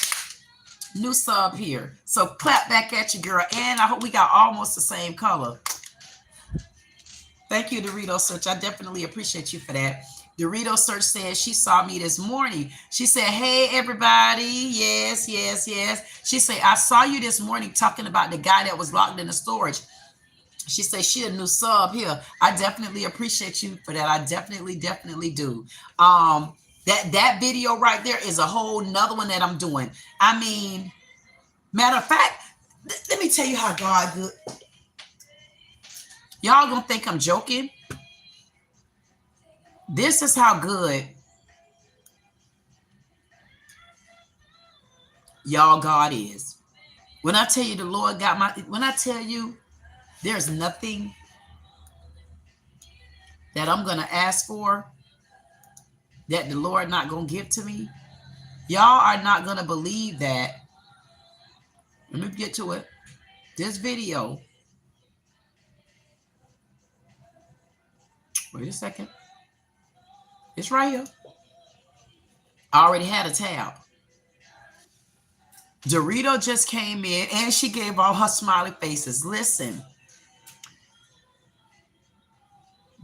new sub here. So clap back at you, girl. And I hope we got almost the same color. Thank you, Dorito search. I definitely appreciate you for that. Dorito search says she saw me this morning. She said, hey, everybody. Yes, yes, yes. She said, I saw you this morning talking about the guy that was locked in the storage. She said she a new sub here. I definitely appreciate you for that. I definitely do. That video right there is a whole nother one that I'm doing. I mean, matter of fact, let me tell you how God good. Y'all gonna think I'm joking. This is how good y'all God is. When I tell you the Lord got my, when I tell you there's nothing that I'm going to ask for that the Lord not going to give to me, y'all are not going to believe that. Let me get to it. This video. Wait a second. It's right here. I already had a tab. Dorito just came in and she gave all her smiley faces. Listen.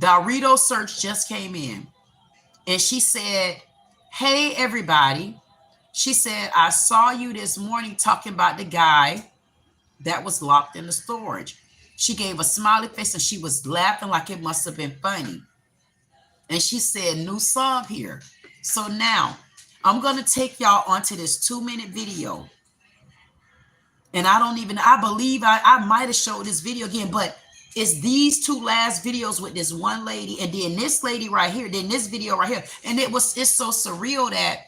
Dorito search just came in and she said, hey, everybody. She said, I saw you this morning talking about the guy that was locked in the storage. She gave a smiley face and she was laughing like it must have been funny. And she said, new sub here. So now I'm going to take y'all onto this 2-minute video. And I believe I might have showed this video again, but it's these two last videos with this one lady and then this lady right here, then this video right here. And it's so surreal that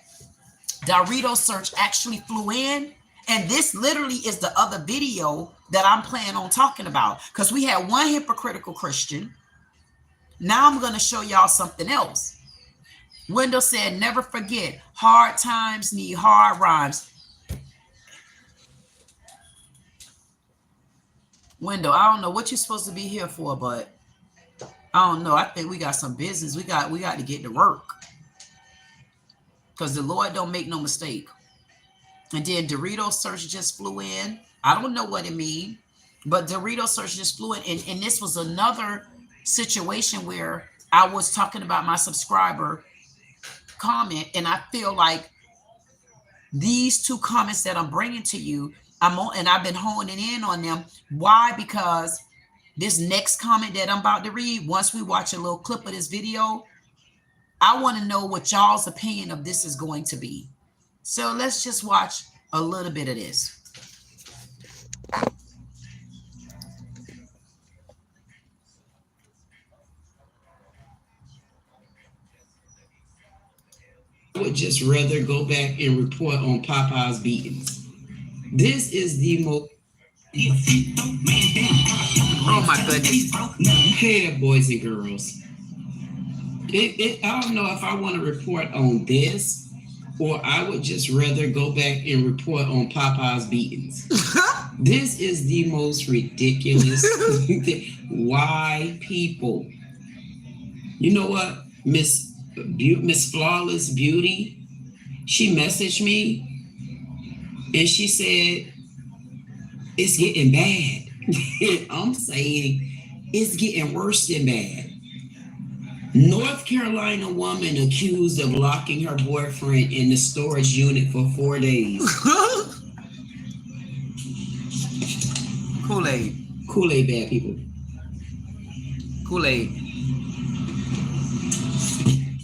Dorito search actually flew in. And this literally is the other video that I'm planning on talking about, because we had one hypocritical Christian. Now I'm going to show y'all something else. Wendell said, never forget, hard times need hard rhymes. Wendell, I don't know what you're supposed to be here for, but I don't know. I think we got some business. We got to get to work, because the Lord don't make no mistake. And then Dorito search just flew in. I don't know what it means, but Dorito search just flew in. And this was another situation where I was talking about my subscriber comment, and I feel like these two comments that I'm bringing to you, I've been honing in on them. Why? Because this next comment that I'm about to read, once we watch a little clip of this video, I want to know what y'all's opinion of this is going to be. So let's just watch a little bit of this. I would just rather go back and report on Popeye's beatings. This is the most... Oh my goodness. Hey, boys and girls. I don't know if I want to report on this, or I would just rather go back and report on Popeye's beatings. This is the most ridiculous. Why people? You know what? Miss Flawless Beauty, she messaged me and she said, it's getting bad. I'm saying it's getting worse than bad. North Carolina woman accused of locking her boyfriend in the storage unit for 4 days. Kool-Aid bad people. Kool-Aid.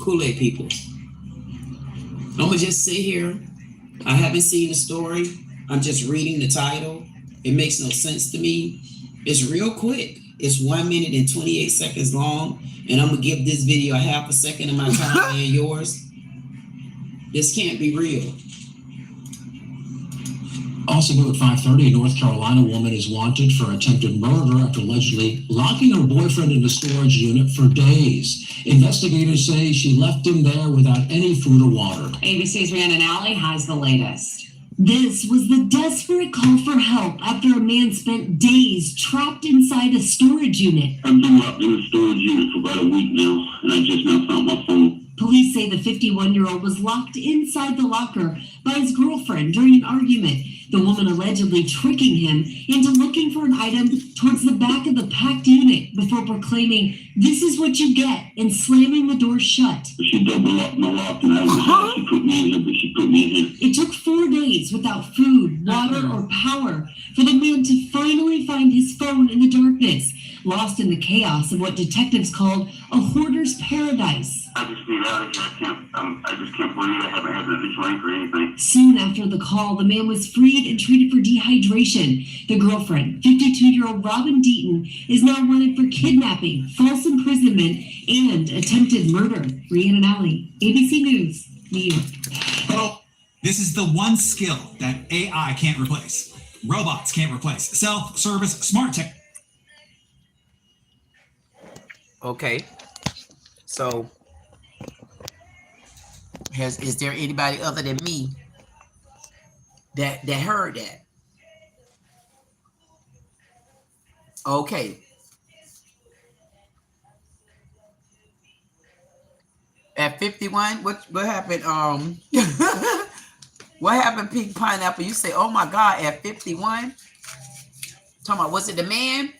Kool-Aid people. I'm gonna just sit here. I haven't seen the story. I'm just reading the title. It makes no sense to me. It's real quick. It's 1 minute and 28 seconds long. And I'm gonna give this video a half a second of my time and yours. This can't be real. Also new at 5:30, a North Carolina woman is wanted for attempted murder after allegedly locking her boyfriend in a storage unit for days. Investigators say she left him there without any food or water. ABC's Rhiannon Alley has the latest. This was the desperate call for help after a man spent days trapped inside a storage unit. I've been locked in a storage unit for about a week now, and I just now found my phone. Police say the 51-year-old was locked inside the locker by his girlfriend during an argument. The woman allegedly tricking him into looking for an item towards the back of the packed unit before proclaiming, "This is what you get," and slamming the door shut. She double locked my lock, and she put me in here, but she put me in here. It took 4 days without food, water, or power for the man to finally find his phone in the darkness, lost in the chaos of what detectives called a hoarder's paradise. I just need out of here. I just can't breathe. I haven't had any drink or anything. Soon after the call, the man was freed and treated for dehydration. The girlfriend, 52-year-old Robin Deaton, is now wanted for kidnapping, false imprisonment, and attempted murder. Rhiannon Alley, ABC News, New York. Oh, this is the one skill that AI can't replace. Robots can't replace. Self-service, smart tech. Okay. So, is there anybody other than me that heard that? Okay. At 51, what happened? What happened, Pink Pineapple? You say, oh my God, at 51? Talking about, was it the man?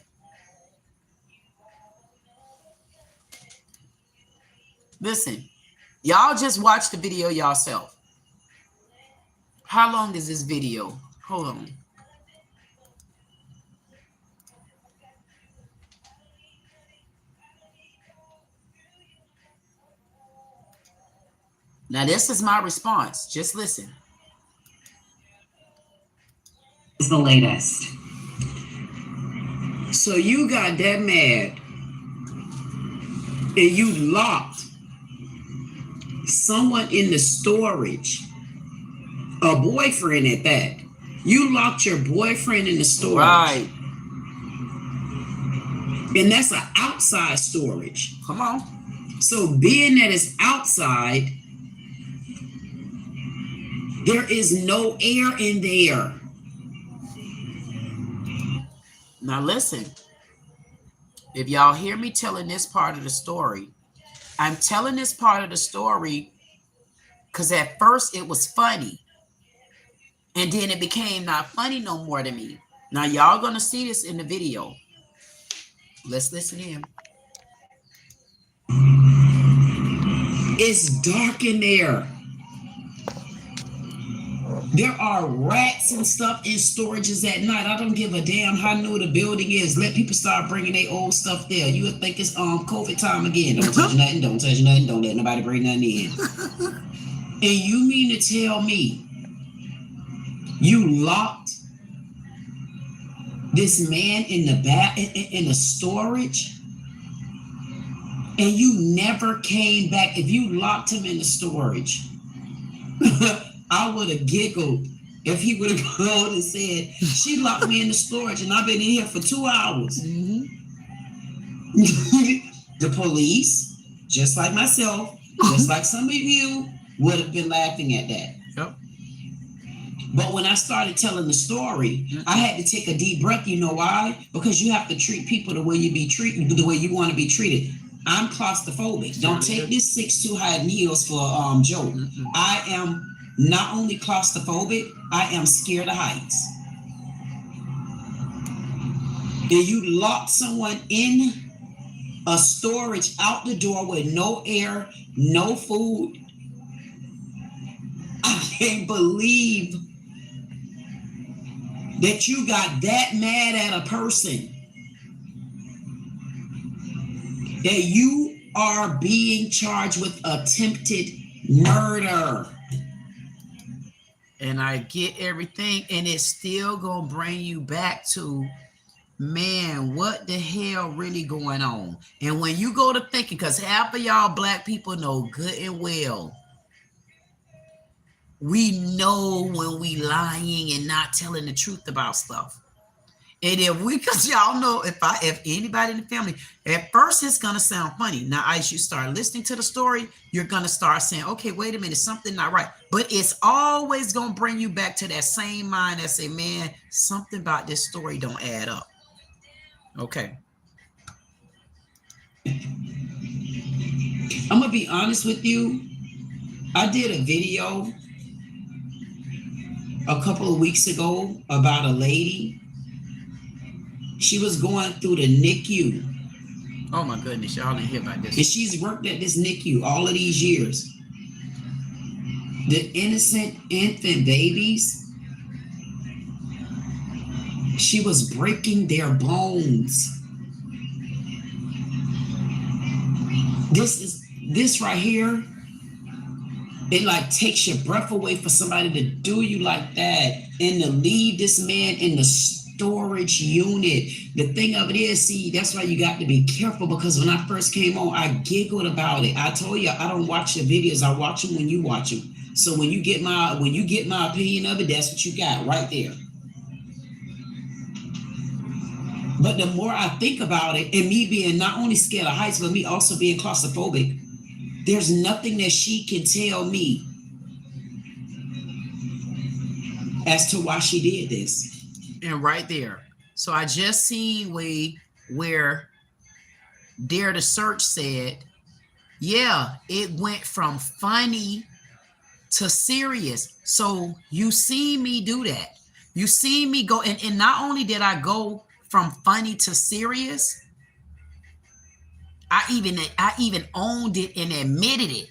Listen, y'all just watch the video yourself. How long is this video? Hold on. Now, this is my response. Just listen. Is the latest. So you got that mad and you locked someone in the storage, a boyfriend at that. You locked your boyfriend in the storage. Right. And that's an outside storage. Come on. So being that it's outside, there is no air in there. Now listen, if y'all hear me telling this part of the story, I'm telling this part of the story because at first it was funny. And then it became not funny no more to me. Now y'all gonna see this in the video. Let's listen in. It's dark in there. There are rats and stuff in storages at night. I don't give a damn how new the building is. Let people start bringing their old stuff there. You would think it's COVID time again. Don't touch nothing. Don't touch nothing. Don't let nobody bring nothing in. And you mean to tell me you locked this man in the back in the storage, and you never came back? If you locked him in the storage, I would have giggled if he would have called and said, she locked me in the storage and I've been in here for 2 hours. Mm-hmm. The police, just like myself, just like some of you, would have been laughing at that. Yep. But when I started telling the story, I had to take a deep breath. You know why? Because you have to treat people the way you be treated, the way you want to be treated. I'm claustrophobic. Don't take this 6'2" high heels for joke. Mm-hmm. I am not only claustrophobic, I am scared of heights. And you lock someone in a storage out the door with no air, no food. I can't believe that you got that mad at a person that you are being charged with attempted murder. And I get everything, and it's still gonna bring you back to, man, what the hell really going on? And when you go to thinking, because half of y'all black people know good and well, we know when we lying and not telling the truth about stuff. And if we, because y'all know, if anybody in the family, at first it's gonna sound funny. Now, as you start listening to the story, you're gonna start saying, okay, wait a minute, something not right. But it's always gonna bring you back to that same mind that say, man, something about this story don't add up. Okay. I'm gonna be honest with you. I did a video a couple of weeks ago about a lady. She was going through the NICU. Oh my goodness, y'all didn't hear about this. And she's worked at this NICU all of these years. The innocent infant babies, she was breaking their bones. This right here, it like takes your breath away for somebody to do you like that and to leave this man in the storage unit. The thing of it is, see, that's why you got to be careful, because when I first came on, I giggled about it. I told you I don't watch your videos. I watch them when you watch them. So when you get my opinion of it, that's what you got right there. But the more I think about it, and me being not only scared of heights, but me also being claustrophobic, there's nothing that she can tell me as to why she did this. And right there. So I just seen where Dare to Search said, yeah, it went from funny to serious. So you see me do that. You see me go, and not only did I go from funny to serious, I even owned it and admitted it,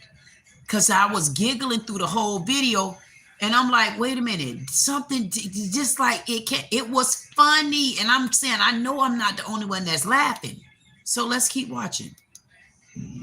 because I was giggling through the whole video. And I'm like, wait a minute, something just like it was funny. And I'm saying, I know I'm not the only one that's laughing. So let's keep watching.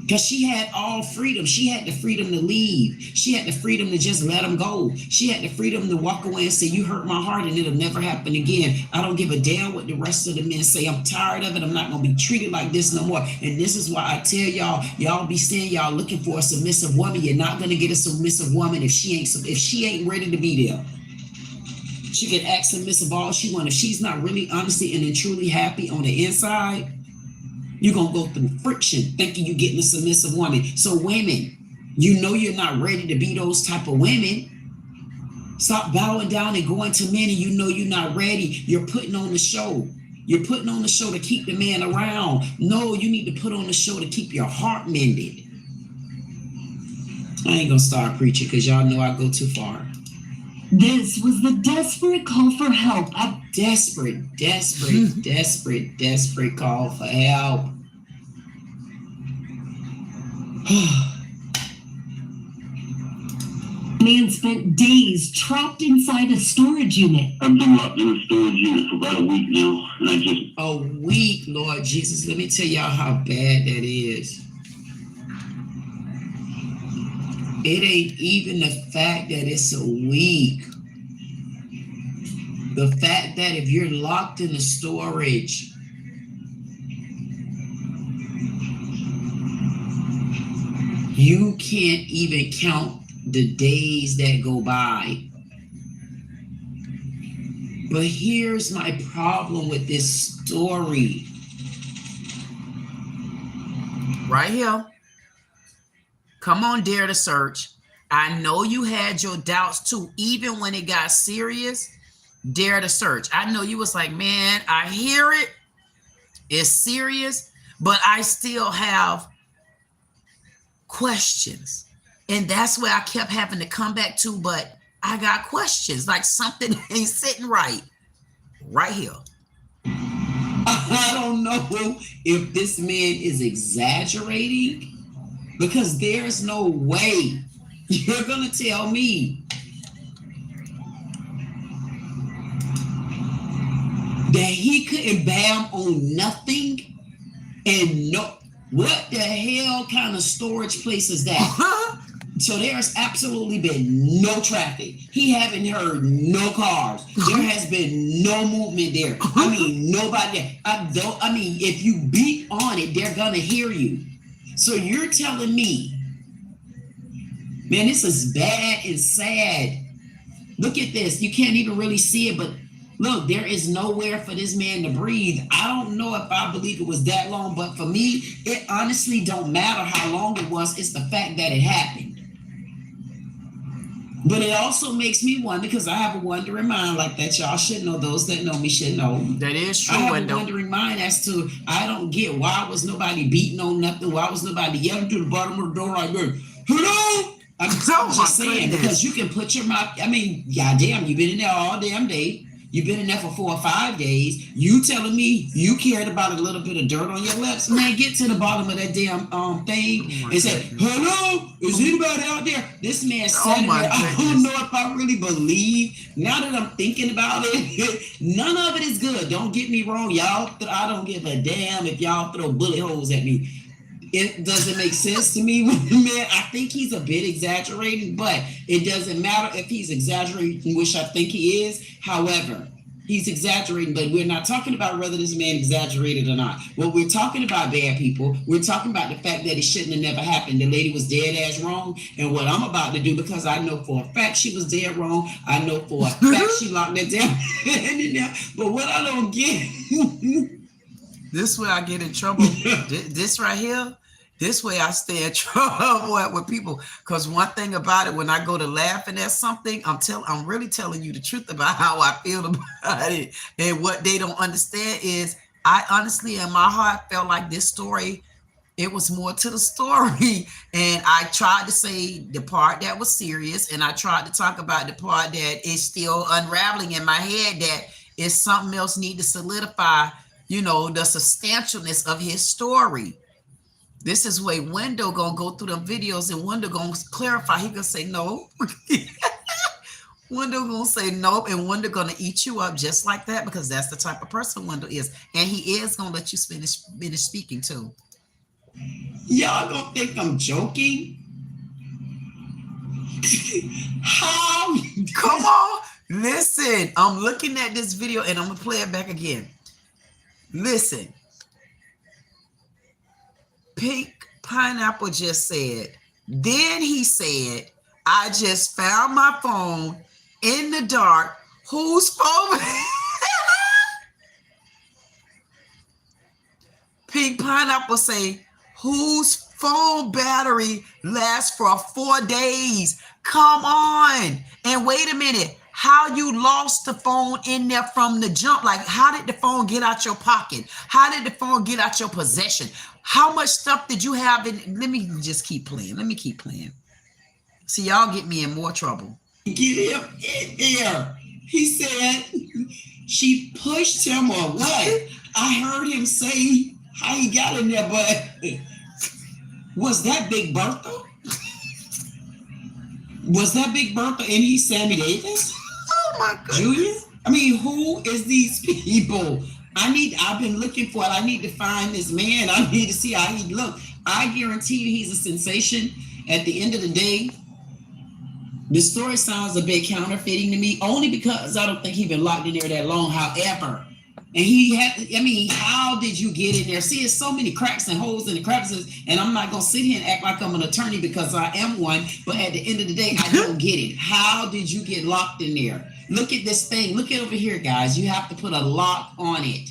Because she had all freedom. She had the freedom to leave. She had the freedom to just let him go. She had the freedom to walk away and say, you hurt my heart and it'll never happen again. I don't give a damn what the rest of the men say. I'm tired of it. I'm not going to be treated like this no more. And this is why I tell y'all be saying y'all looking for a submissive woman. You're not going to get a submissive woman if she ain't ready to be there. She can act submissive all she wants. If she's not really honestly and truly happy on the inside, you're going to go through friction thinking you're getting a submissive woman. So women, you know you're not ready to be those type of women. Stop bowing down and going to men and you know you're not ready. You're putting on the show. You're putting on the show to keep the man around. No, you need to put on the show to keep your heart mended. I ain't going to start preaching because y'all know I go too far. This was the desperate call for help. A desperate call for help. man spent days trapped inside a storage unit. I've been locked in a storage unit for about a week now, and I just... A week, Lord Jesus. Let me tell y'all how bad that is. It ain't even the fact that it's a week. The fact that if you're locked in the storage, you can't even count the days that go by. But here's my problem with this story. Right here. Come on, Dare to Search. I know you had your doubts too, even when it got serious. Dare to Search. I know you was like, man, I hear it. It's serious, but I still have questions. And that's where I kept having to come back to, but I got questions, like something ain't sitting right. Right here. I don't know if this man is exaggerating, because there's no way you're going to tell me that he couldn't bam on nothing and no. What the hell kind of storage place is that? So there's absolutely been no traffic. He haven't heard no cars. There has been no movement there. I mean, nobody. I mean, if you beat on it, they're gonna hear you. So you're telling me, man, this is bad and sad. Look at this. You can't even really see it, but look, there is nowhere for this man to breathe. I don't know if I believe it was that long, but for me, it honestly don't matter how long it was. It's the fact that it happened. But it also makes me wonder, because I have a wandering mind like that. Y'all should know. Those that know me should know. That is true. I have a wandering mind as to, I don't get why was nobody beating on nothing. Why was nobody yelling to the bottom of the door like that? Hello? I'm just saying, because you can put your mouth. I mean, goddamn, you've been in there all damn day. You've been in there for 4 or 5 days. You telling me you cared about a little bit of dirt on your lips? Man, get to the bottom of that damn thing and say, hello, is anybody out there? This man said, I don't know if I really believe. Now that I'm thinking about it, none of it is good. Don't get me wrong, y'all. I don't give a damn if y'all throw bullet holes at me. It doesn't make sense to me, man. I think he's a bit exaggerating, but it doesn't matter if he's exaggerating, which I think he is. However, he's exaggerating, but we're not talking about whether this man exaggerated or not. What we're talking about, bad people, we're talking about the fact that it shouldn't have never happened. The lady was dead ass wrong. And what I'm about to do, because I know for a fact she was dead wrong, I know for a fact she locked it down. But what I don't get... This way I get in trouble. This right here, this way I stay in trouble with people. Because one thing about it, when I go to laughing at something, I'm really telling you the truth about how I feel about it. And what they don't understand is, I honestly, in my heart, felt like this story, it was more to the story. And I tried to say the part that was serious, and I tried to talk about the part that is still unraveling in my head, that is something else need to solidify, you know, the substantialness of his story. This is where Wendell gonna go through them videos, and Wendell gonna clarify. He gonna say no. Wendell gonna say no, and Wendell gonna eat you up just like that, because that's the type of person Wendell is, and he is gonna let you finish speaking too. Y'all don't think I'm joking? How? Come on, listen. I'm looking at this video, and I'm gonna play it back again. Listen, Pink Pineapple just said, then he said, I just found my phone in the dark. Whose phone? Pink Pineapple say, whose phone battery lasts for 4 days? Come on. And wait a minute. How you lost the phone in there from the jump? Like, how did the phone get out your pocket? How did the phone get out your possession? How much stuff did you have in? Let me just keep playing. Let me keep playing. See, y'all get me in more trouble. Get him in there. He said she pushed him or what? I heard him say how he got in there, but was that Big Bertha? Was that Big Bertha and he's Sammy Davis? Oh my God. Junior? I mean, who is these people? I've been looking for it. I need to find this man. I need to see how he looks. I guarantee you he's a sensation. At the end of the day, the story sounds a bit counterfeiting to me, only because I don't think he's been locked in there that long. However, and he had, I mean, how did you get in there? See, it's so many cracks and holes in the crevices, and I'm not going to sit here and act like I'm an attorney because I am one, but at the end of the day, I don't get it. How did you get locked in there? Look at this thing. Look at over here, guys. You have to put a lock on it.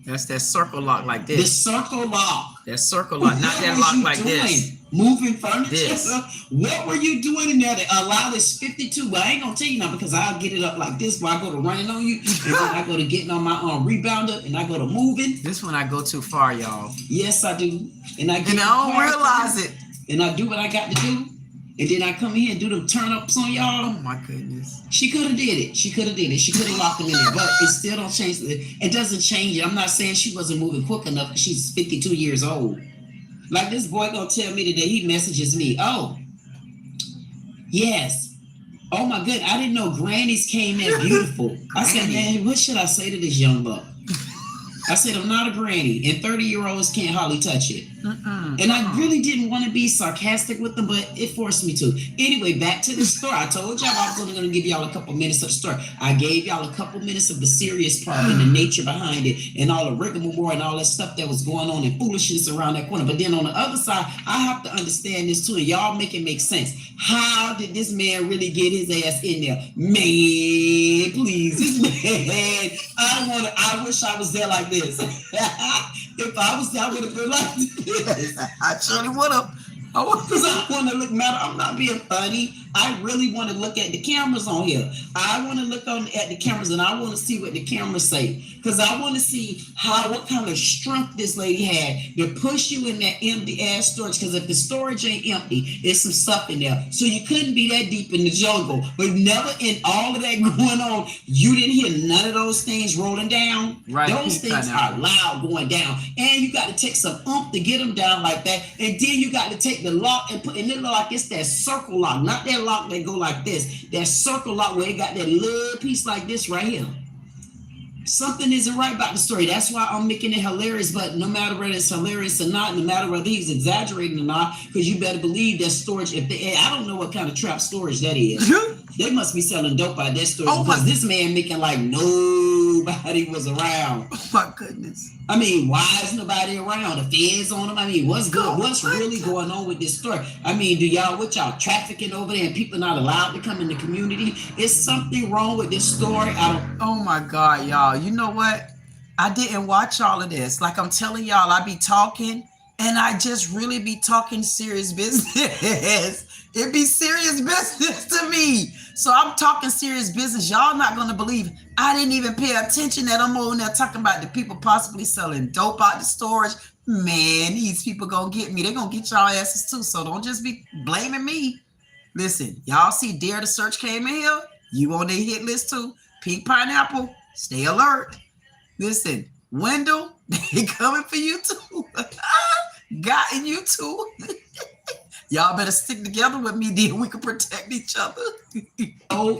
That's that circle lock like this. The circle lock. That circle lock, not that lock like this. Moving furniture. This. What were you doing in there to allow this 52? Well, I ain't gonna tell you now because I'll get it up like this while I go to running on you, and then I go to getting on my rebounder, and I go to moving. This one I go too far, y'all. Yes, I do. And I don't realize it. And I do what I got to do. And then I come in here and do them turn-ups on y'all. Oh my goodness. She could have did it. She could have did it. She could have locked him in there. But it still don't change. It doesn't change it. I'm not saying she wasn't moving quick enough. She's 52 years old. Like this boy gonna tell me today, he messages me. Oh, yes. Oh my good. I didn't know grannies came in beautiful. I said, man, what should I say to this young buck? I said, I'm not a granny. And 30-year-olds can't hardly touch it. And I really didn't want to be sarcastic with them, but it forced me to. Anyway, back to the story. I told y'all I was only going to give y'all a couple minutes of the story. I gave y'all a couple minutes of the serious part and the nature behind it and all the rigmarole and all that stuff that was going on and foolishness around that corner. But then on the other side, I have to understand this too, and y'all make it make sense. How did this man really get his ass in there? Man, please, this man, I wish I was there like this. If I was there, I would have been like this. I surely would have. Because I want to look, matter. I'm not being funny. I really want to look at the cameras on here. I want to look at the cameras and I want to see what the cameras say. Because I want to see what kind of strength this lady had to push you in that empty ass storage. Because if the storage ain't empty, there's some stuff in there. So you couldn't be that deep in the jungle. But never in all of that going on, you didn't hear none of those things rolling down. Right. Those things are loud going down. And you got to take some oomph to get them down like that. And then you got to take the lock and put in it like it's that circle lock, not that lock that go like this, that circle lock where it got that little piece like this right here. Something isn't right about the story. That's why I'm making it hilarious. But no matter whether it's hilarious or not, no matter whether he's exaggerating or not, because you better believe that storage. I don't know what kind of trap storage that is. They must be selling dope out that storage because this man making like nobody was around. Oh my goodness. I mean, why is nobody around? The feds on them? I mean, what's good? What's really going on with this story? I mean, what y'all trafficking over there and people not allowed to come in the community? Is something wrong with this story? Oh my God, y'all. You know what? I didn't watch all of this. Like I'm telling y'all, I be talking and I just really be talking serious business. It be serious business to me. So I'm talking serious business. Y'all not going to believe I didn't even pay attention that I'm over there talking about the people possibly selling dope out the storage. Man, these people going to get me. They're going to get y'all asses too. So don't just be blaming me. Listen, y'all see Dare to Search came in here. You on their hit list too. Pink Pineapple, stay alert. Listen, Wendell, they coming for you too. Gotten you too. Y'all better stick together with me, then we can protect each other.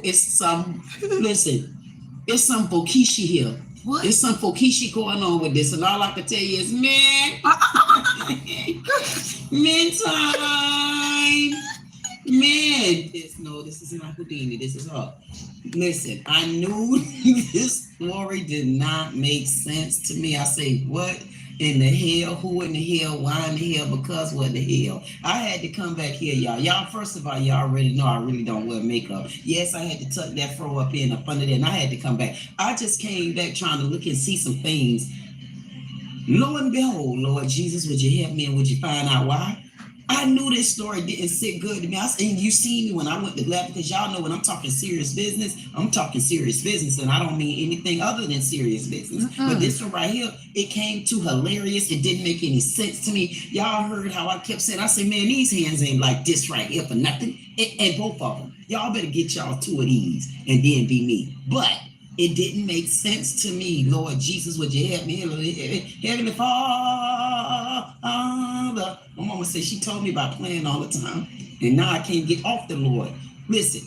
It's some Bokishi here. What? There's some Bokishi going on with this, and all I can tell you is, man, men time. Man, this is not Houdini. This is her. Listen, I knew this story did not make sense to me. I say, what in the hell? Who in the hell? Why in the hell? Because what the hell? I had to come back here, y'all. Y'all, first of all, y'all already know I really don't wear makeup. Yes, I had to tuck that fro up in up under there, and I had to come back. I just came back trying to look and see some things. Lo and behold, Lord Jesus, would you help me and would you find out why? I knew this story didn't sit good to me. And you see me when I went to lab, because y'all know when I'm talking serious business, I'm talking serious business, and I don't mean anything other than serious business. But this one right here, it came too hilarious. It didn't make any sense to me. Y'all heard how I kept saying, I said, man, these hands ain't like this right here for nothing. And both of them. Y'all better get y'all two of these and then be me. But it didn't make sense to me. Lord Jesus, would you help me? Heavenly Father. My mama said she told me about playing all the time. And now I can't get off the Lord. Listen.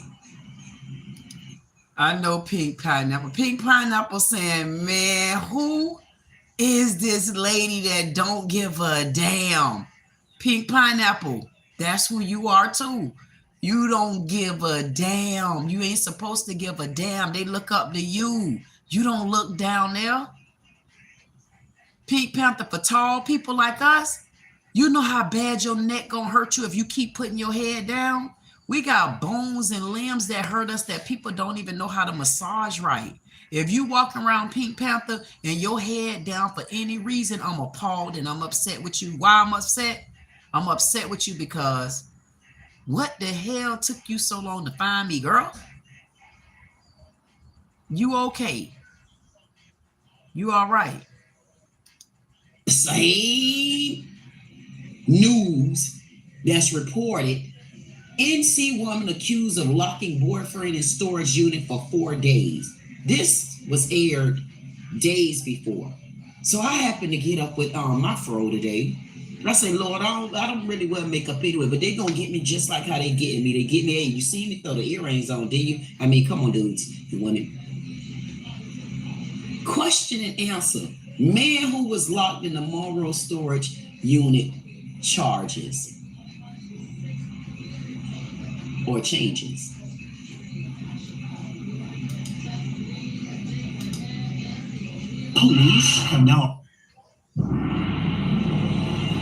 I know Pink Pineapple. Pink Pineapple saying, man, who is this lady that don't give a damn? Pink Pineapple, that's who you are too. You don't give a damn. You ain't supposed to give a damn. They look up to you. You don't look down there. Pink Panther, for tall people like us, you know how bad your neck gonna hurt you if you keep putting your head down? We got bones and limbs that hurt us that people don't even know how to massage right. If you walk around Pink Panther and your head down for any reason, I'm appalled and I'm upset with you. Why I'm upset? I'm upset with you because what the hell took you so long to find me, girl? You okay? You all right? Same news that's reported. NC woman accused of locking boyfriend in storage unit for 4 days. This was aired days before. So I happened to get up with my fro today. And I say, Lord, I don't really wear makeup anyway, but they gonna get me just like how they getting me. They get me, hey, you see me throw the earrings on, did you? I mean, come on, dudes. You want it? Question and answer. Man who was locked in the Monroe storage unit charges or changes. Police have now.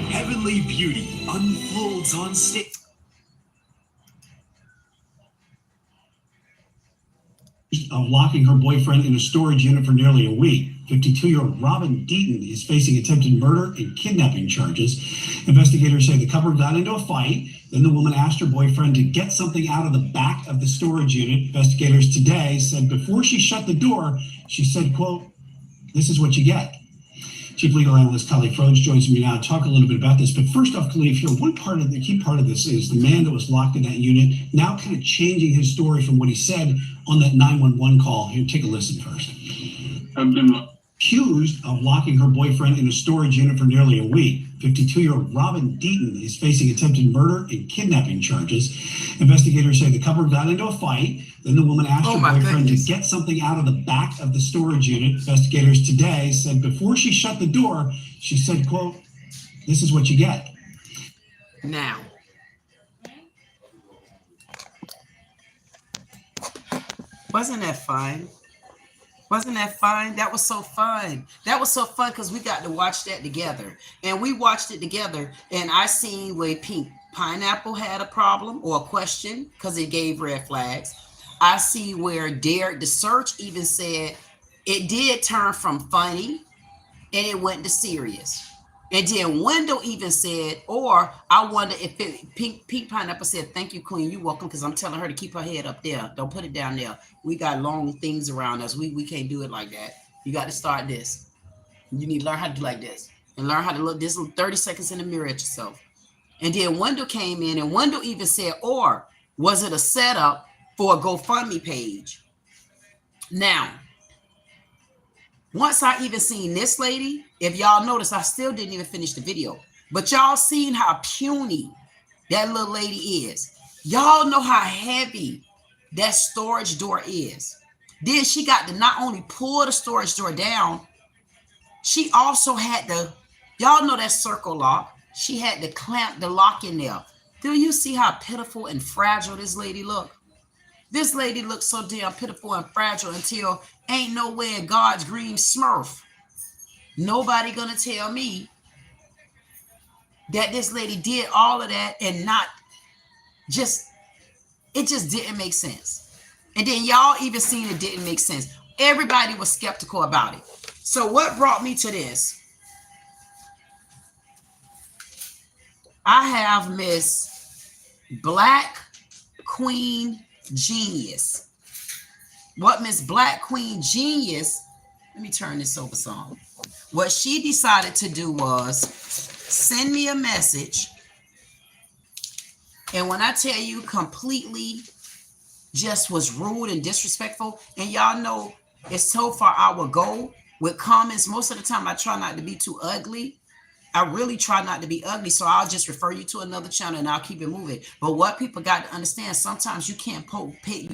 Heavenly beauty unfolds on stage. Of locking her boyfriend in a storage unit for nearly a week. 52-year-old Robin Deaton is facing attempted murder and kidnapping charges. Investigators say the couple got into a fight. Then the woman asked her boyfriend to get something out of the back of the storage unit. Investigators today said before she shut the door, she said, quote, "This is what you get." Chief Legal Analyst Khalif Rhodes joins me now to talk a little bit about this. But first off, Khalif, here, the key part of this is the man that was locked in that unit now kind of changing his story from what he said on that 911 call. Here, take a listen first. I've been Accused of locking her boyfriend in a storage unit for nearly a week. 52-year-old Robin Deaton is facing attempted murder and kidnapping charges. Investigators say the couple got into a fight. Then the woman asked her boyfriend to get something out of the back of the storage unit. Investigators today said before she shut the door, she said, quote, "This is what you get." Now, wasn't that fun? Wasn't that fun? That was so fun. That was so fun because we got to watch that together. And we watched it together. And I seen where Pink Pineapple had a problem or a question because it gave red flags. I see where Derek the Search even said it did turn from funny and it went to serious. And then Wendell even said, or I wonder if Pink Pineapple said, "Thank you, Queen. You're welcome," because I'm telling her to keep her head up there. Don't put it down there. We got long things around us. We can't do it like that. You got to start this. You need to learn how to do like this and learn how to look this 30 seconds in the mirror at yourself. And then Wendell came in and Wendell even said, or was it a setup for a GoFundMe page? Now, once I even seen this lady, if y'all notice, I still didn't even finish the video, but y'all seen how puny that little lady is. Y'all know how heavy that storage door is. Then she got to not only pull the storage door down, she also had to, y'all know that circle lock. She had to clamp the lock in there. Do you see how pitiful and fragile this lady look? This lady looks so damn pitiful and fragile until ain't no way in God's green smurf. Nobody gonna tell me that this lady did all of that and not just, it just didn't make sense. And then y'all even seen it didn't make sense. Everybody was skeptical about it. So what brought me to this? I have Miss Black Queen Genius. What Miss Black Queen Genius, let me turn this over some. What she decided to do was send me a message. And when I tell you completely just was rude and disrespectful, and y'all know it's so far I will go with comments. Most of the time I try not to be too ugly. I really try not to be ugly, so I'll just refer you to another channel and I'll keep it moving. But what people got to understand, sometimes you can't poke the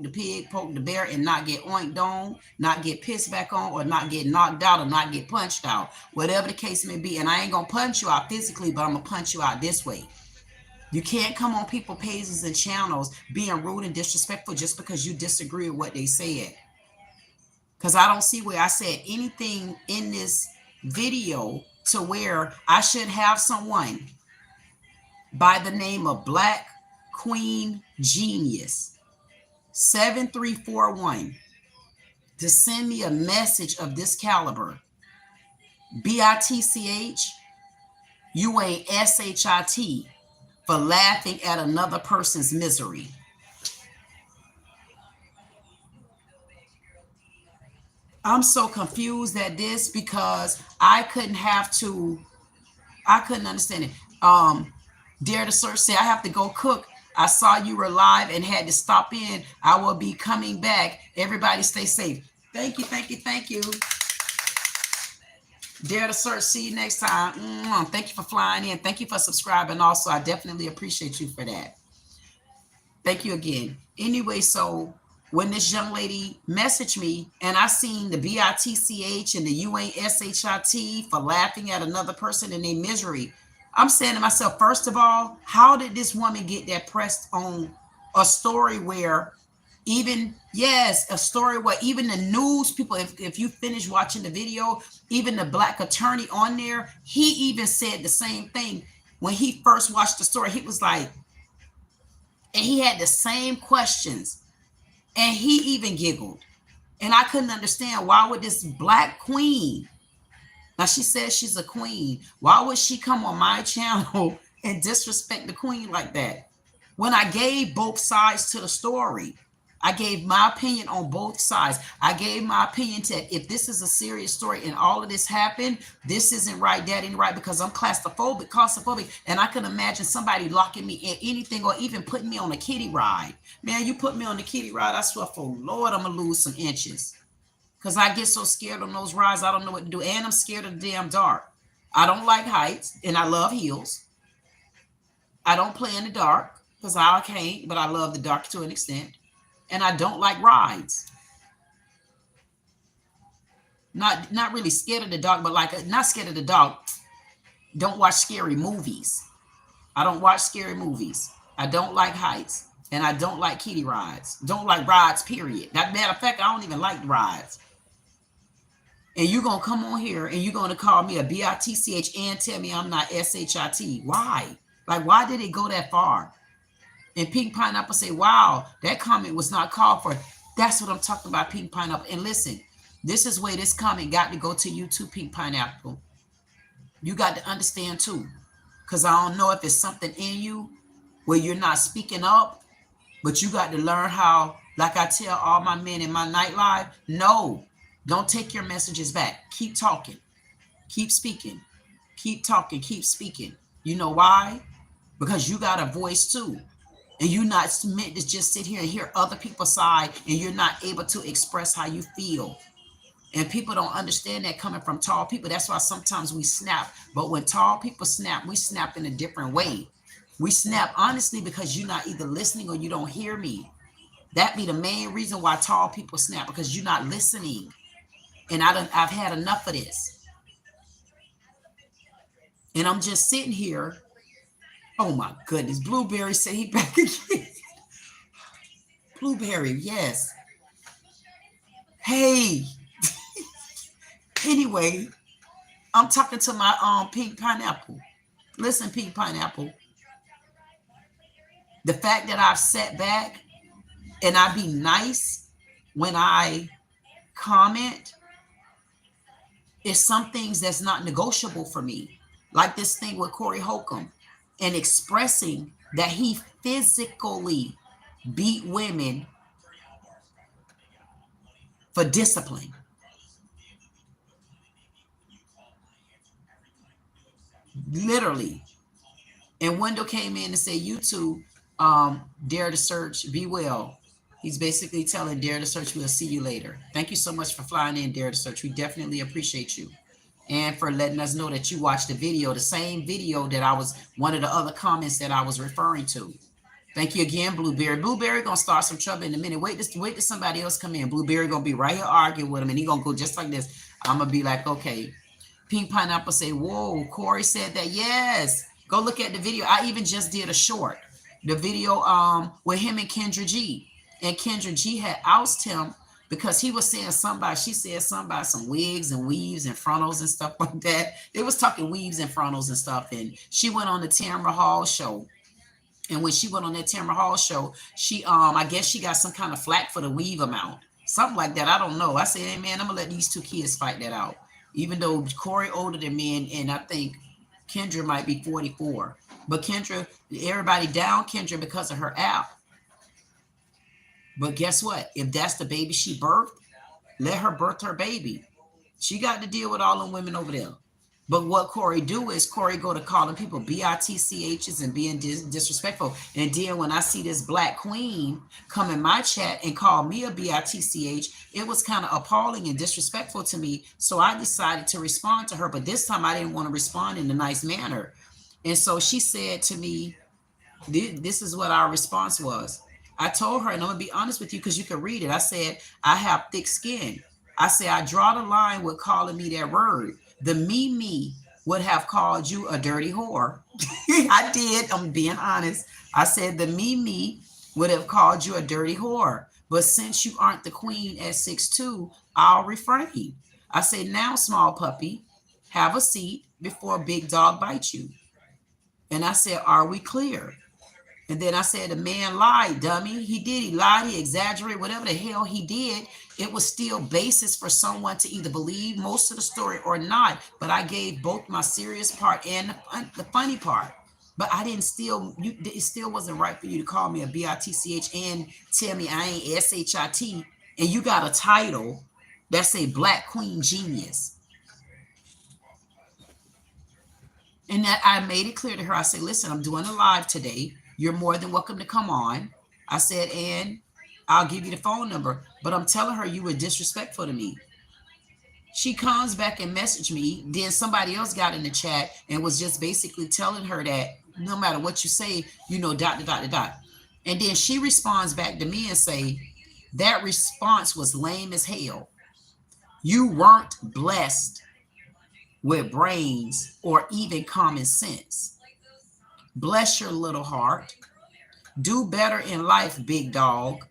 pig, poke the bear, and not get oinked on, not get pissed back on, or not get knocked out, or not get punched out, whatever the case may be. And I ain't gonna punch you out physically, but I'm gonna punch you out this way. You can't come on people's pages and channels being rude and disrespectful just because you disagree with what they said. Because I don't see where I said anything in this video to where I should have someone by the name of Black Queen Genius 7341 to send me a message of this caliber. BITCH, you ain't SHIT for laughing at another person's misery. I'm so confused at this because I couldn't understand it. Dare to Search said, I have to go cook. I saw you were live and had to stop in. I will be coming back. Everybody stay safe. Thank you, thank you, thank you. Dare to Search, see you next time. Thank you for flying in. Thank you for subscribing. Also, I definitely appreciate you for that. Thank you again. Anyway, so when this young lady messaged me and I seen the BITCH and the you ain't SHIT for laughing at another person in their misery, I'm saying to myself, first of all, how did this woman get that pressed on a story where even, yes, a story where even the news people, if you finish watching the video, even the black attorney on there, he even said the same thing. When he first watched the story, he was like, and he had the same questions, and he even giggled. And I couldn't understand, why would this black queen, now she says she's a queen, why would she come on my channel and disrespect the queen like that? When I gave both sides to the story, I gave my opinion on both sides. I gave my opinion to, if this is a serious story and all of this happened, this isn't right, that ain't right, because I'm claustrophobic, and I can imagine somebody locking me in anything or even putting me on a kiddie ride. Man, you put me on the kiddie ride, I swear for Lord, I'm gonna lose some inches. Because I get so scared on those rides, I don't know what to do. And I'm scared of the damn dark. I don't like heights, and I love heels. I don't play in the dark, because I can't, but I love the dark to an extent. And I don't like rides. Not really scared of the dark, but like, not scared of the dark. Don't watch scary movies. I don't watch scary movies. I don't like heights, and I don't like kiddie rides. Don't like rides, period. Matter of fact, I don't even like rides. And you're going to come on here and you're going to call me a BITCH and tell me I'm not SHIT. Why? Like, why did it go that far? And Pink Pineapple say, wow, that comment was not called for. That's what I'm talking about, Pink Pineapple. And listen, this is where this comment got to go to you too, Pink Pineapple. You got to understand too, because I don't know if it's something in you where you're not speaking up, but you got to learn how, like I tell all my men in my nightlife, no, don't take your messages back. Keep talking. Keep speaking. Keep talking. Keep speaking. You know why? Because you got a voice too. And you're not meant to just sit here and hear other people's side, and you're not able to express how you feel. And people don't understand that coming from tall people. That's why sometimes we snap. But when tall people snap, we snap in a different way. We snap honestly because you're not either listening or you don't hear me. That be the main reason why tall people snap, because you're not listening. And I've had enough of this. And I'm just sitting here. Oh my goodness. Blueberry said he back again. Blueberry, yes. Hey. Anyway, I'm talking to my Pink Pineapple. Listen, Pink Pineapple. The fact that I've sat back and I be nice when I comment is some things that's not negotiable for me. Like this thing with Corey Holcomb. And expressing that he physically beat women for discipline. Literally. And Wendell came in and said, you two, dare to search, be well. He's basically telling Dare to Search, we'll see you later. Thank you so much for flying in, Dare to Search. We definitely appreciate you. And for letting us know that you watched the video, the same video that I was, one of the other comments that I was referring to. Thank you again, Blueberry. Blueberry gonna start some trouble in a minute. Wait till somebody else come in. Blueberry gonna be right here arguing with him, and he gonna go just like this. I'm gonna be like, okay. Pink Pineapple say, whoa, Corey said that. Yes, go look at the video. I even just did a short, the video with him and Kendra G. And Kendra G had ousted him because he was saying something, she said something about some wigs and weaves and frontals and stuff like that. They was talking weaves and frontals and stuff. And she went on the Tamara Hall show. And when she went on that Tamara Hall show, she, I guess she got some kind of flack for the weave amount. Something like that. I don't know. I said, hey, man, I'm going to let these two kids fight that out. Even though Corey older than me, and I think Kendra might be 44. But Kendra, everybody down Kendra because of her app. But guess what? If that's the baby she birthed, let her birth her baby. She got to deal with all them women over there. But what Corey do is Corey go to calling people BITCHs and being disrespectful. And then when I see this black queen come in my chat and call me a BITCH, it was kind of appalling and disrespectful to me. So I decided to respond to her. But this time I didn't want to respond in a nice manner. And so she said to me, this is what our response was. I told her, and I'm going to be honest with you because you can read it. I said, I have thick skin. I said, I draw the line with calling me that word. The me would have called you a dirty whore. I did. I'm being honest. I said the me would have called you a dirty whore. But since you aren't the queen at 6'2", I'll refrain. I say, now, small puppy, have a seat before big dog bites you. And I said, are we clear? And then I said, the man lied, dummy. He did. He lied. He exaggerated. Whatever the hell he did, it was still basis for someone to either believe most of the story or not. But I gave both my serious part and the funny part. But I didn't still, it still wasn't right for you to call me a BITCH and tell me I ain't SHIT. And you got a title that's a Black Queen Genius. And that I made it clear to her. I said, listen, I'm doing a live today. You're more than welcome to come on. I said, and I'll give you the phone number. But I'm telling her you were disrespectful to me. She comes back and messaged me. Then somebody else got in the chat and was just basically telling her that no matter what you say, you know, ... And then she responds back to me and say, that response was lame as hell. You weren't blessed with brains or even common sense. Bless your little heart. Do better in life, big dog.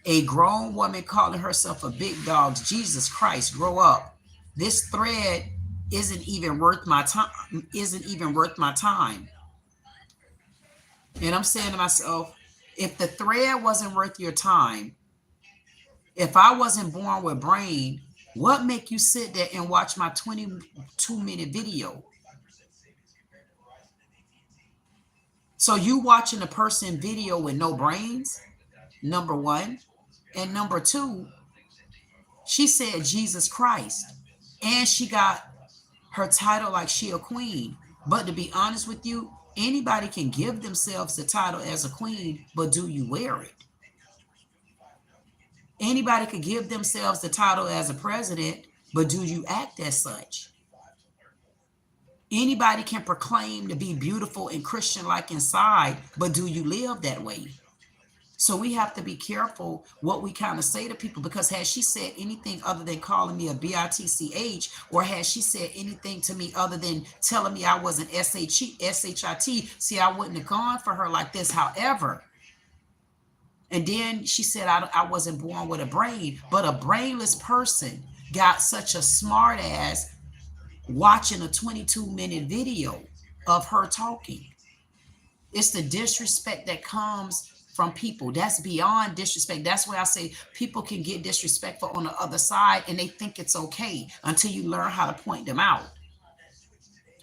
A grown woman calling herself a big dog. Jesus Christ, grow up. This thread isn't even worth my time. And I'm saying to myself, if the thread wasn't worth your time, if I wasn't born with brain, what make you sit there and watch my 22-minute video? So you watching a person video with no brains, number one. And number two, she said Jesus Christ. And she got her title like she a queen. But to be honest with you, anybody can give themselves the title as a queen, but do you wear it? Anybody could give themselves the title as a president, but do you act as such? Anybody can proclaim to be beautiful and Christian-like inside, but do you live that way? So we have to be careful what we kind of say to people, because has she said anything other than calling me a BITCH, or has she said anything to me other than telling me I wasn't SHIT, see, I wouldn't have gone for her like this. However, and then she said I wasn't born with a brain, but a brainless person got such a smart ass watching a 22-minute video of her talking. It's the disrespect that comes from people. That's beyond disrespect. That's why I say people can get disrespectful on the other side and they think it's okay until you learn how to point them out.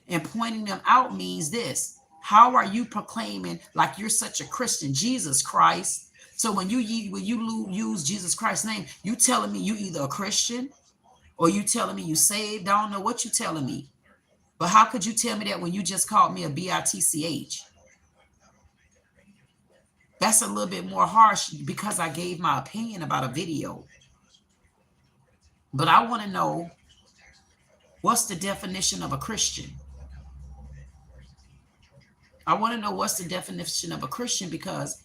And pointing them out means this: how are you proclaiming like you're such a Christian? Jesus Christ. So when you use Jesus Christ's name, you telling me you either a Christian or you telling me you saved. I don't know what you telling me. But how could you tell me that when you just called me a BITCH? That's a little bit more harsh because I gave my opinion about a video. But I want to know, what's the definition of a Christian? I want to know what's the definition of a Christian, because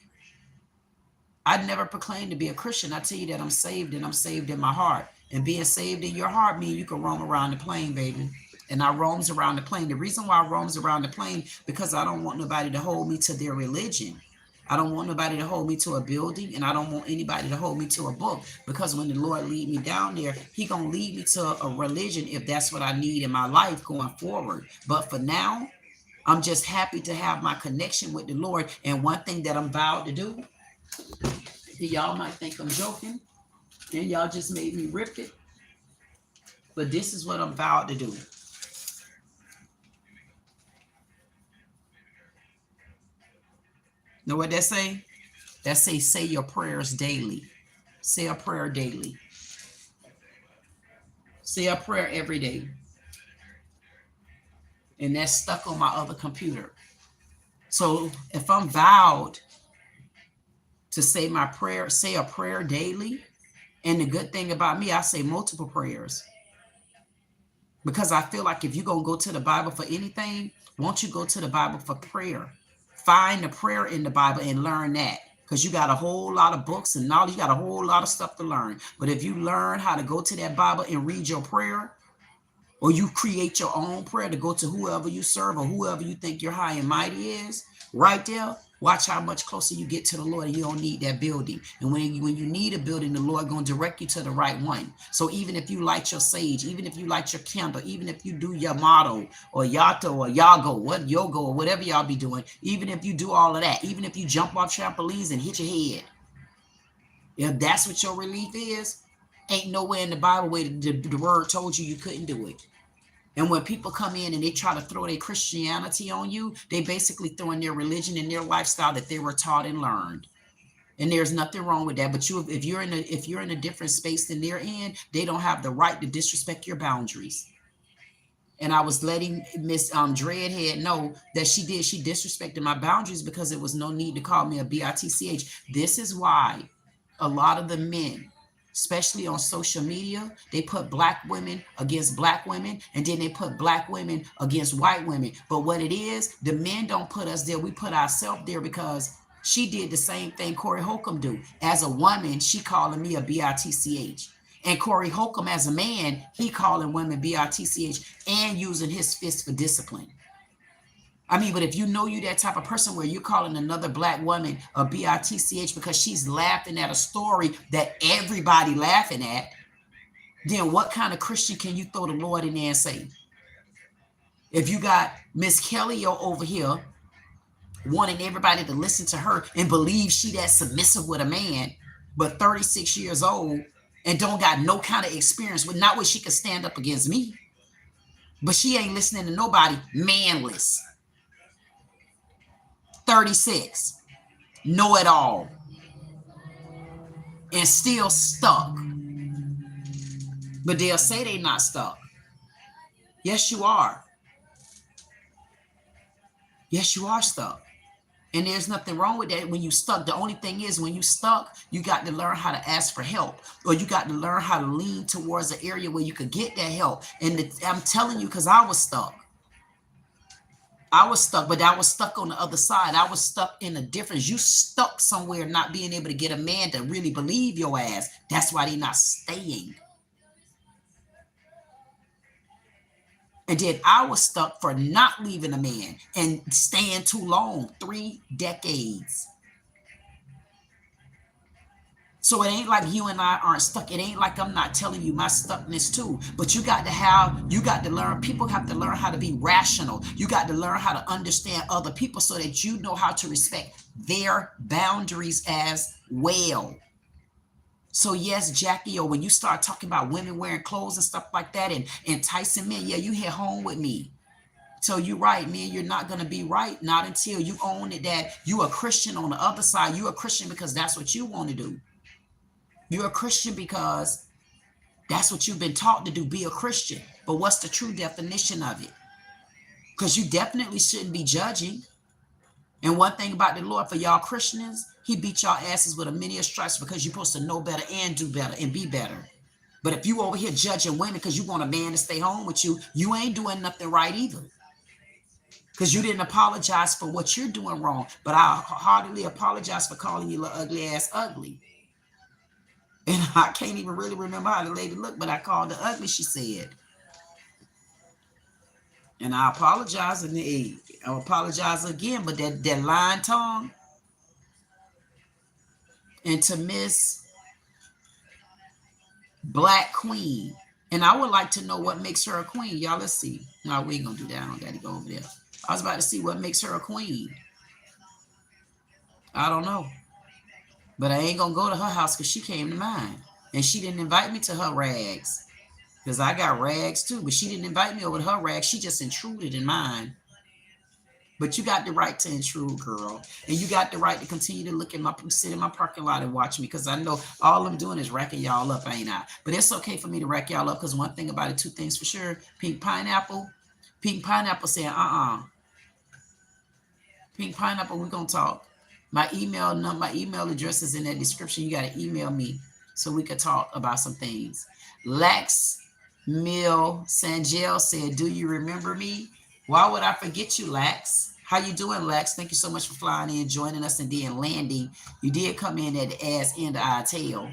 I'd never proclaimed to be a Christian. I tell you that I'm saved, and I'm saved in my heart. And being saved in your heart means you can roam around the plane, baby. And I roams around the plane. The reason why I roams around the plane, because I don't want nobody to hold me to their religion. I don't want nobody to hold me to a building, and I don't want anybody to hold me to a book, because when the Lord lead me down there, he gonna lead me to a religion if that's what I need in my life going forward. But for now, I'm just happy to have my connection with the Lord. And one thing that I'm vowed to do, y'all might think I'm joking, and y'all just made me rip it, but this is what I'm vowed to do. Know what that say? That say your prayers daily. Say a prayer daily. Say a prayer every day. And that's stuck on my other computer. So if I'm vowed to say my prayer, say a prayer daily. And the good thing about me, I say multiple prayers. Because I feel like if you're going to go to the Bible for anything, won't you go to the Bible for prayer? Find the prayer in the Bible and learn that. Because you got a whole lot of books and knowledge. You got a whole lot of stuff to learn. But if you learn how to go to that Bible and read your prayer, or you create your own prayer to go to whoever you serve or whoever you think your high and mighty is, right there, watch how much closer you get to the Lord, and you don't need that building. And when you need a building, the Lord going to direct you to the right one. So even if you light your sage, even if you light your candle, even if you do your motto or yato or yago, what yoga or whatever y'all be doing, even if you do all of that, even if you jump off trampolines and hit your head, if that's what your relief is, ain't nowhere in the Bible where the word told you couldn't do it. And when people come in and they try to throw their Christianity on you, they basically throwing their religion and their lifestyle that they were taught and learned. And there's nothing wrong with that. But if you're in a different space than they're in, they don't have the right to disrespect your boundaries. And I was letting Miss Dreadhead know that she disrespected my boundaries because there was no need to call me a bitch. This is why a lot of the men, especially on social media, they put black women against black women, and then they put black women against white women. But what it is, the men don't put us there. We put ourselves there because she did the same thing Corey Holcomb do. As a woman, she calling me a bitch. And Corey Holcomb, as a man, he calling women bitch and using his fist for discipline. I mean, but if you know you that type of person where you're calling another black woman a bitch because she's laughing at a story that everybody laughing at, then what kind of Christian can you throw the Lord in there and say? If you got Miss Kelly over here wanting everybody to listen to her and believe she that submissive with a man, but 36 years old and don't got no kind of experience with not where she can stand up against me, but she ain't listening to nobody, manless. 36, know it all, and still stuck. But they'll say they're not stuck. Yes, you are. Yes, you are stuck. And there's nothing wrong with that when you stuck. The only thing is when you stuck, you got to learn how to ask for help, or you got to learn how to lean towards an area where you could get that help. And I'm telling you, because I was stuck. But I was stuck on the other side. I was stuck in a difference. You stuck somewhere not being able to get a man to really believe your ass. That's why they're not staying. And then I was stuck for not leaving a man and staying too long, 3 decades. So it ain't like you and I aren't stuck. It ain't like I'm not telling you my stuckness too. But you got to learn, people have to learn how to be rational. You got to learn how to understand other people so that you know how to respect their boundaries as well. So yes, Jackie, or when you start talking about women wearing clothes and stuff like that and enticing men, yeah, you hit home with me. So you're right, man, you're not going to be right. Not until you own it that you a Christian on the other side. You're a Christian because that's what you want to do. You're a Christian because that's what you've been taught to do, be a Christian. But what's the true definition of it? Because you definitely shouldn't be judging. And one thing about the Lord for y'all Christians, he beat y'all asses with a many stripes because you're supposed to know better and do better and be better. But if you over here judging women because you want a man to stay home with you, you ain't doing nothing right either. Because you didn't apologize for what you're doing wrong. But I heartily apologize for calling you little ugly ass ugly. And I can't even really remember how the lady looked, but I called her ugly, she said. And I apologize, and I'll apologize again, but that lying tongue. And to Miss Black Queen. And I would like to know what makes her a queen. Y'all, let's see. No, we ain't going to do that. I don't got to go over there. I was about to see what makes her a queen. I don't know. But I ain't going to go to her house because she came to mine. And she didn't invite me to her rags. Because I got rags too. But she didn't invite me over to her rags. She just intruded in mine. But you got the right to intrude, girl. And you got the right to continue to sit in my parking lot and watch me. Because I know all I'm doing is racking y'all up, ain't I? But it's okay for me to rack y'all up. Because one thing about it, 2 things for sure. Pink Pineapple saying, Pink Pineapple, we're going to talk. My email address is in that description. You got to email me so we could talk about some things. Lax Mill Sangel said, do you remember me? Why would I forget you, Lax? How you doing, Lax? Thank you so much for flying in, joining us, and then landing. You did come in at the ass end of our tail.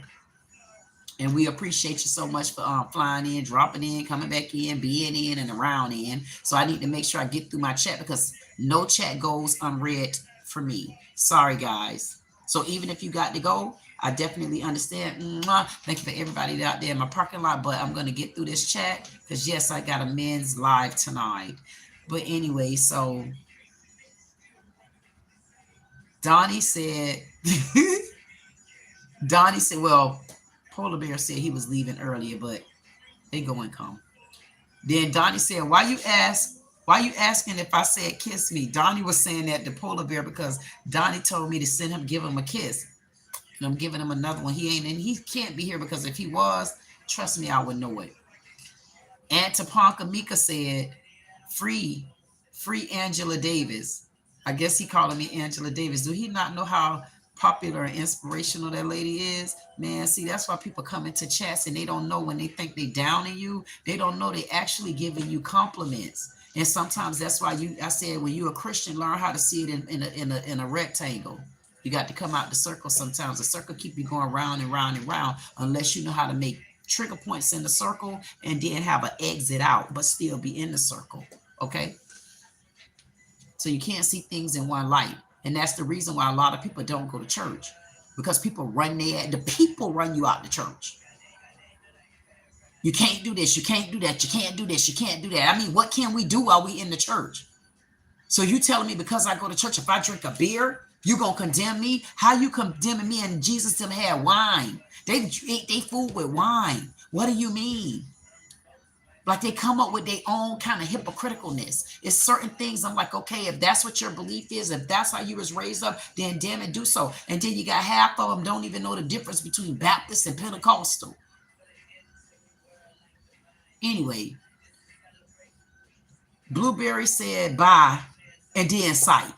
And we appreciate you so much for flying in, dropping in, coming back in, being in, and around in. So I need to make sure I get through my chat because no chat goes unread for me. Sorry, guys. So even if you got to go, I definitely understand. Thank you for everybody out there in my parking lot, but I'm going to get through this chat because, yes, I got a men's live tonight. But anyway, so Donnie said, well, Polar Bear said he was leaving earlier, but they go and come. Then Donnie said, why you asking if I said kiss me? Donnie was saying that to Polar Bear because Donnie told me to send him, give him a kiss. And I'm giving him another one. He ain't, and he can't be here because if he was, trust me, I would know it. And Tapanka Mika said, free Angela Davis. I guess he calling me Angela Davis. Do he not know how popular and inspirational that lady is? Man, see, that's why people come into chats and they don't know when they think they downing you. They don't know they actually giving you compliments. And sometimes that's why I said when you're a Christian, learn how to see it in a rectangle. You got to come out the circle sometimes. The circle keep you going round and round and round unless you know how to make trigger points in the circle and then have an exit out, but still be in the circle. Okay? So you can't see things in one light. And that's the reason why a lot of people don't go to church, because people the people run you out the church. You can't do this. You can't do that. You can't do this. You can't do that. I mean, what can we do while we in the church? So you telling me because I go to church, if I drink a beer, you gonna condemn me? How you condemning me? And Jesus didn't have wine. They ate their food with wine. What do you mean? Like they come up with their own kind of hypocriticalness. It's certain things I'm like, okay, if that's what your belief is, if that's how you was raised up, then damn it, do so. And then you got half of them don't even know the difference between Baptist and Pentecostal. Anyway, Blueberry said bye and then sight.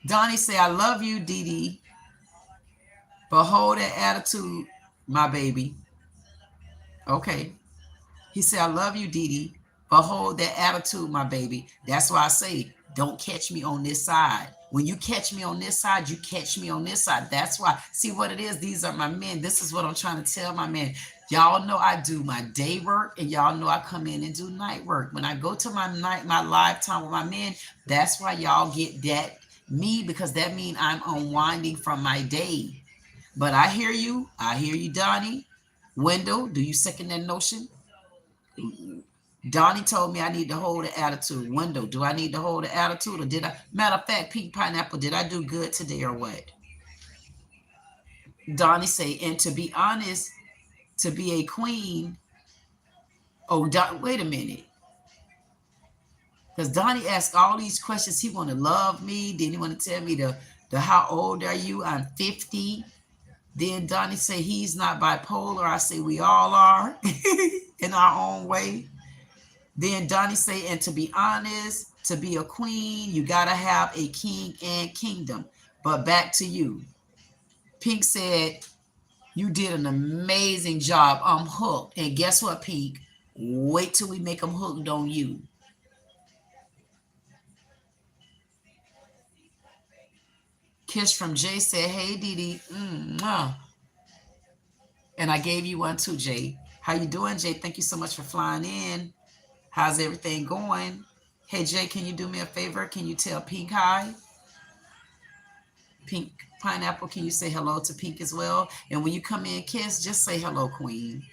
Donnie said, I love you, Dee Dee, but hold that attitude, my baby. Okay. He said, I love you, Dee Dee, but hold that attitude, my baby. That's why I say, don't catch me on this side. When you catch me on this side, you catch me on this side. That's why. See what it is? These are my men. This is what I'm trying to tell my men. Y'all know I do my day work, and y'all know I come in and do night work. When I go to my live time with my men, that's why y'all get that me, because that means I'm unwinding from my day. But I hear you. I hear you, Donnie. Wendell, do you second that notion? Donnie told me I need to hold the attitude. Wendell, do I need to hold the attitude, or did I? Matter of fact, Pink Pineapple, did I do good today or what? Donnie say, and to be honest, to be a queen. Oh, wait a minute. Because Donnie asked all these questions. He want to love me. Then he want to tell me the how old are you? I'm 50. Then Donnie say he's not bipolar. I say we all are in our own way. Then Donnie say, and to be honest, to be a queen, you got to have a king and kingdom. But back to you. Pink said, you did an amazing job. I'm hooked. And guess what, Pink? Wait till we make them hooked on you. Kiss from Jay said, hey, Dee Dee. And I gave you one too, Jay. How you doing, Jay? Thank you so much for flying in. How's everything going? Hey, Jay, can you do me a favor? Can you tell Pink hi? Pink Pineapple, can you say hello to Pink as well? And when you come in, Kiss, just say hello, Queen.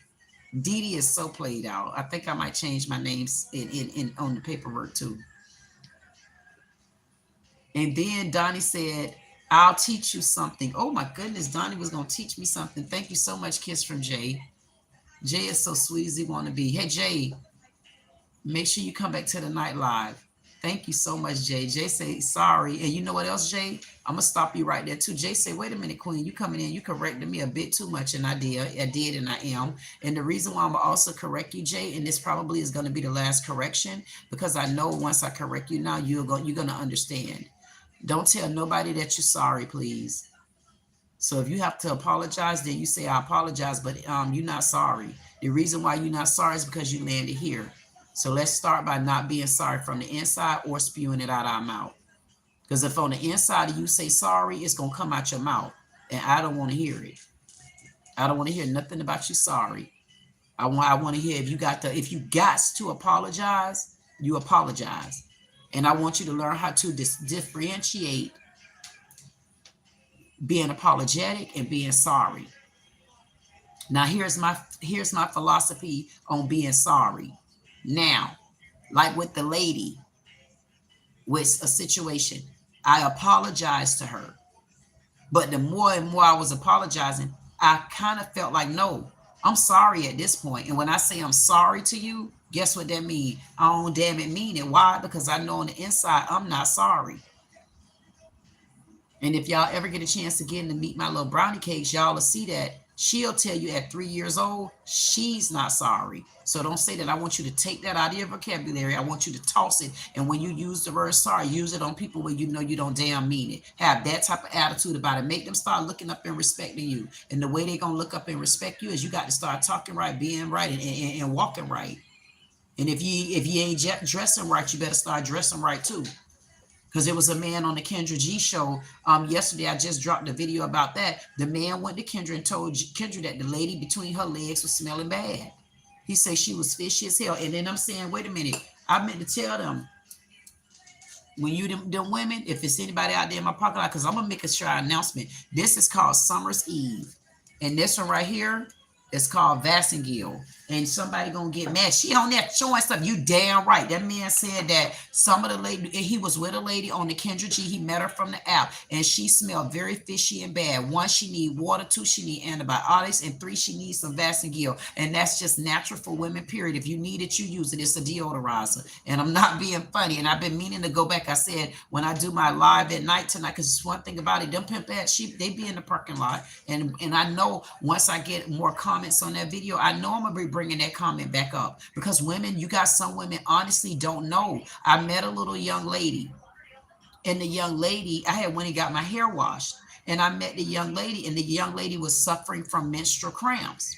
Dee Dee is so played out. I think I might change my names in on the paperwork too. And then Donnie said, I'll teach you something. Oh my goodness, Donnie was going to teach me something. Thank you so much, Kiss from Jay. Jay is so sweet as he want to be. Hey, Jay, make sure you come back to the night live. Thank you so much, Jay. Jay say sorry. And you know what else, Jay? I'm going to stop you right there too. Jay say, wait a minute, Queen, you coming in, you corrected me a bit too much. And I did, and I am. And the reason why I'm also correct you, Jay, and this probably is going to be the last correction, because I know once I correct you now, you're going to understand. Don't tell nobody that you're sorry, please. So if you have to apologize, then you say, I apologize, but you're not sorry. The reason why you're not sorry is because you landed here. So let's start by not being sorry from the inside or spewing it out our mouth. Because if on the inside of you say sorry, it's going to come out your mouth. and I don't want to hear it. I don't want to hear nothing about you sorry. I want to hear if you got to apologize, you apologize. And I want you to learn how to differentiate being apologetic and being sorry. Now here's my philosophy on being sorry. Now, like with the lady with a situation, I apologized to her. But the more and more I was apologizing, I kind of felt like, no, I'm sorry at this point. And when I say I'm sorry to you, guess what that means? I don't damn it mean it. Why? Because I know on the inside, I'm not sorry. And if y'all ever get a chance again to meet my little brownie cakes, y'all will see that she'll tell you at 3 years old, she's not sorry. So don't say that. I want you to take that out of your vocabulary. I want you to toss it. And when you use the word sorry, use it on people where you know you don't damn mean it. Have that type of attitude about it. Make them start looking up and respecting you. And the way they're going to look up and respect you is you got to start talking right, being right, and walking right. And if you ain't dressing right, you better start dressing right too. Because there was a man on the Kendra G show yesterday. I just dropped a video about that. The man went to Kendra and told Kendra that the lady between her legs was smelling bad. He said she was fishy as hell. And then I'm saying, wait a minute. I meant to tell them, when you them women, if it's anybody out there in my parking lot, because I'm going to make a sure announcement. This is called Summer's Eve. And this one right here is called Vassengill. And somebody gonna get mad. She on there showing stuff. You damn right. That man said that some of the lady, he was with a lady on the Kendra G. He met her from the app, and she smelled very fishy and bad. 1, she need water. 2, she need antibiotics, and 3, she needs some Vassengill. And that's just natural for women, period. If you need it, you use it. It's a deodorizer. And I'm not being funny. And I've been meaning to go back. I said when I do my live at night tonight, because it's one thing about it, them pimp ass sheep, they be in the parking lot. And I know once I get more comments on that video, I know I'm gonna be bringing that comment back up, because women, you got some women honestly don't know. I met a little young lady, and the young lady, I had went and got my hair washed, and I met the young lady, and the young lady was suffering from menstrual cramps.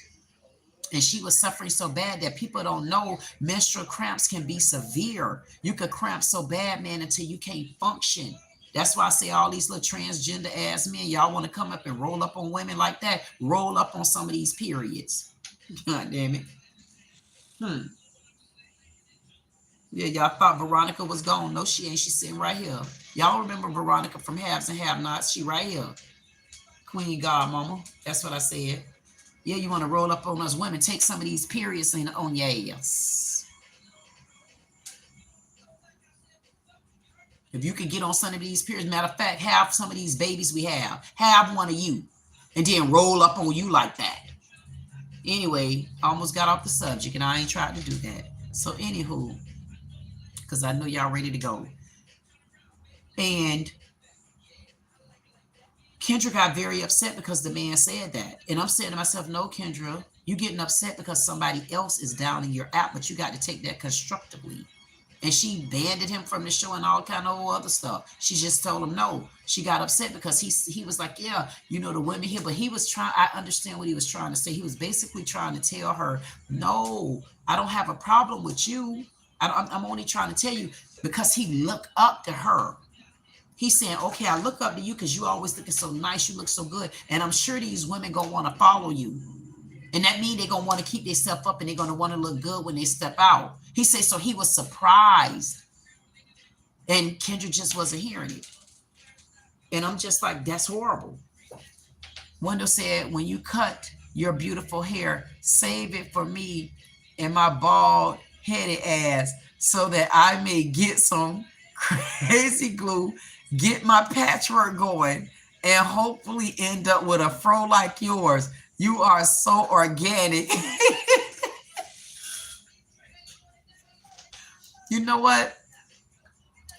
And she was suffering so bad that people don't know menstrual cramps can be severe. You could cramp so bad, man, until you can't function. That's why I say all these little transgender ass men, y'all want to come up and roll up on women like that, roll up on some of these periods. God damn it. Yeah, y'all thought Veronica was gone. No, she ain't. She's sitting right here. Y'all remember Veronica from Haves and Have-Nots? She right here. Queen Godmama. That's what I said. Yeah, you want to roll up on us women. Take some of these periods and on your ass. If you could get on some of these periods, matter of fact, have some of these babies we have one of you, and then roll up on you like that. Anyway, I almost got off the subject, and I ain't tried to do that. So anywho, because I know y'all ready to go. And Kendra got very upset because the man said that. And I'm saying to myself, no, Kendra, you getting upset because somebody else is down in your app, but you got to take that constructively. And she banded him from the show and all kind of other stuff. She just told him no. She got upset because he was like, yeah, you know, the women here. But he was trying, I understand what he was trying to say. He was basically trying to tell her, no, I don't have a problem with you. I'm only trying to tell you because he looked up to her. He's saying, okay, I look up to you because you always looking so nice. You look so good. And I'm sure these women going to want to follow you. And that means they're going to want to keep themselves up and they're going to want to look good when they step out. He said, so he was surprised. And Kendra just wasn't hearing it. And I'm just like, that's horrible. Wendell said, when you cut your beautiful hair, save it for me and my bald headed ass so that I may get some crazy glue, get my patchwork going, and hopefully end up with a fro like yours. You are so organic. You know what?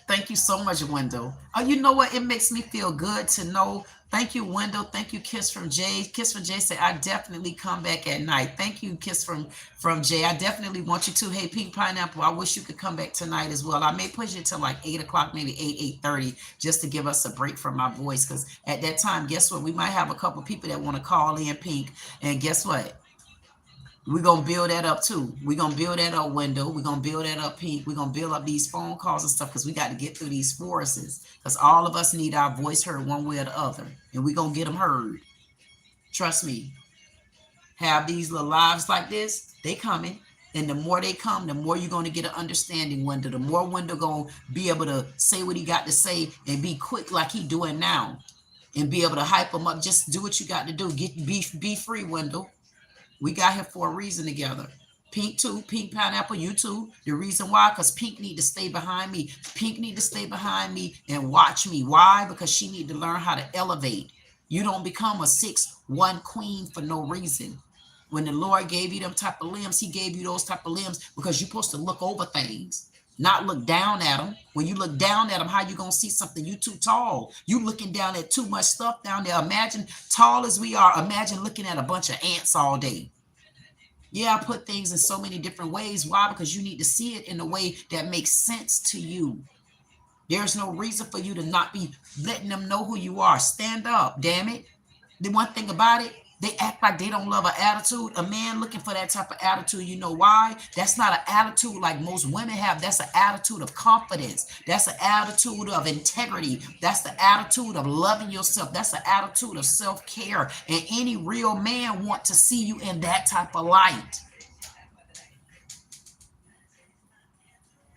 Thank you so much, Wendell. Oh, you know what? It makes me feel good to know. Thank you, Wendell. Thank you, Kiss from Jay. Kiss from Jay said, I definitely come back at night. Thank you, Kiss from Jay. I definitely want you to. Hey, Pink Pineapple, I wish you could come back tonight as well. I may push it to like 8 o'clock, maybe 8:30, just to give us a break from my voice. Because at that time, guess what? We might have a couple people that want to call in, Pink. And guess what? We're going to build that up too. We're going to build that up, Window. We're going to build that up, Pink. We're going to build up these phone calls and stuff because we got to get through these forces because all of us need our voice heard one way or the other. And we're going to get them heard. Trust me. Have these little lives like this, they coming. And the more they come, the more you're going to get an understanding, Window. The more Window going to be able to say what he got to say and be quick like he doing now. And be able to hype them up. Just do what you got to do. Be free, Window. We got here for a reason together. Pink too, Pink Pineapple, you too. The reason why, because Pink need to stay behind me. Pink need to stay behind me and watch me. Why? Because she need to learn how to elevate. You don't become a 6'1" queen for no reason. When the Lord gave you them type of limbs, he gave you those type of limbs because you're supposed to look over things, not look down at them. When you look down at them, how you going to see something? You too tall. You looking down at too much stuff down there. Imagine, tall as we are, imagine looking at a bunch of ants all day. Yeah, I put things in so many different ways. Why? Because you need to see it in a way that makes sense to you. There's no reason for you to not be letting them know who you are. Stand up, damn it. The one thing about it, they act like they don't love an attitude. A man looking for that type of attitude, you know why? That's not an attitude like most women have. That's an attitude of confidence. That's an attitude of integrity. That's the attitude of loving yourself. That's an attitude of self-care. And any real man wants to see you in that type of light.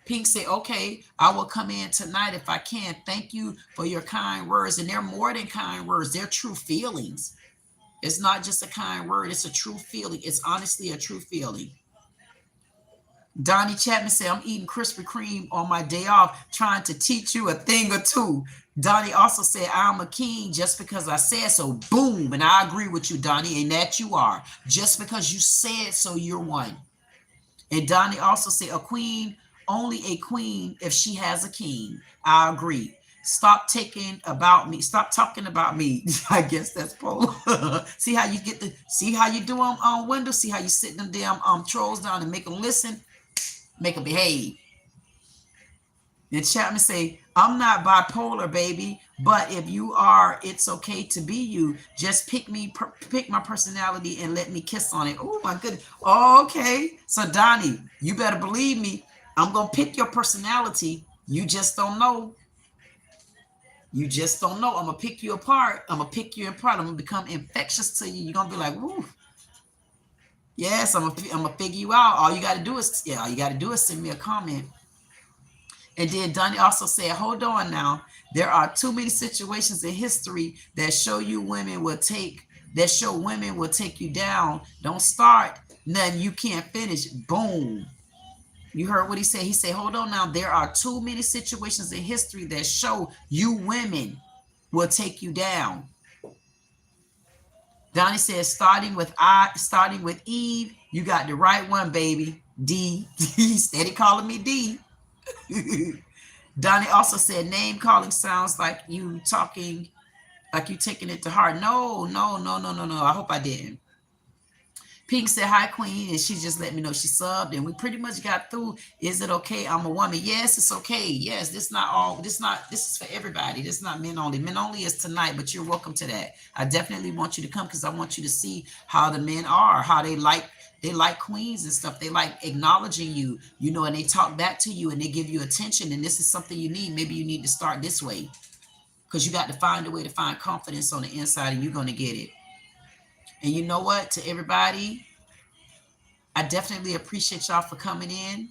Pink said, okay, I will come in tonight if I can. Thank you for your kind words. And they're more than kind words. They're true feelings. It's not just a kind word. It's a true feeling. It's honestly a true feeling. Donnie Chapman said, I'm eating Krispy Kreme on my day off, trying to teach you a thing or two. Donnie also said, I'm a king just because I said so. Boom. And I agree with you, Donnie. And that you are. Just because you said so, you're one. And Donnie also said, a queen, only a queen if she has a king. I agree. Stop talking about me. Stop talking about me. I guess that's Paul. See how you get the, see how you do them on Windows. See how you sit them damn trolls down and make them listen, make them behave. And Chapman say, I'm not bipolar, baby, but if you are, it's okay to be you. Just pick me, pick my personality and let me kiss on it. Oh my goodness. Okay. So Donnie, you better believe me. I'm going to pick your personality. You just don't know. You just don't know. I'm going to pick you apart. I'm going to pick you apart. I'm going to become infectious to you. You're going to be like, woo. Yes, I'm going to figure you out. All you got to do is, all you got to do is send me a comment. And then Donnie also said, hold on now. There are too many situations in history that show you women will take, that show women will take you down. Don't start nothing you can't finish. Boom. You heard what he said. He said, hold on now. There are too many situations in history that show you women will take you down. Donnie says, starting with Eve, you got the right one, baby. D. He's steady calling me D. Donnie also said, name calling sounds like you talking, like you taking it to heart. No. I hope I didn't. Pink said, hi, Queen, and she just let me know she subbed, and we pretty much got through. Is it okay? I'm a woman. Yes, it's okay. Yes, this is for everybody. This is not men only. Men only is tonight, but you're welcome to that. I definitely want you to come because I want you to see how the men are, how they like queens and stuff. They like acknowledging you, you know, and they talk back to you and they give you attention. And this is something you need. Maybe you need to start this way because you got to find a way to find confidence on the inside and you're going to get it. And you know what? To everybody, I definitely appreciate y'all for coming in.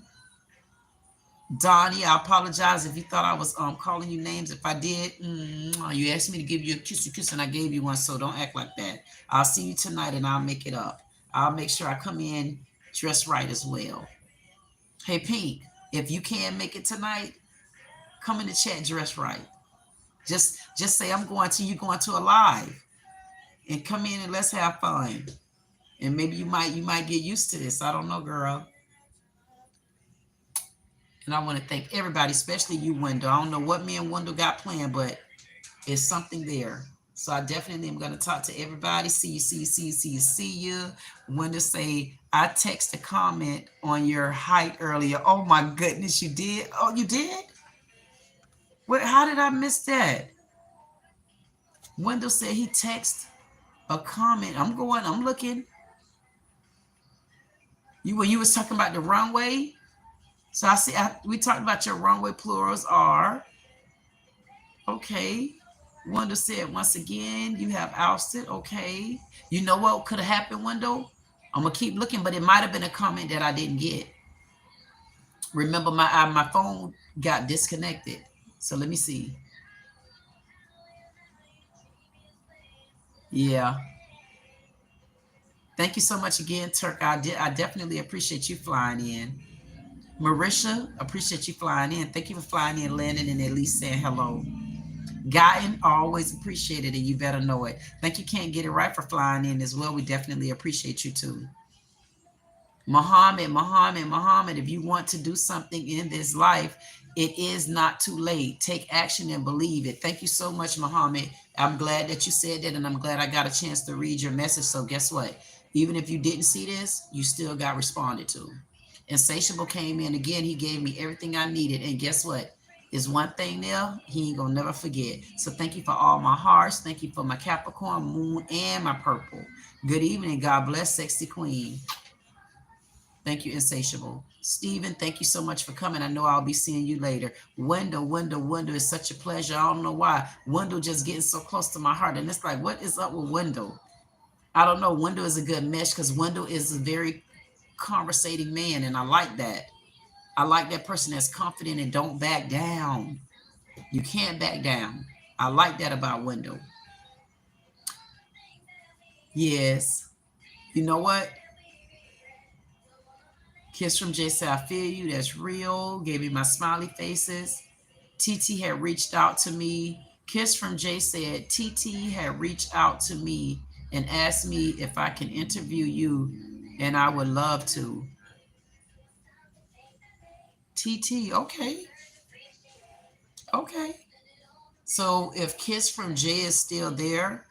Donnie, I apologize if you thought I was calling you names. If I did, you asked me to give you a kiss and I gave you one, so don't act like that. I'll see you tonight and I'll make it up. I'll make sure I come in dressed right as well. Hey, Pink, if you can't make it tonight, come in the chat dressed right. Just say you going to a live. And come in and let's have fun. And maybe you might get used to this. I don't know, girl. And I want to thank everybody, especially you, Wendell. I don't know what me and Wendell got planned, but it's something there. So I definitely am going to talk to everybody. See you. Wendell say, I text a comment on your height earlier. Oh my goodness, you did? Oh, you did? What? How did I miss that? Wendell said he texted a comment. I'm looking. When you was talking about the runway. So I see we talked about your runway plurals are. Okay. Wendell said once again, you have ousted. Okay. You know what could have happened, Wendell? I'm gonna keep looking, but it might have been a comment that I didn't get. Remember, my phone got disconnected. So let me see. Yeah. Thank you so much again, Turk. I definitely appreciate you flying in. Marisha, appreciate you flying in. Thank you for flying in, landing, and at least saying hello. Guy, always appreciate it, and you better know it. Thank you, Can't Get It Right, for flying in as well. We definitely appreciate you too. Muhammad, if you want to do something in this life, it is not too late. Take action and believe it. Thank you so much, Muhammad. I'm glad that you said that, and I'm glad I got a chance to read your message. So guess what? Even if you didn't see this, you still got responded to. Insatiable came in again. He gave me everything I needed. And guess what? There's one thing there he ain't gonna never forget. So thank you for all my hearts. Thank you for my Capricorn, moon, and my purple. Good evening. God bless, sexy queen. Thank you, Insatiable. Stephen, thank you so much for coming. I know I'll be seeing you later. Wendell is such a pleasure. I don't know why. Wendell just getting so close to my heart. And it's like, what is up with Wendell? I don't know. Wendell is a good mesh because Wendell is a very conversating man, and I like that. I like that person that's confident and don't back down. You can't back down. I like that about Wendell. Yes. You know what? Kiss from Jay said, I feel you. That's real. Gave me my smiley faces. TT had reached out to me. Kiss from Jay said, TT had reached out to me and asked me if I can interview you, and I would love to. TT, okay. Okay. So if Kiss from Jay is still there,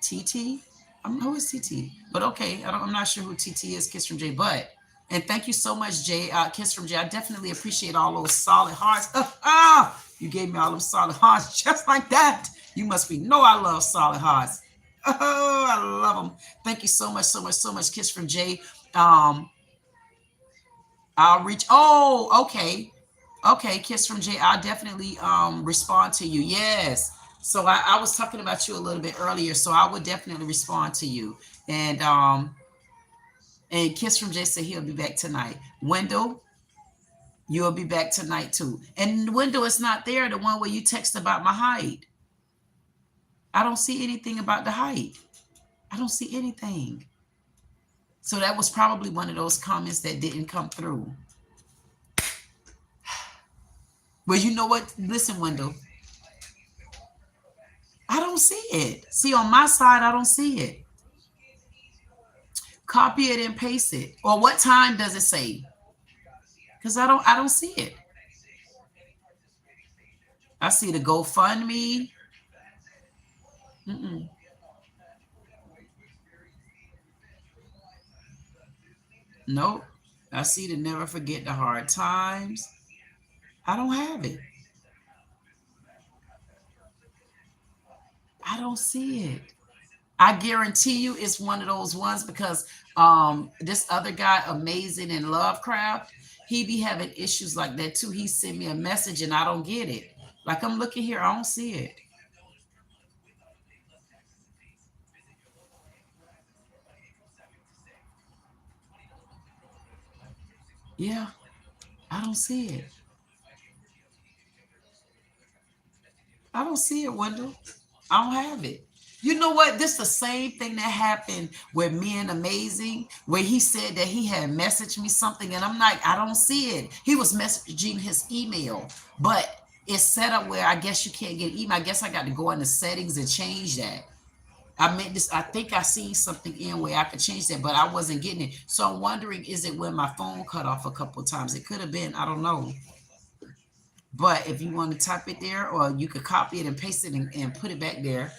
TT, I don't know who is TT, but okay. I'm not sure who TT is, Kiss from Jay, and thank you so much, Jay, Kiss from Jay. I definitely appreciate all those solid hearts. You gave me all those solid hearts just like that. You must be know I love solid hearts. Oh, I love them. Thank you so much, Kiss from Jay. I'll reach. Oh, okay. Okay, Kiss from Jay. I'll definitely respond to you. Yes. So I was talking about you a little bit earlier, so I would definitely respond to you. And Kiss from Jay said he'll be back tonight. Wendell, you'll be back tonight too. And Wendell is not there, the one where you text about my height. I don't see anything about the height. I don't see anything. So that was probably one of those comments that didn't come through. Well, you know what? Listen, Wendell. I don't see it. See, on my side, I don't see it. Copy it and paste it. Or what time does it say? Because I don't see it. I see the GoFundMe. Nope. I see the Never Forget the Hard Times. I don't have it. I don't see it. I guarantee you it's one of those ones because this other guy, Amazing in Lovecraft, he be having issues like that too. He sent me a message and I don't get it. Like I'm looking here, I don't see it. Yeah, I don't see it. I don't see it, Wendell. I don't have it. You know what? This is the same thing that happened with me and Amazing, where he said that he had messaged me something, and I'm like, I don't see it. He was messaging his email, but it's set up where I guess you can't get email. I guess I got to go into settings and change that. I meant this. I think I seen something in where I could change that, but I wasn't getting it. So I'm wondering, is it when my phone cut off a couple of times? It could have been. I don't know. But if you want to type it there, or you could copy it and paste it and put it back there.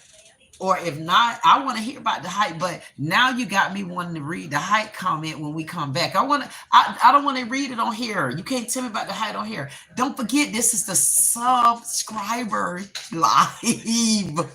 Or if not, I want to hear about the height. But now you got me wanting to read the height comment when we come back. I don't want to read it on here. You can't tell me about the height on here. Don't forget, this is the subscriber live.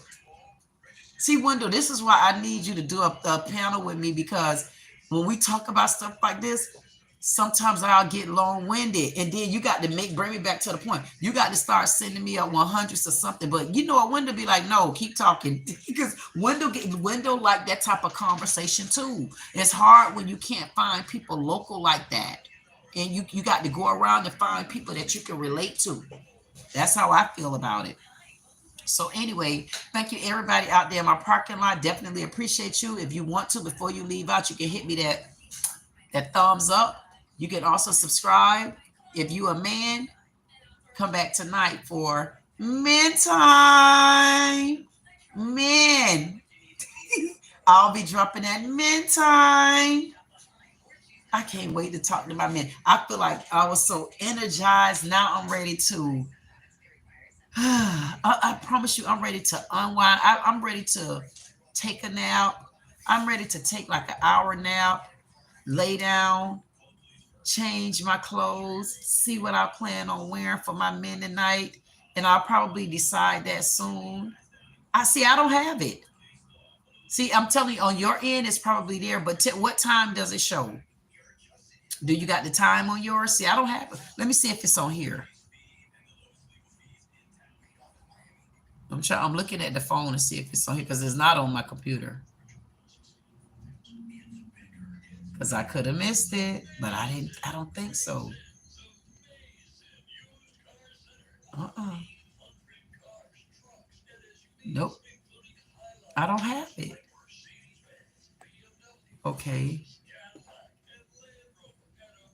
See, Wendell, this is why I need you to do a panel with me, because when we talk about stuff like this, sometimes I'll get long-winded, and then you got to bring me back to the point. You got to start sending me up 100s or something. But you know what, Wendell be like, no, keep talking, because Wendell like that type of conversation too. It's hard when you can't find people local like that, and you got to go around and find people that you can relate to. That's how I feel about it. So anyway, thank you everybody out there in my parking lot. Definitely appreciate you. If you want to, before you leave out, you can hit me that thumbs up. You can also subscribe. If you a man, come back tonight for men time. Men. I'll be dropping that men time. I can't wait to talk to my men. I feel like I was so energized. Now I'm ready to, I promise you, I'm ready to unwind. I'm ready to take a nap. I'm ready to take like an hour nap, lay down, change my clothes, see what I plan on wearing for my men tonight, and I'll probably decide that soon. I don't have it. See, I'm telling you, on your end, it's probably there, but what time does it show? Do you got the time on yours? See, I don't have it. Let me see if it's on here. I'm looking at the phone to see if it's on here, because it's not on my computer. Because I could have missed it, but I don't think so. Nope. I don't have it. Okay.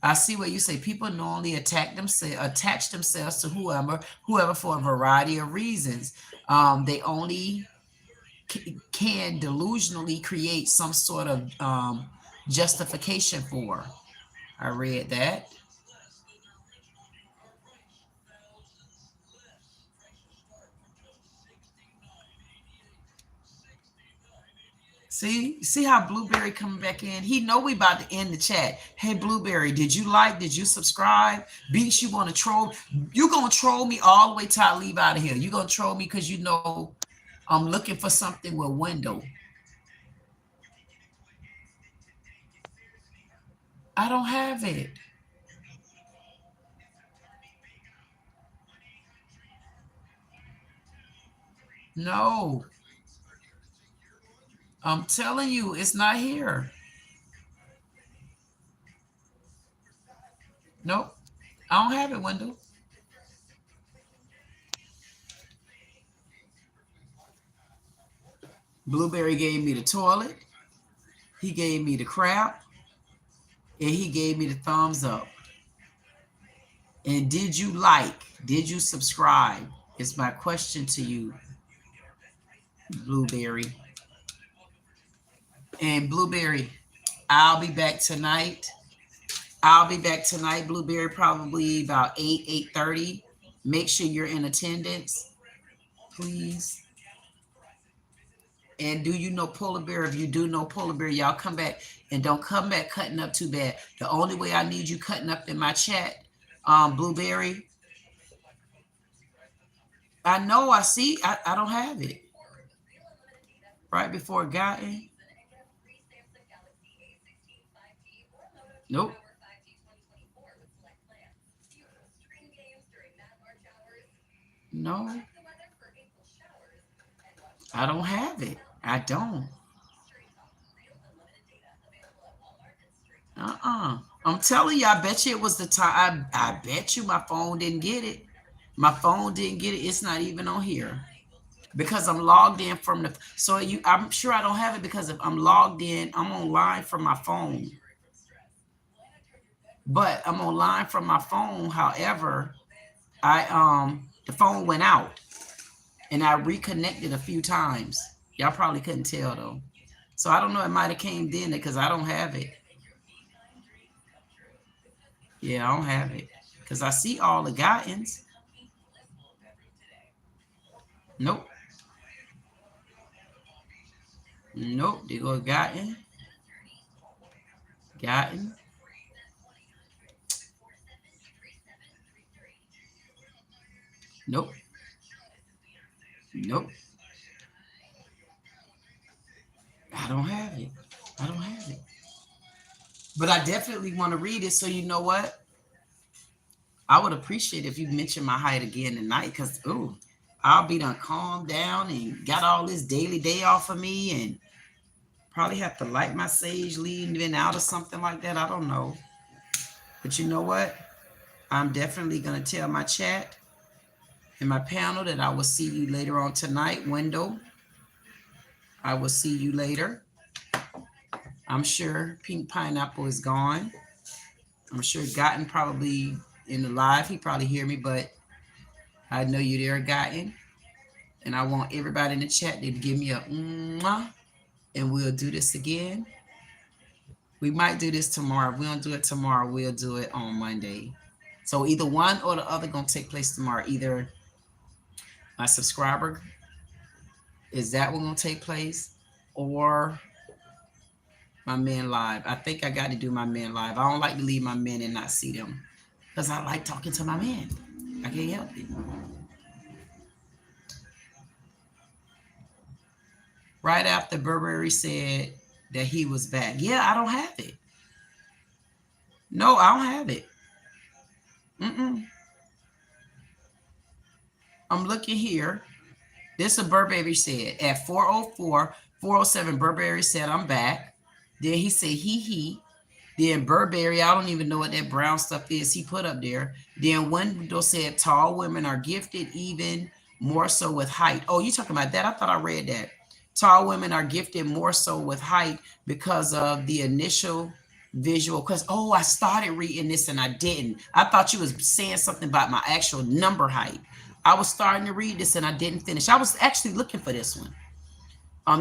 I see what you say. People normally attach themselves to whoever for a variety of reasons. They only can delusionally create some sort of justification for. I read that. See how Blueberry coming back in? He know we about to end the chat. Hey, Blueberry, did you like? Did you subscribe? Beats, you want to troll? You gonna troll me all the way till I leave out of here. You gonna troll me because you know I'm looking for something with Wendell. I don't have it. No. I'm telling you, it's not here. Nope. I don't have it, Wendell. Blueberry gave me the toilet. He gave me the crap. And he gave me the thumbs up. And did you like? Did you subscribe? It's my question to you, Blueberry. And Blueberry, I'll be back tonight. Blueberry, probably about 8:30. Make sure you're in attendance, please. And do you know Polar Bear? If you do know Polar Bear, y'all come back, and don't come back cutting up too bad. The only way I need you cutting up in my chat, Blueberry. I know, I see. I don't have it. Right before it got in. Nope. No. I don't have it. I don't. I'm telling you, I bet you it was the time. I bet you my phone didn't get it. My phone didn't get it. It's not even on here. Because I'm logged in from the, so I'm sure I don't have it, because if I'm logged in, I'm online from my phone. But I'm online from my phone. However, the phone went out and I reconnected a few times. Y'all probably couldn't tell though. So I don't know, it might have came then because I don't have it. Yeah, I don't have it. Because I see all the gottens. Nope. Nope, they go gotten. Nope. Nope. I don't have it. But I definitely want to read it. So you know what? I would appreciate if you mention my height again tonight, because ooh, I'll be done calmed down and got all this daily day off of me, and probably have to light my sage leaving out or something like that. I don't know. But you know what? I'm definitely going to tell my chat and my panel that I will see you later on tonight. Wendell, I will see you later. I'm sure Pink Pineapple is gone. I'm sure Gotten probably in the live. He probably hear me, but I know you there, Gotten. And I want everybody in the chat to give me a mwah, and we'll do this again. We might do this tomorrow. If we don't do it tomorrow, we'll do it on Monday. So either one or the other gonna take place tomorrow. Either my subscriber, is that one gonna take place, or my men live. I think I got to do my men live. I don't like to leave my men and not see them, because I like talking to my men. I can't help it. Right after Burberry said that he was back. Yeah, I don't have it. No, I don't have it. I'm looking here. This is Burberry said at 4:04, 4:07. Burberry said, I'm back. Then he said, he. Then Burberry, I don't even know what that brown stuff is he put up there. Then Wendell said, tall women are gifted even more so with height. Oh, you talking about that? I thought I read that. Tall women are gifted more so with height because of the initial visual. Because, oh, I started reading this and I didn't. I thought you was saying something about my actual number height. I was starting to read this and I didn't finish. I was actually looking for this one.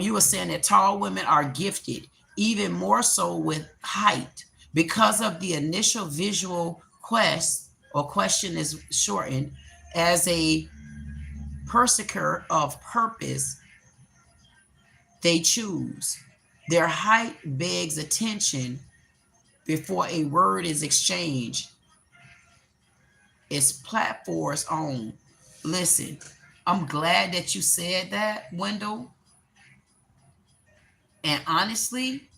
You were saying that tall women are gifted even more so with height because of the initial visual quest, or question is shortened, as a pursuer of purpose they choose. Their height begs attention before a word is exchanged. It's platform's own. Listen, I'm glad that you said that, Wendell. And honestly,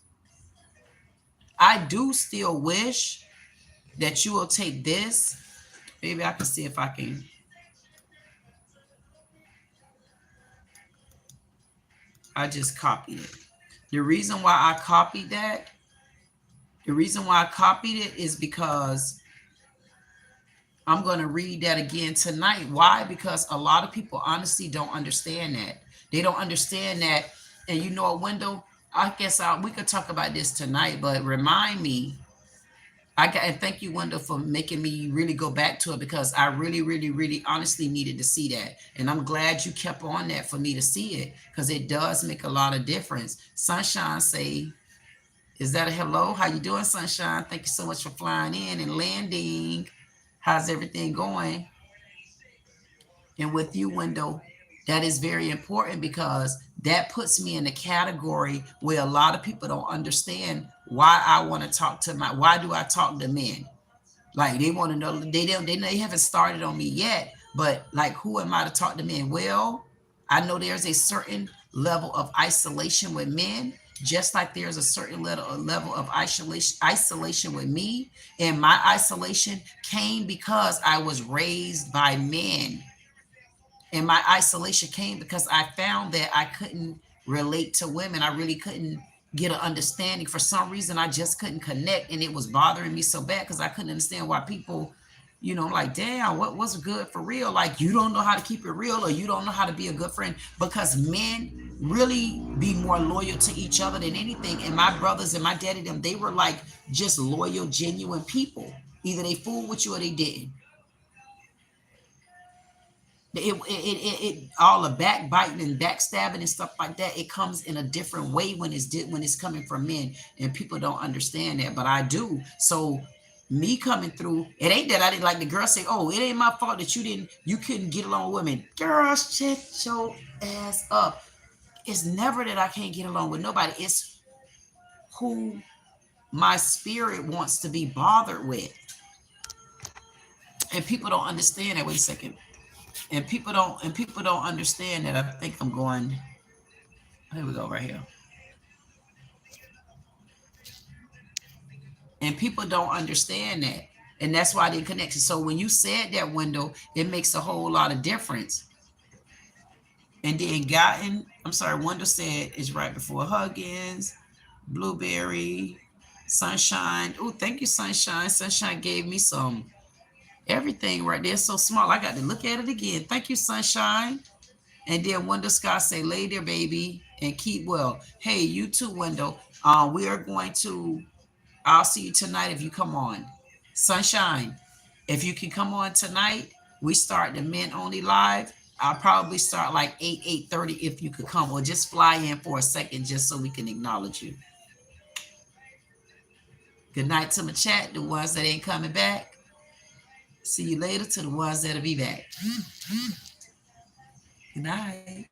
I do still wish that you will take this. Maybe I can see if I can. I just copied it. The reason why I copied that, is because I'm going to read that again tonight. Why? Because a lot of people honestly don't understand that. They don't understand that. And you know what, Wendell? I guess we could talk about this tonight, but remind me. And thank you, Wendell, for making me really go back to it, because I really, really, really honestly needed to see that. And I'm glad you kept on that for me to see it, because it does make a lot of difference. Sunshine say, is that a hello? How you doing, Sunshine? Thank you so much for flying in and landing. How's everything going? And with you, Wendell, that is very important, because that puts me in the category where a lot of people don't understand why I want to talk to why do I talk to men? Like, they want to know, they haven't started on me yet, but like, who am I to talk to men? Well, I know there's a certain level of isolation with men, just like there's a certain level of isolation with me. And my isolation came because I was raised by men. And my isolation came because I found that I couldn't relate to women. I really couldn't get an understanding. For some reason, I just couldn't connect. And it was bothering me so bad, because I couldn't understand why people, like, damn, what's good for real? Like, you don't know how to keep it real, or you don't know how to be a good friend, because men really be more loyal to each other than anything. And my brothers and my daddy, they were like just loyal, genuine people. Either they fooled with you or they didn't. It all the backbiting and backstabbing and stuff like that, it comes in a different way when it's coming from men, and people don't understand that, but I do. So me coming through, it ain't that I didn't, like the girl say, oh, it ain't my fault that you couldn't get along with women. Girls, shut your ass up. It's never that I can't get along with nobody. It's who my spirit wants to be bothered with. And people don't understand that. Wait a second. And people don't understand that. I think I'm going, here we go, right here. And people don't understand that. And that's why they connect. So when you said that, window, it makes a whole lot of difference. And then Wanda said is right before Huggins, Blueberry, Sunshine. Oh, thank you, Sunshine. Sunshine gave me some everything right there. So small. I got to look at it again. Thank you, Sunshine. And then Wendell Scott say, lay there, baby, and keep well. Hey, you too, Wendell. We are going to, I'll see you tonight if you come on. Sunshine, if you can come on tonight, we start the Men Only Live. I'll probably start like 8:30 if you could come, or just fly in for a second just so we can acknowledge you. Good night to my chat, the ones that ain't coming back. See you later to the ones that'll be back. Good night.